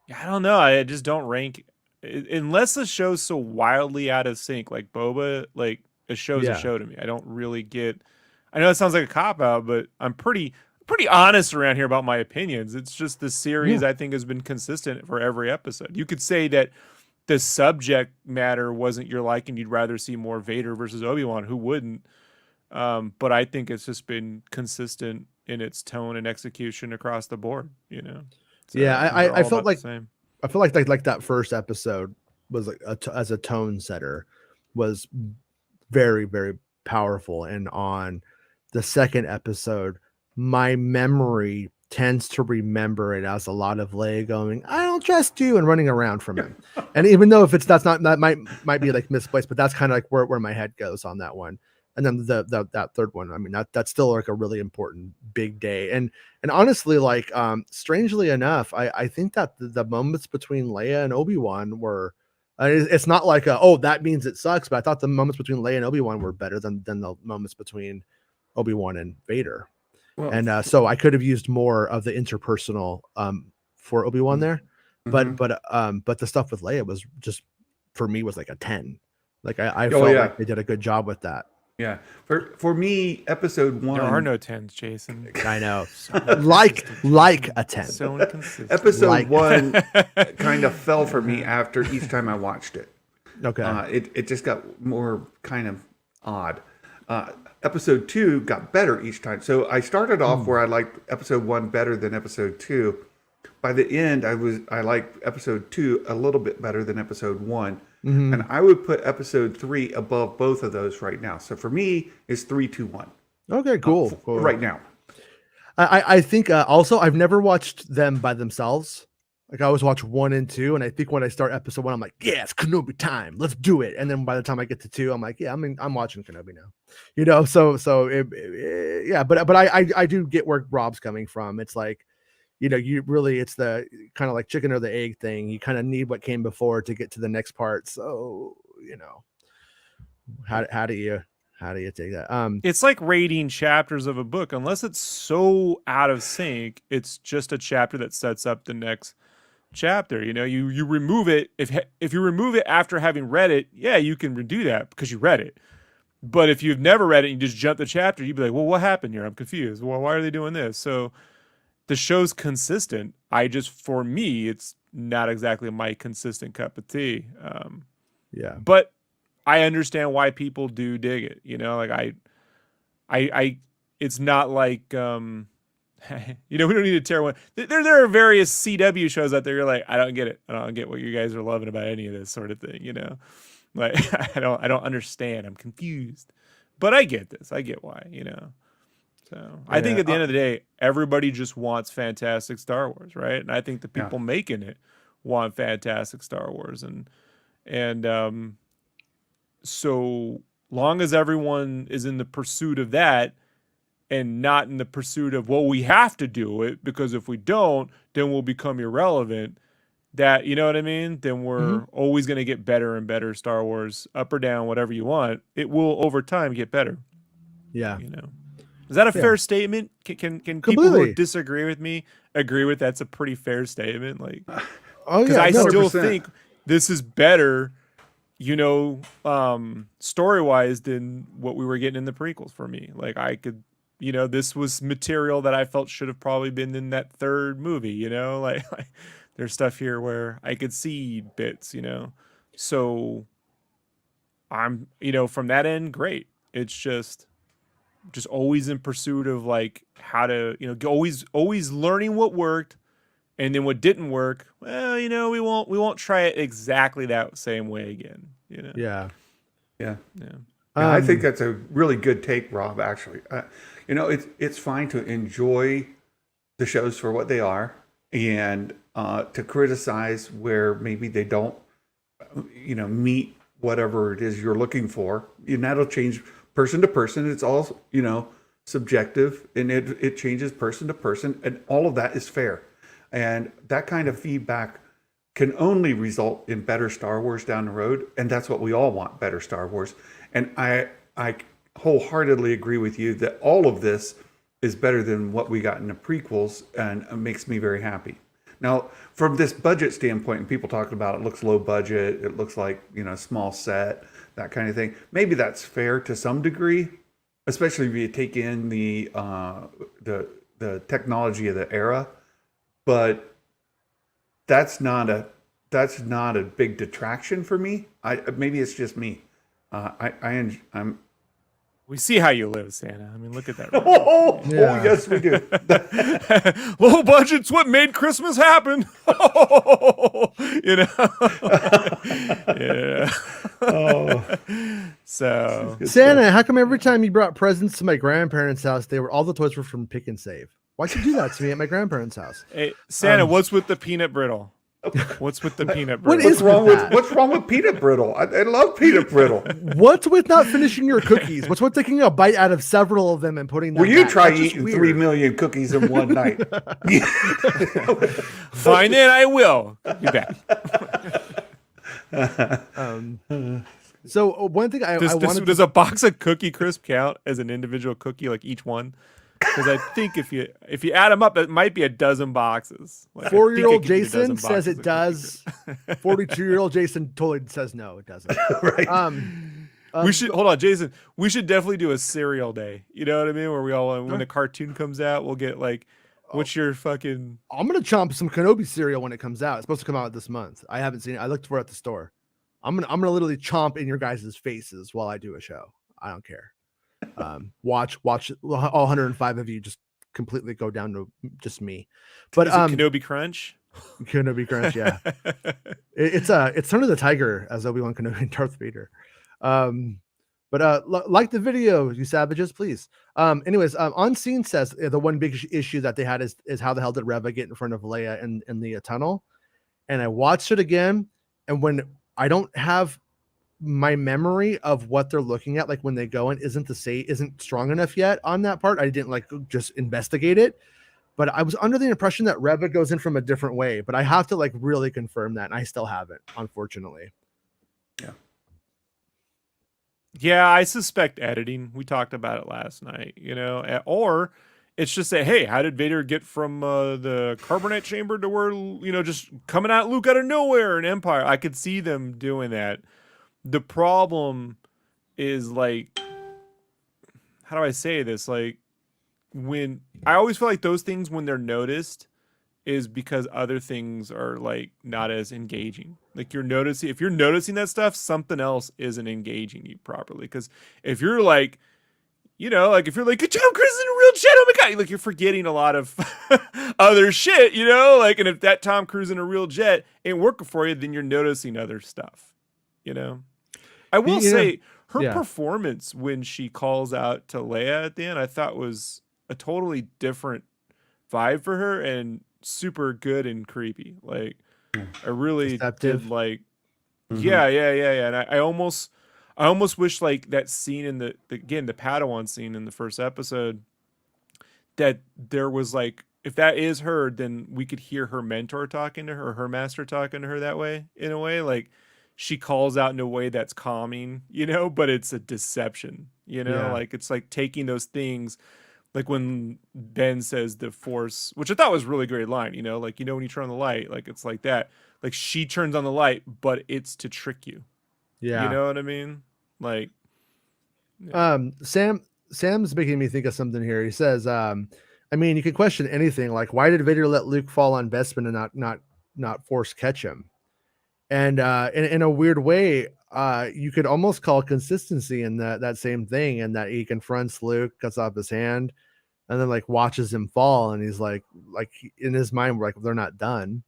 Yeah, I don't know. I just don't rank unless the show's so wildly out of sync, like Boba. Like a show's a show to me. I don't really get. I know it sounds like a cop out, but I'm pretty honest around here about my opinions. It's just the series I think has been consistent for every episode. You could say that the subject matter wasn't your liking. You'd rather see more Vader versus Obi-Wan. Who wouldn't? But I think it's just been consistent in its tone and execution across the board. You know. So, Yeah, and they're I all felt about like the same. I feel like that first episode was like as a tone setter was very, very powerful. And on the second episode, my memory tends to remember it as a lot of Leia going, "I don't trust you," and running around from him. And even though if it's that's not that might be like misplaced, but that's kind of like where my head goes on that one. And then that third one, I mean, that's still like a really important big day. And honestly, like strangely enough, I think that the moments between Leia and Obi-Wan were it's not like oh, that means it sucks, but I thought the moments between Leia and Obi-Wan were better than the moments between Obi-Wan and Vader. Well, And so I could have used more of the interpersonal for Obi-Wan there, but mhm. but the stuff with Leia was just for me was like a 10. Like I Oh felt yeah, like they did a good job with that. yeah. For me, episode There are one, no 10s, Jason. I know, So like inconsistent. a 10. So inconsistent. episode Like- one kind of fell for me after each time I watched it. Okay. It just got more kind of odd. Episode two got better each time. So I started off where I liked episode one better than episode two. By the end, I liked episode two a little bit better than episode one. Mhm. And I would put episode three above both of those right now. So for me, it's 3-2-1 Okay, cool. Cool. right now. I think also I've never watched them by themselves. Like I always watch 1 and 2, and I think when I start episode 1, I'm like, yeah, it's Kenobi time. Let's do it. And then by the time I get to 2, I'm like, yeah, I'm watching Kenobi now. You know, so yeah, but I do get where Rob's coming from. It's like, you know, you really it's the kind of like chicken or the egg thing. You kind of need what came before to get to the next part. So, you know, how do you take that? It's like rating chapters of a book. Unless it's so out of sync, it's just a chapter that sets up the next chapter. You know, you remove it if you remove it after having read it, yeah, you can redo that because you read it. But if you've never read it and you just jump the chapter, you'd be like, well, what happened here? I'm confused. Well, why are they doing this? So the show's consistent. For me, it's not exactly my consistent cup of tea. Yeah. But I understand why people do dig it. You know, like I it's not like you know, we don't need to tear one. There are various CW shows out there. You're like, I don't get it. I don't get what you guys are loving about any of this sort of thing. You know, like I don't understand. I'm confused, but I get this. I get why. You know, so I think at the end of the day, everybody just wants fantastic Star Wars, right? And I think the people making it want fantastic Star Wars, and so long as everyone is in the pursuit of that and not in the pursuit of, well, we have to do it because if we don't, then we'll become irrelevant. That, you know what I mean? Then we're always going to get better and better Star Wars, up or down, whatever you want. It will over time get better. Yeah. You know, is that a fair statement? Can people who disagree with me agree with that's a pretty fair statement? Like, because I still think this is better, you know, story wise than what we were getting in the prequels for me. Like I could, you know, this was material that I felt should have probably been in that third movie, you know, like there's stuff here where I could see bits, you know, so I'm, you know, from that end, great. It's just always in pursuit of like how to, you know, always learning what worked. And then what didn't work, well, you know, we won't try it exactly that same way again. You know. Yeah. Yeah. I think that's a really good take, Rob. Actually, you know, it's fine to enjoy the shows for what they are, and to criticize where maybe they don't, you know, meet whatever it is you're looking for. And that'll change person to person. It's all, you know, subjective, and it changes person to person, and all of that is fair. And that kind of feedback can only result in better Star Wars down the road. And that's what we all want, better Star Wars. And I wholeheartedly agree with you that all of this is better than what we got in the prequels, and it makes me very happy. Now, from this budget standpoint, and people talking about it looks low budget, it looks like, you know, small set, that kind of thing. Maybe that's fair to some degree, especially if you take in the technology of the era. But that's not that's not a big detraction for me. Maybe it's just me. I'm. We see how you live, Santa. I mean, look at that. Oh, Yeah. yes, we do. Low budget's what made Christmas happen. You know. Yeah. Oh, So good Santa, stuff. how come every time you brought presents to my grandparents' house, all the toys were from Pick and Save? Why'd you do that to me at my grandparents' house? hey, Santa, what's with the peanut brittle? What's with the peanut brittle? What is with that? What's wrong with peanut brittle? I love peanut brittle. What's with not finishing your cookies? What's with taking a bite out of several of them and putting them Will you back? try That's just eating weird. 3 million cookies in one night? Fine, then I will be back. So one thing I wanted Does a box of Cookie Crisp count as an individual cookie, like each one? Because I think if you add them up, it might be a dozen boxes. Like, I think 4-year-old it could be a dozen Jason says boxes it of Cookie does. 42-year-old Jason totally says no, it doesn't. Right. We should hold on, Jason. We should definitely do a cereal day. You know what I mean? Where we all, when the cartoon comes out, we'll get like, what's your fucking? I'm gonna chomp some Kenobi cereal when it comes out. It's supposed to come out this month. I haven't seen it. I looked for it at the store. I'm gonna literally chomp in your guys' faces while I do a show. I don't care. Watch all 105 of you just completely go down to just me. But Is it Kenobi Crunch? Kenobi Crunch, yeah. It's Son of the Tiger as Obi-Wan Kenobi and Darth Vader. Like the video, you savages, please. Anyways, On Scene says the one big issue that they had is how the hell did Reva get in front of Leia in the tunnel? And I watched it again, and when I don't have my memory of what they're looking at, like when they go in, isn't strong enough yet on that part. I didn't like just investigate it, but I was under the impression that Reva goes in from a different way, but I have to like really confirm that, and I still haven't, unfortunately. Yeah, I suspect editing. We talked about it last night, you know, or it's just that, hey, how did Vader get from the carbonite chamber to where, you know, just coming at Luke out of nowhere in Empire? I could see them doing that. The problem is, like, how do I say this? Like, when I always feel like those things, when they're noticed, is because other things are like not as engaging. Like if you're noticing that stuff, something else isn't engaging you properly. Because if you're like, you know, like if you're like, good job, Chris, in a real jet, oh my god, like you're forgetting a lot of other shit, you know, like, and if that Tom Cruise in a real jet ain't working for you, then you're noticing other stuff, you know. I will say her performance when she calls out to Leia at the end, I thought was a totally different vibe for her and super good and creepy. Like, I really did like, yeah. And I almost wish like that scene in the Padawan scene in the first episode, that there was like, if that is her, then we could hear her mentor talking to her, or her master talking to her that way, in a way, like she calls out in a way that's calming, you know, but it's a deception, you know, like it's like taking those things. Like when Ben says the Force, which I thought was a really great line, you know, like, you know, when you turn on the light, like it's like that, like she turns on the light, but it's to trick you. Yeah. You know what I mean? Like, Sam's making me think of something here. He says, I mean, you could question anything, like why did Vader let Luke fall on Bespin and not force catch him? And in a weird way, you could almost call consistency in that same thing, and that he confronts Luke, cuts off his hand, and then like watches him fall, and he's like in his mind, we're like, they're not done.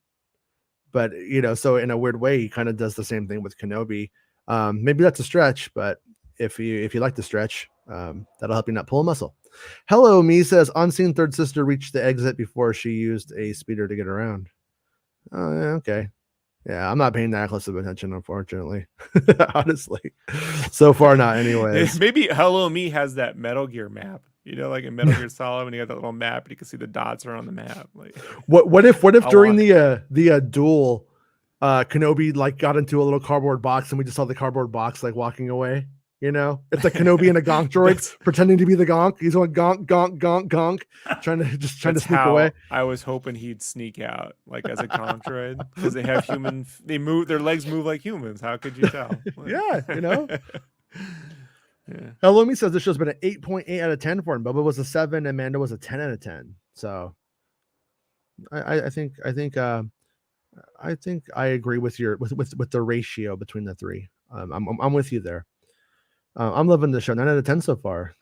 But you know, so in a weird way, he kind of does the same thing with Kenobi. Maybe that's a stretch, but if you like the stretch, that'll help you not pull a muscle. Hello, me says unseen third sister reached the exit before she used a speeder to get around. Oh, yeah, okay. Yeah, I'm not paying that close of attention, unfortunately. Honestly, so far not. Anyways, maybe Hello Me has that Metal Gear map. You know, like in Metal Gear Solid, when you got that little map, and you can see the dots are on the map. Like, what if during the duel, Kenobi like got into a little cardboard box, and we just saw the cardboard box like walking away? You know, it's like Kenobi and a gonk droid pretending to be the gonk. He's going gonk, gonk, gonk, gonk, trying to sneak away. I was hoping he'd sneak out like as a gonk droid, because they have they move, their legs move like humans. How could you tell? Like, yeah, you know. Yeah. Hello, me says this show's been an 8.8 out of 10 for him. Bubba was a 7, Amanda was a 10 out of 10. So I think I think I agree with your with the ratio between the three. I'm with you there. I'm loving the show. 9 out of 10 so far.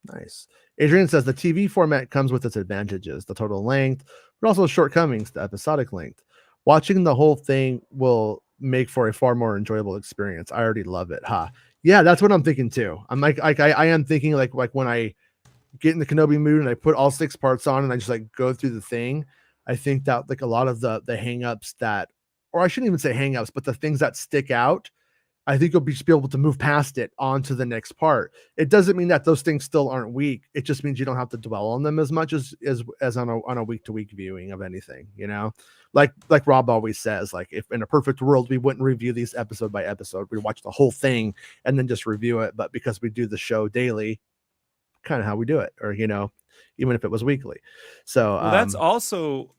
Nice. Adrian says the TV format comes with its advantages, the total length, but also shortcomings, the episodic length. Watching the whole thing will make for a far more enjoyable experience. I already love it. Ha. Yeah, that's what I'm thinking too. I'm like I am thinking like when I get in the Kenobi mood and I put all 6 parts on and I just like go through the thing. I think that like a lot of the hangups that, or I shouldn't even say hangups, but the things that stick out, I think you'll just be able to move past it on to the next part. It doesn't mean that those things still aren't weak. It just means you don't have to dwell on them as much as on a week to week viewing of anything, you know, like Rob always says, like if in a perfect world, we wouldn't review these episode by episode. We watch the whole thing and then just review it. But because we do the show daily, kind of how we do it, or, you know, even if it was weekly. So, Well, that's also,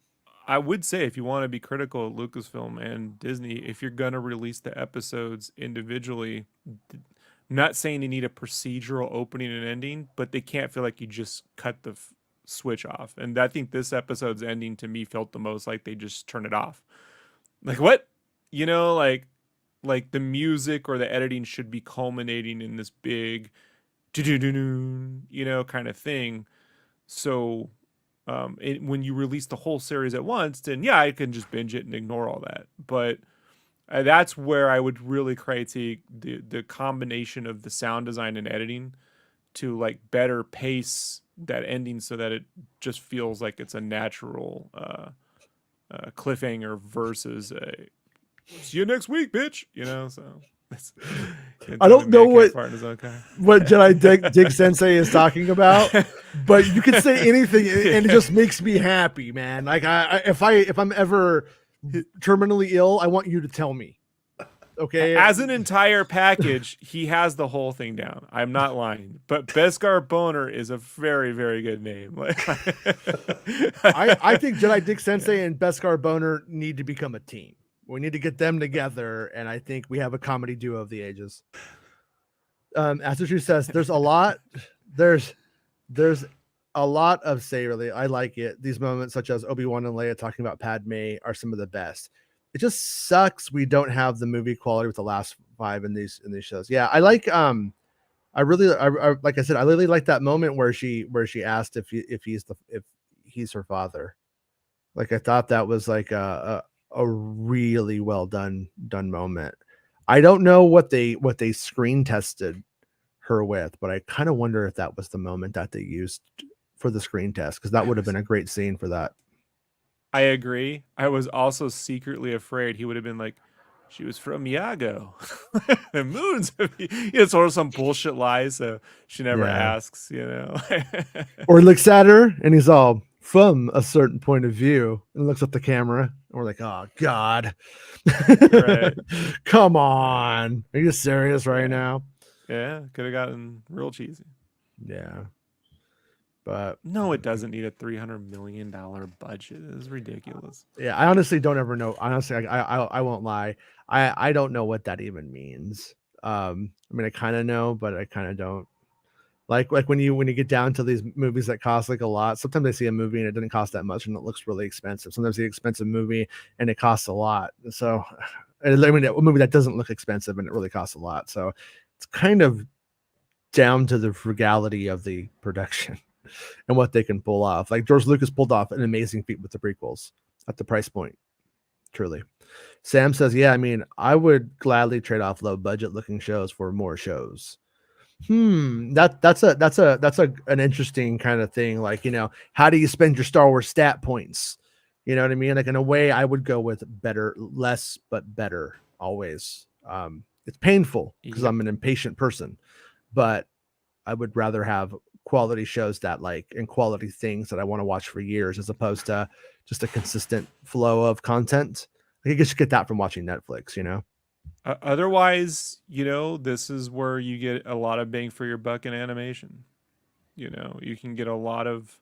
I would say, if you want to be critical of Lucasfilm and Disney, if you're going to release the episodes individually, I'm not saying you need a procedural opening and ending, but they can't feel like you just cut the switch off. And I think this episode's ending to me felt the most like they just turn it off. Like, what? You know, like the music or the editing should be culminating in this big, you know, kind of thing. So when you release the whole series at once, then yeah, I can just binge it and ignore all that. But that's where I would really critique the combination of the sound design and editing to like better pace that ending so that it just feels like it's a natural cliffhanger versus a see you next week, bitch. You know, so I don't know what Jedi Dig Sensei is talking about, but you can say anything and it just makes me happy, man. Like if I'm ever terminally ill, I want you to tell me. Okay. As an entire package, he has the whole thing down. I'm not lying. But Beskar Boner is a very, very good name. I think Jedi Dig Sensei and Beskar Boner need to become a team. We need to get them together, and I think we have a comedy duo of the ages. Astro says there's a lot of say really. I like it. These moments, such as Obi-Wan and Leia talking about Padme, are some of the best. It just sucks we don't have the movie quality with the last 5 in these shows. Yeah, I like I really like I said, I really like that moment where she asked if he's her father. Like I thought that was like a really well done moment. I don't know what they screen tested her with, but I kind of wonder if that was the moment that they used for the screen test, because that would have been a great scene for that. I agree. I was also secretly afraid he would have been like, she was from Yago. The moons, sort of some bullshit lies, so she never asks, you know. Or looks at her and he's all from a certain point of view and looks at the camera and we're like, oh God. Right. Come on. Are you serious right now? Yeah, could have gotten real cheesy. Yeah. But no, it doesn't need a $300 million budget. It's ridiculous. Yeah, I honestly don't ever know. Honestly, I won't lie. I don't know what that even means. I mean, I kind of know, but I kind of don't. Like when you get down to these movies that cost like a lot, sometimes I see a movie and it didn't cost that much and it looks really expensive. Sometimes the expensive movie and it costs a lot. So I mean, a movie that doesn't look expensive and it really costs a lot. So it's kind of down to the frugality of the production and what they can pull off. Like George Lucas pulled off an amazing feat with the prequels at the price point. Truly. Sam says, yeah, I mean, I would gladly trade off low budget looking shows for more shows. That's an interesting kind of thing. Like, you know, how do you spend your Star Wars stat points? You know what I mean? Like in a way, I would go with better, less, but better always. It's painful because I'm an impatient person, but I would rather have quality shows that like and quality things that I want to watch for years as opposed to just a consistent flow of content. Like you just get that from watching Netflix, you know? Otherwise, you know, this is where you get a lot of bang for your buck in animation. You know, you can get a lot of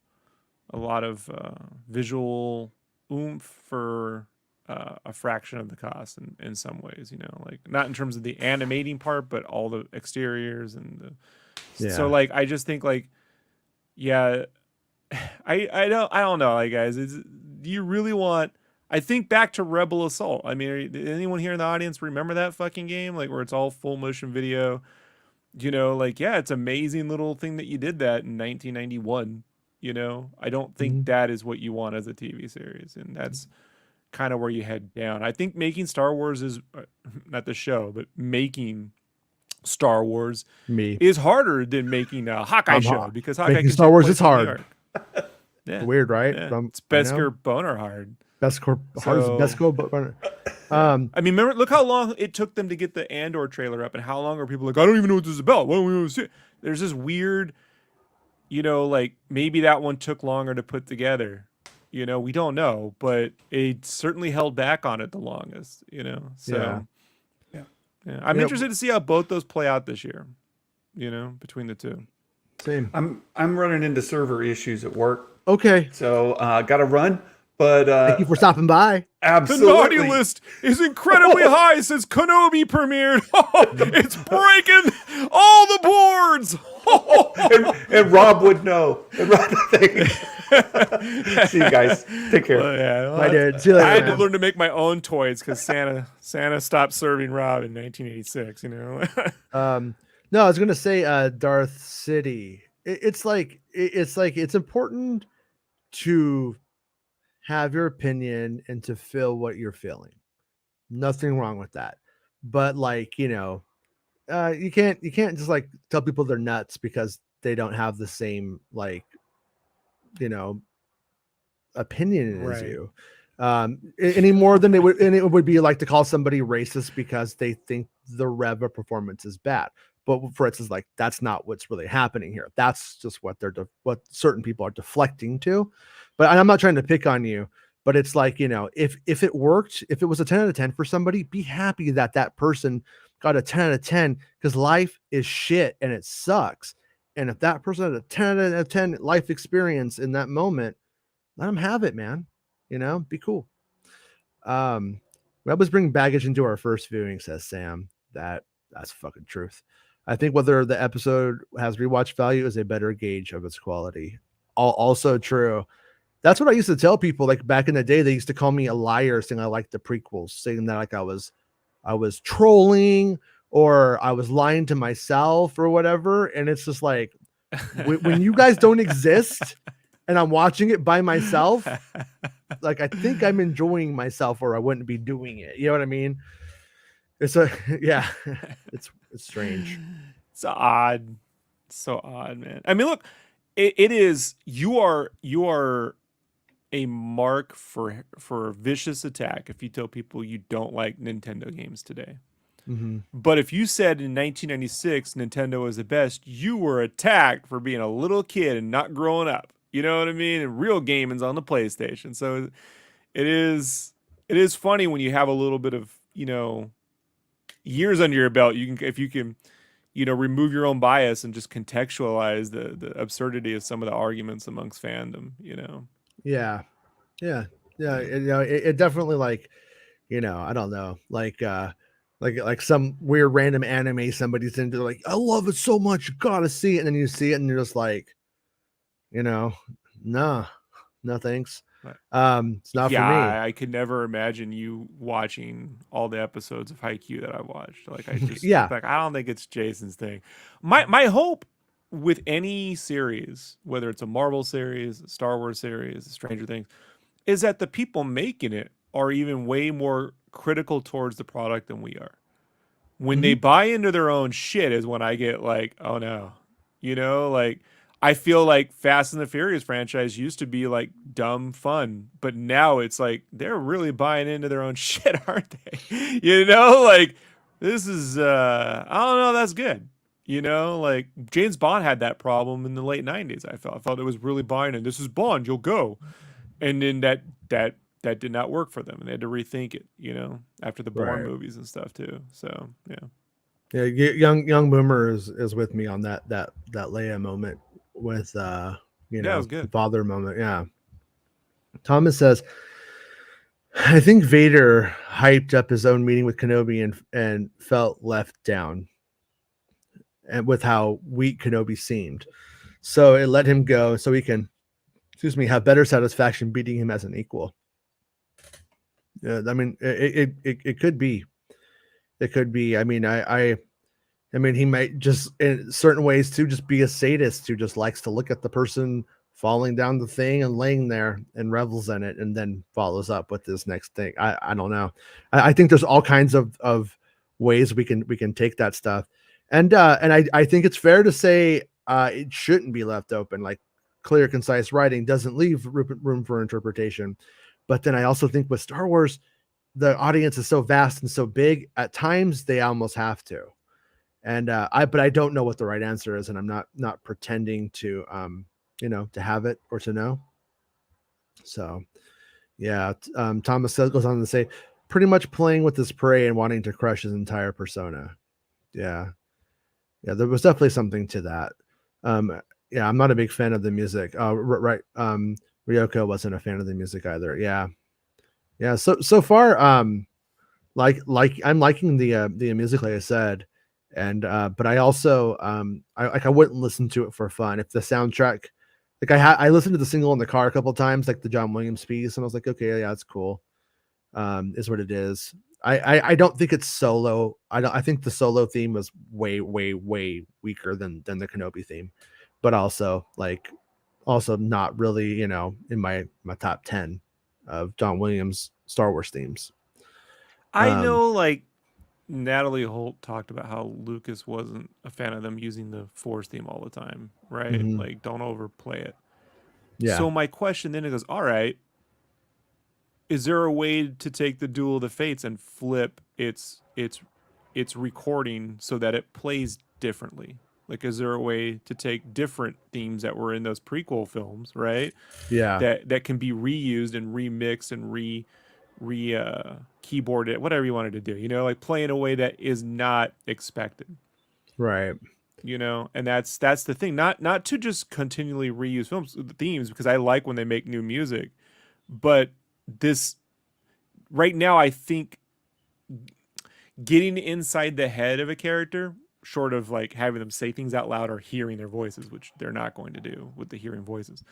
visual oomph for a fraction of the cost in some ways, you know, like not in terms of the animating part, but all the exteriors and so like, I just think like, yeah, I don't know, like guys, do you really want I think back to Rebel Assault. I mean, anyone here in the audience remember that fucking game? Like where it's all full motion video. You know, like, yeah, it's amazing little thing that you did that in 1991. You know, I don't think that is what you want as a TV series. And that's kind of where you head down. I think making Star Wars is not the show, but making Star Wars is harder than making a Hawkeye show because Hawkeye making can Star take Wars place is in New hard. York. Yeah. Weird, right? Yeah. It's Beskar Boner hard. Hard as Beskar Boner. I mean, remember, look how long it took them to get the Andor trailer up, and how long are people like, I don't even know what this is about. Why don't we want to see it? There's this weird, you know, like maybe that one took longer to put together. You know, we don't know, but it certainly held back on it the longest. You know, so yeah. I'm interested to see how both those play out this year. You know, between the two. Same. I'm running into server issues at work. Okay. So got to run. But thank you for stopping by. Absolutely. The naughty list is incredibly high since Kenobi premiered. It's breaking all the boards. and Rob would know. And Rob, see you guys. Take care. Well, Bye, dude. See you later, I had man. to learn to make my own toys because Santa stopped serving Rob in 1986. You know. No, I was gonna say Darth City. It's important to have your opinion and to feel what you're feeling. Nothing wrong with that. But like, you know, you can't just like tell people they're nuts because they don't have the same like, you know, opinion as you. Any more than they would, and it would be like to call somebody racist because they think the Reva performance is bad. But for instance, like that's not what's really happening here. That's just what what certain people are deflecting to. But I'm not trying to pick on you, but it's like, you know, if it worked, if it was a 10 out of 10 for somebody, be happy that that person got a 10 out of 10 because life is shit and it sucks. And if that person had a 10 out of 10 life experience in that moment, let them have it, man. You know, be cool. That was bring baggage into our first viewing, says Sam. That's fucking truth. I think whether the episode has rewatch value is a better gauge of its quality. Also true. That's what I used to tell people. Like back in the day, they used to call me a liar, saying I liked the prequels, saying that like I was trolling or I was lying to myself or whatever. And it's just like when you guys don't exist and I'm watching it by myself, like I think I'm enjoying myself or I wouldn't be doing it. You know what I mean? It's it's strange. It's odd. It's so odd, man. I mean, look, it is, you are a mark for vicious attack if you tell people you don't like Nintendo games today. But if you said in 1996 Nintendo was the best, you were attacked for being a little kid and not growing up. You know what I mean? And real gaming's on the PlayStation. So it is funny when you have a little bit of, you know, years under your belt. If you can, you know, remove your own bias and just contextualize the absurdity of some of the arguments amongst fandom, you know. Yeah. You know, it definitely, like, you know, I don't know, like some weird random anime somebody's into, like, I love it so much, you gotta see it, and then you see it and you're just like, you know, no thanks. It's not for me. I could never imagine you watching all the episodes of Haikyuu that I watched. Like I just like, I don't think it's Jason's thing. My hope with any series, whether it's a Marvel series, a Star Wars series, a Stranger Things, is that the people making it are even way more critical towards the product than we are. When they buy into their own shit is when I get like, oh no. You know, like I feel like Fast and the Furious franchise used to be like dumb fun, but now it's like they're really buying into their own shit, aren't they? You know, like this is I don't know, that's good. You know, like James Bond had that problem in the late 90s. I felt it was really buying in. This is Bond, you'll go. And then that did not work for them, and they had to rethink it, you know, after the Bourne movies and stuff too. So yeah, young Boomer is with me on that Leia moment with you know, the father moment. Yeah. Thomas says, I think Vader hyped up his own meeting with Kenobi and felt left down, and with how weak Kenobi seemed, so it let him go so he can, have better satisfaction beating him as an equal. Yeah, I mean, it could be. It could be. I mean, I mean, he might just in certain ways too just be a sadist who just likes to look at the person falling down the thing and laying there and revels in it, and then follows up with this next thing. I don't know. I think there's all kinds of ways we can take that stuff, and I think it's fair to say it shouldn't be left open. Like clear, concise writing doesn't leave room for interpretation. But then I also think with Star Wars, the audience is so vast and so big. At times, they almost have to. And but I don't know what the right answer is, and I'm not pretending to to have it or to know. So yeah, Thomas goes on to say, pretty much playing with his prey and wanting to crush his entire persona. Yeah, yeah, there was definitely something to that. Yeah, I'm not a big fan of the music. Right. Ryoko wasn't a fan of the music either. Yeah, yeah. So far, like I'm liking the music, like I said, and but I also I wouldn't listen to it for fun. If the soundtrack, like I listened to the single in the car a couple times, like the John Williams piece, and I was like, okay, yeah, it's cool. Is what it is. I don't think it's solo. I think the solo theme was way weaker than the Kenobi theme, but also not really in my top 10 of John Williams Star Wars themes. I know, like Natalie Holt talked about how Lucas wasn't a fan of them using the Force theme all the time, right? Mhm. Like, don't overplay it. Yeah. So my question then goes, all right, is there a way to take the Duel of the Fates and flip its recording so that it plays differently? Like, is there a way to take different themes that were in those prequel films, right? Yeah. That can be reused and remixed and keyboarded, whatever you wanted to do, like play in a way that is not expected. Right. And that's the thing. Not to just continually reuse films themes, because I like when they make new music, but this right now, I think getting inside the head of a character, short of like having them say things out loud or hearing their voices, which they're not going to do with the hearing voices,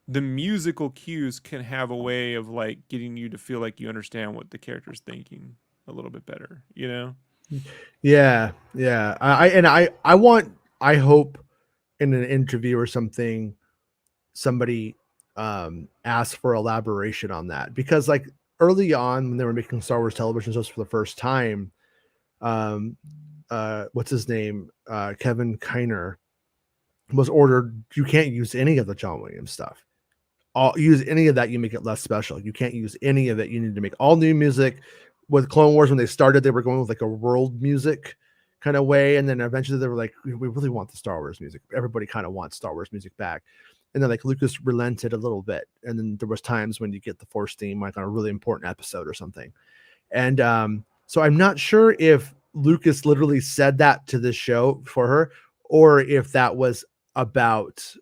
the musical cues can have a way of like getting you to feel like you understand what the character's thinking a little bit better, Yeah. I hope in an interview or something, somebody asked for elaboration on that, because like early on when they were making Star Wars television shows for the first time, what's his name? Kevin Kiner was ordered, you can't use any of the John Williams stuff. Use any of that, you make it less special. You can't use any of it. You need to make all new music. With Clone Wars, when they started, they were going with like a world music kind of way, and then eventually they were like, we really want the Star Wars music. Everybody kind of wants Star Wars music back. And then like Lucas relented a little bit, and then there was times when you get the Force theme like on a really important episode or something. And so I'm not sure if Lucas literally said that to this show for her, or if that was about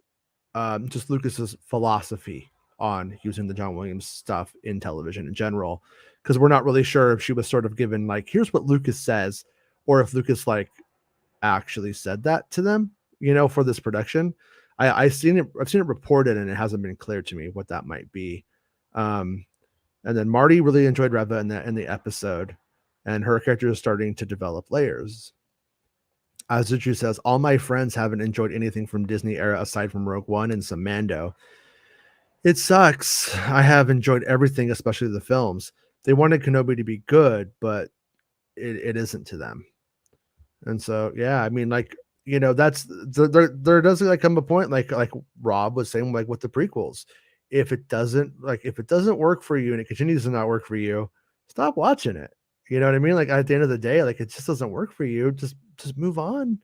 just Lucas's philosophy on using the John Williams stuff in television in general, because we're not really sure if she was sort of given like, here's what Lucas says, or if Lucas like actually said that to them, for this production. I've seen it reported, and it hasn't been clear to me what that might be. And then Marty really enjoyed Reva in the episode, and her character is starting to develop layers. Azuchu says, all my friends haven't enjoyed anything from Disney era aside from Rogue One and some Mando. It sucks. I have enjoyed everything, especially the films. They wanted Kenobi to be good, but it isn't to them. And so, yeah, I mean, like, that's there does like come a point, like Rob was saying, like with the prequels, if it doesn't work for you and it continues to not work for you, stop watching it. You know what I mean? Like at the end of the day, like it just doesn't work for you. Just move on,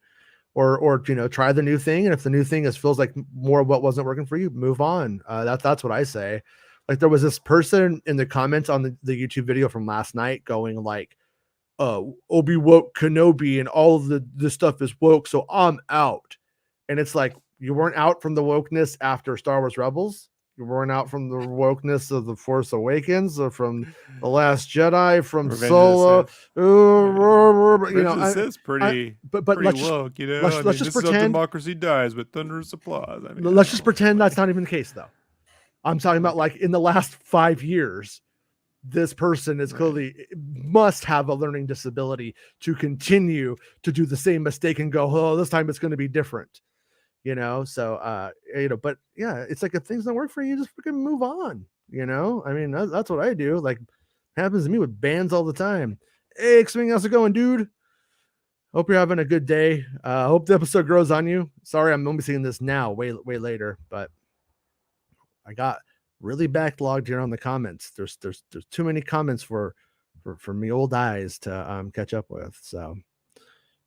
or try the new thing. And if the new thing feels like more of what wasn't working for you, move on. That's what I say. Like there was this person in the comments on the YouTube video from last night going like, Obi woke Kenobi and all of this stuff is woke, so I'm out. And it's like, you weren't out from the wokeness after Star Wars Rebels. You weren't out from the wokeness of the Force Awakens, or from the Last Jedi, from Revenge Solo. It's pretty but pretty let's just woke, let's just this is how pretend democracy dies with thunderous applause. let's just pretend that's not even the case, though. I'm talking about like in the last 5 years, this person is clearly must have a learning disability to continue to do the same mistake and go, oh, this time it's going to be different, you know? So, but yeah, it's like if things don't work for you, just freaking move on, you know? I mean, that's what I do. Like, happens to me with bands all the time. Hey, X-Wing, how's it going, dude? Hope you're having a good day. Hope the episode grows on you. Sorry, I'm only seeing this now, way later, but I got really backlogged here on the comments. There's too many comments for me old eyes to catch up with. So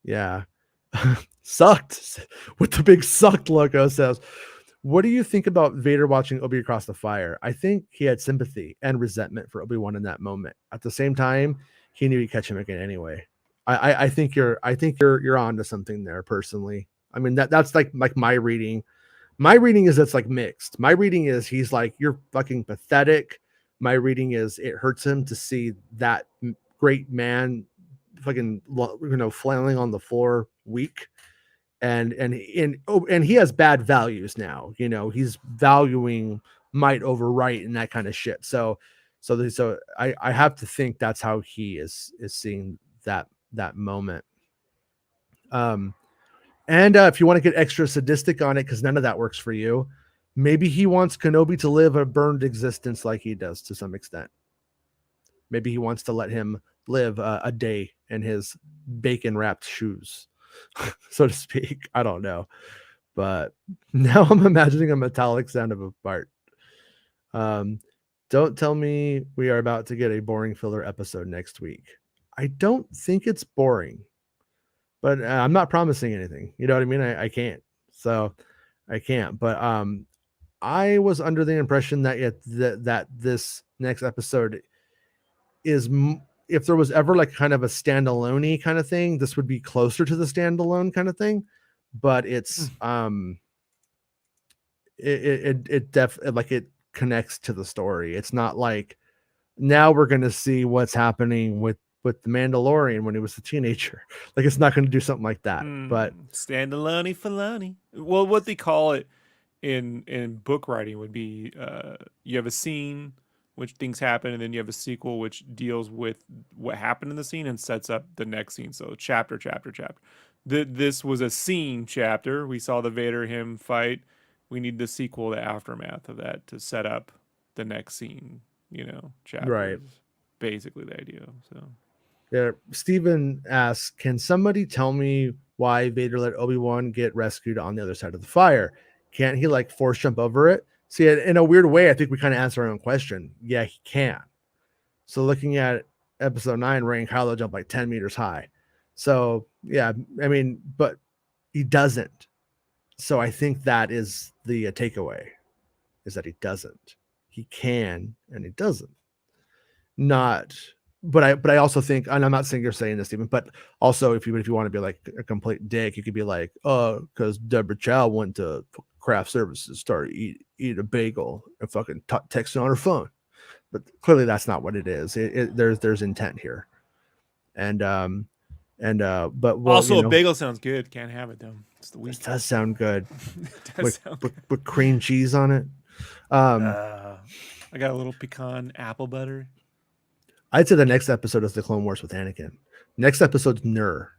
yeah. Sucked with the big sucked logo says, what do you think about Vader watching Obi across the fire? I think he had sympathy and resentment for Obi-Wan in that moment. At the same time, he knew he'd catch him again anyway. I think you're onto something there personally. I mean, that's like my reading. My reading is it's like mixed. My reading is he's like, you're fucking pathetic. My reading is it hurts him to see that great man fucking, flailing on the floor weak. And he has bad values now. He's valuing might over right and that kind of shit. So I have to think that's how he is seeing that moment. And if you want to get extra sadistic on it, because none of that works for you, maybe he wants Kenobi to live a burned existence like he does to some extent. Maybe he wants to let him live a day in his bacon wrapped shoes, so to speak. I don't know. But now I'm imagining a metallic sound of a fart. Don't tell me we are about to get a boring filler episode next week. I don't think it's boring, but I'm not promising anything. You know what I mean? I can't. So I can't. But I was under the impression that that this next episode is, if there was ever like kind of a standalone kind of thing, this would be closer to the standalone kind of thing. But it's it connects to the story. It's not like now we're going to see what's happening with the Mandalorian when he was a teenager. Like, it's not going to do something like that. But standalone Filoni. Well, what they call it in book writing would be you have a scene which things happen, and then you have a sequel which deals with what happened in the scene and sets up the next scene. So chapter. This was a scene chapter. We saw the Vader him fight. We need the sequel, the aftermath of that, to set up the next scene. Chapter. Right. Basically the idea. So. Yeah, Steven asks, can somebody tell me why Vader let Obi-Wan get rescued on the other side of the fire? Can't he like force jump over it? See, in a weird way, I think we kind of answer our own question. Yeah, he can. So looking at episode 9, Rey and Kylo jump like 10 meters high. So yeah, I mean, but he doesn't. So I think that is the takeaway, is that he doesn't. He can and he doesn't. But I also think, and I'm not saying you're saying this, Stephen, but also if you want to be like a complete dick, you could be like, oh, because Deborah Chow went to craft services, started eat a bagel and fucking texting on her phone. But clearly that's not what it is. There's intent here. But well, also a bagel sounds good. Can't have it though. It's the week. It does sound good. Sound good. With cream cheese on it. I got a little pecan apple butter. I'd say the next episode is the Clone Wars with Anakin. Next episode's Nur.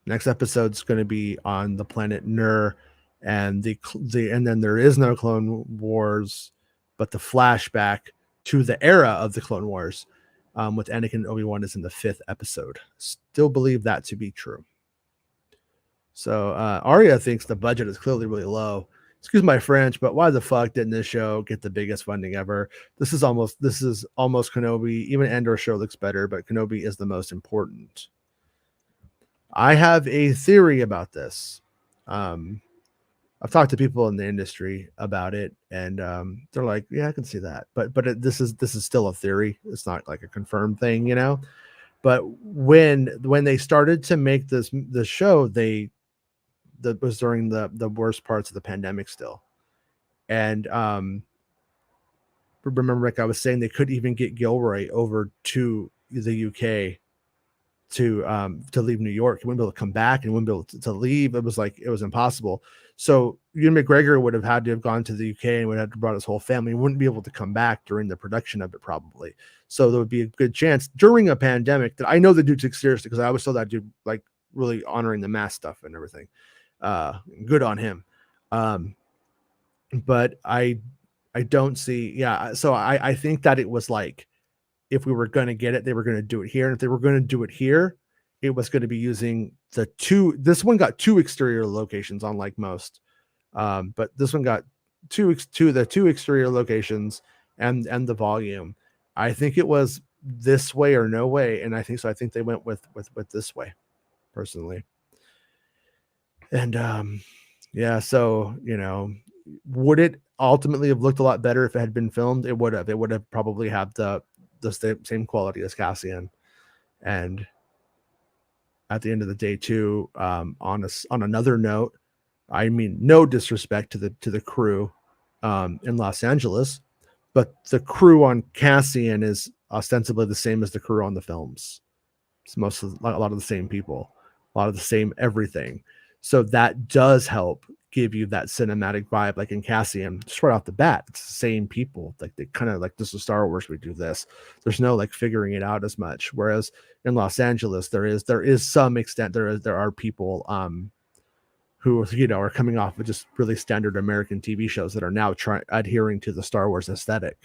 Next episode's going to be on the planet Nur, and and then there is no Clone Wars, but the flashback to the era of the Clone Wars with Anakin and Obi-Wan is in the 5th episode. Still believe that to be true. So Arya thinks the budget is clearly really low. Excuse my French, but why the fuck didn't this show get the biggest funding ever? This is almost Kenobi. Even Andor show looks better, but Kenobi is the most important. I have a theory about this. I've talked to people in the industry about it, and they're like, "Yeah, I can see that." But this is still a theory. It's not like a confirmed thing, you know. But when they started to make the show, that was during the worst parts of the pandemic still. And remember, like I was saying, they couldn't even get Gilroy over to the UK to leave New York. He wouldn't be able to come back, and he wouldn't be able to leave. It was impossible. So Ewan McGregor would have had to have gone to the UK and would have to brought his whole family. He wouldn't be able to come back during the production of it, probably. So there would be a good chance during a pandemic that I know the dude took seriously, because I always saw that dude like really honoring the mask stuff and everything. Good on him. But I don't see. Yeah. So I think that it was like, if we were going to get it, they were going to do it here. And if they were going to do it here, it was going to be using this one got 2 exterior locations, unlike most. But this one got two exterior locations and the volume. I think it was this way or no way. And I think they went with this way, personally. And yeah, so, would it ultimately have looked a lot better if it had been filmed? It would have. It would have probably had the same quality as Cassian. And at the end of the day, too, on another note, I mean, no disrespect to the crew in Los Angeles, but the crew on Cassian is ostensibly the same as the crew on the films. It's a lot of the same people, a lot of the same everything. So that does help give you that cinematic vibe, like in Cassian, just right off the bat. It's the same people. Like they kind of like, this is Star Wars, we do this. There's no like figuring it out as much. Whereas in Los Angeles, there is some extent there are people who are coming off of just really standard American TV shows that are now adhering to the Star Wars aesthetic.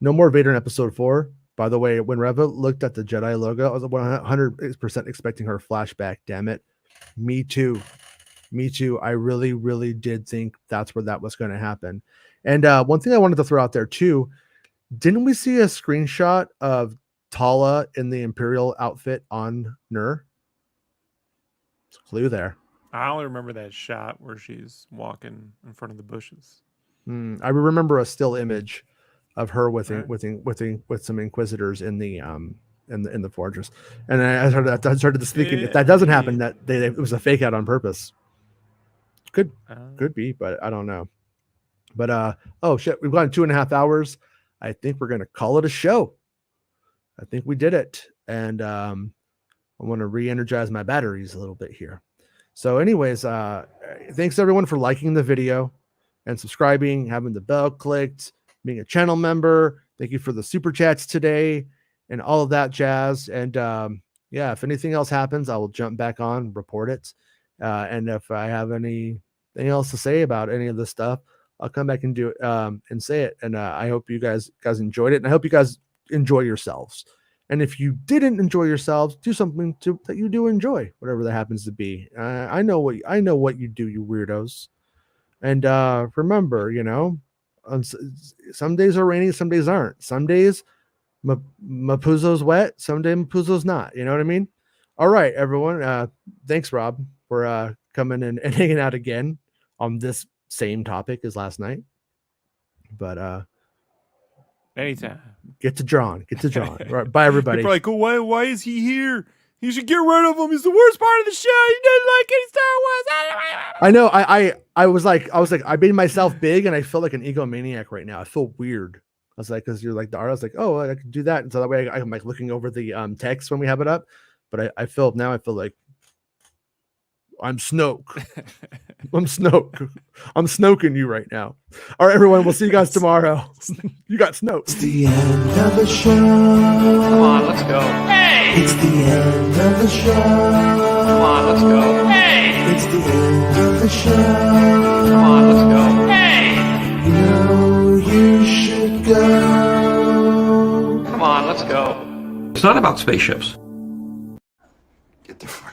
No more Vader in Episode 4. By the way, when Reva looked at the Jedi logo, I was 100% expecting her flashback. Damn it. Me too. I really, really did think that's where that was going to happen. And one thing I wanted to throw out there too, didn't we see a screenshot of Tala in the Imperial outfit on Nur? It's a clue there. I only remember that shot where she's walking in front of the bushes. I remember a still image of her with some Inquisitors in the fortress, and I started to speak. If that doesn't happen, that it was a fake out on purpose. Could be, but I don't know. But oh shit, we've gone 2.5 hours. I think we're gonna call it a show. I think we did it, and I want to re-energize my batteries a little bit here. So, anyways, thanks everyone for liking the video and subscribing, having the bell clicked, being a channel member. Thank you for the super chats today and all of that jazz. And yeah, if anything else happens, I will jump back on, report it. And if I have anything else to say about any of this stuff, I'll come back and do it and say it. And I hope you guys enjoyed it, and I hope you guys enjoy yourselves. And if you didn't enjoy yourselves, do something that you do enjoy, whatever that happens to be. I know what you do, you weirdos. And remember, some days are rainy, some days aren't. Some days Mapuzo's wet, some day Mapuzo's not. You know what I mean? All right, everyone. Thanks, Rob, for coming in and hanging out again on this same topic as last night. But anytime. Get to drawing. Right, bye, everybody. People are like, oh, why is he here? You should get rid of him. He's the worst part of the show. He doesn't like any Star Wars. I know. I was like, I made myself big, and I feel like an egomaniac right now. I feel weird. I was like, because you're like the art. I was like, oh, I could do that, and so that way I'm like looking over the text when we have it up. But I feel like I'm Snoke. I'm Snoke. I'm Snoking you right now. All right, everyone. We'll see you guys tomorrow. You got Snoke. It's the end of the show. Come on, let's go. Hey! It's the end of the show. Come on, let's go. Hey! It's the end of the show. Come on, let's go. Hey! You know you should go. Come on, let's go. It's not about spaceships. Get the fuck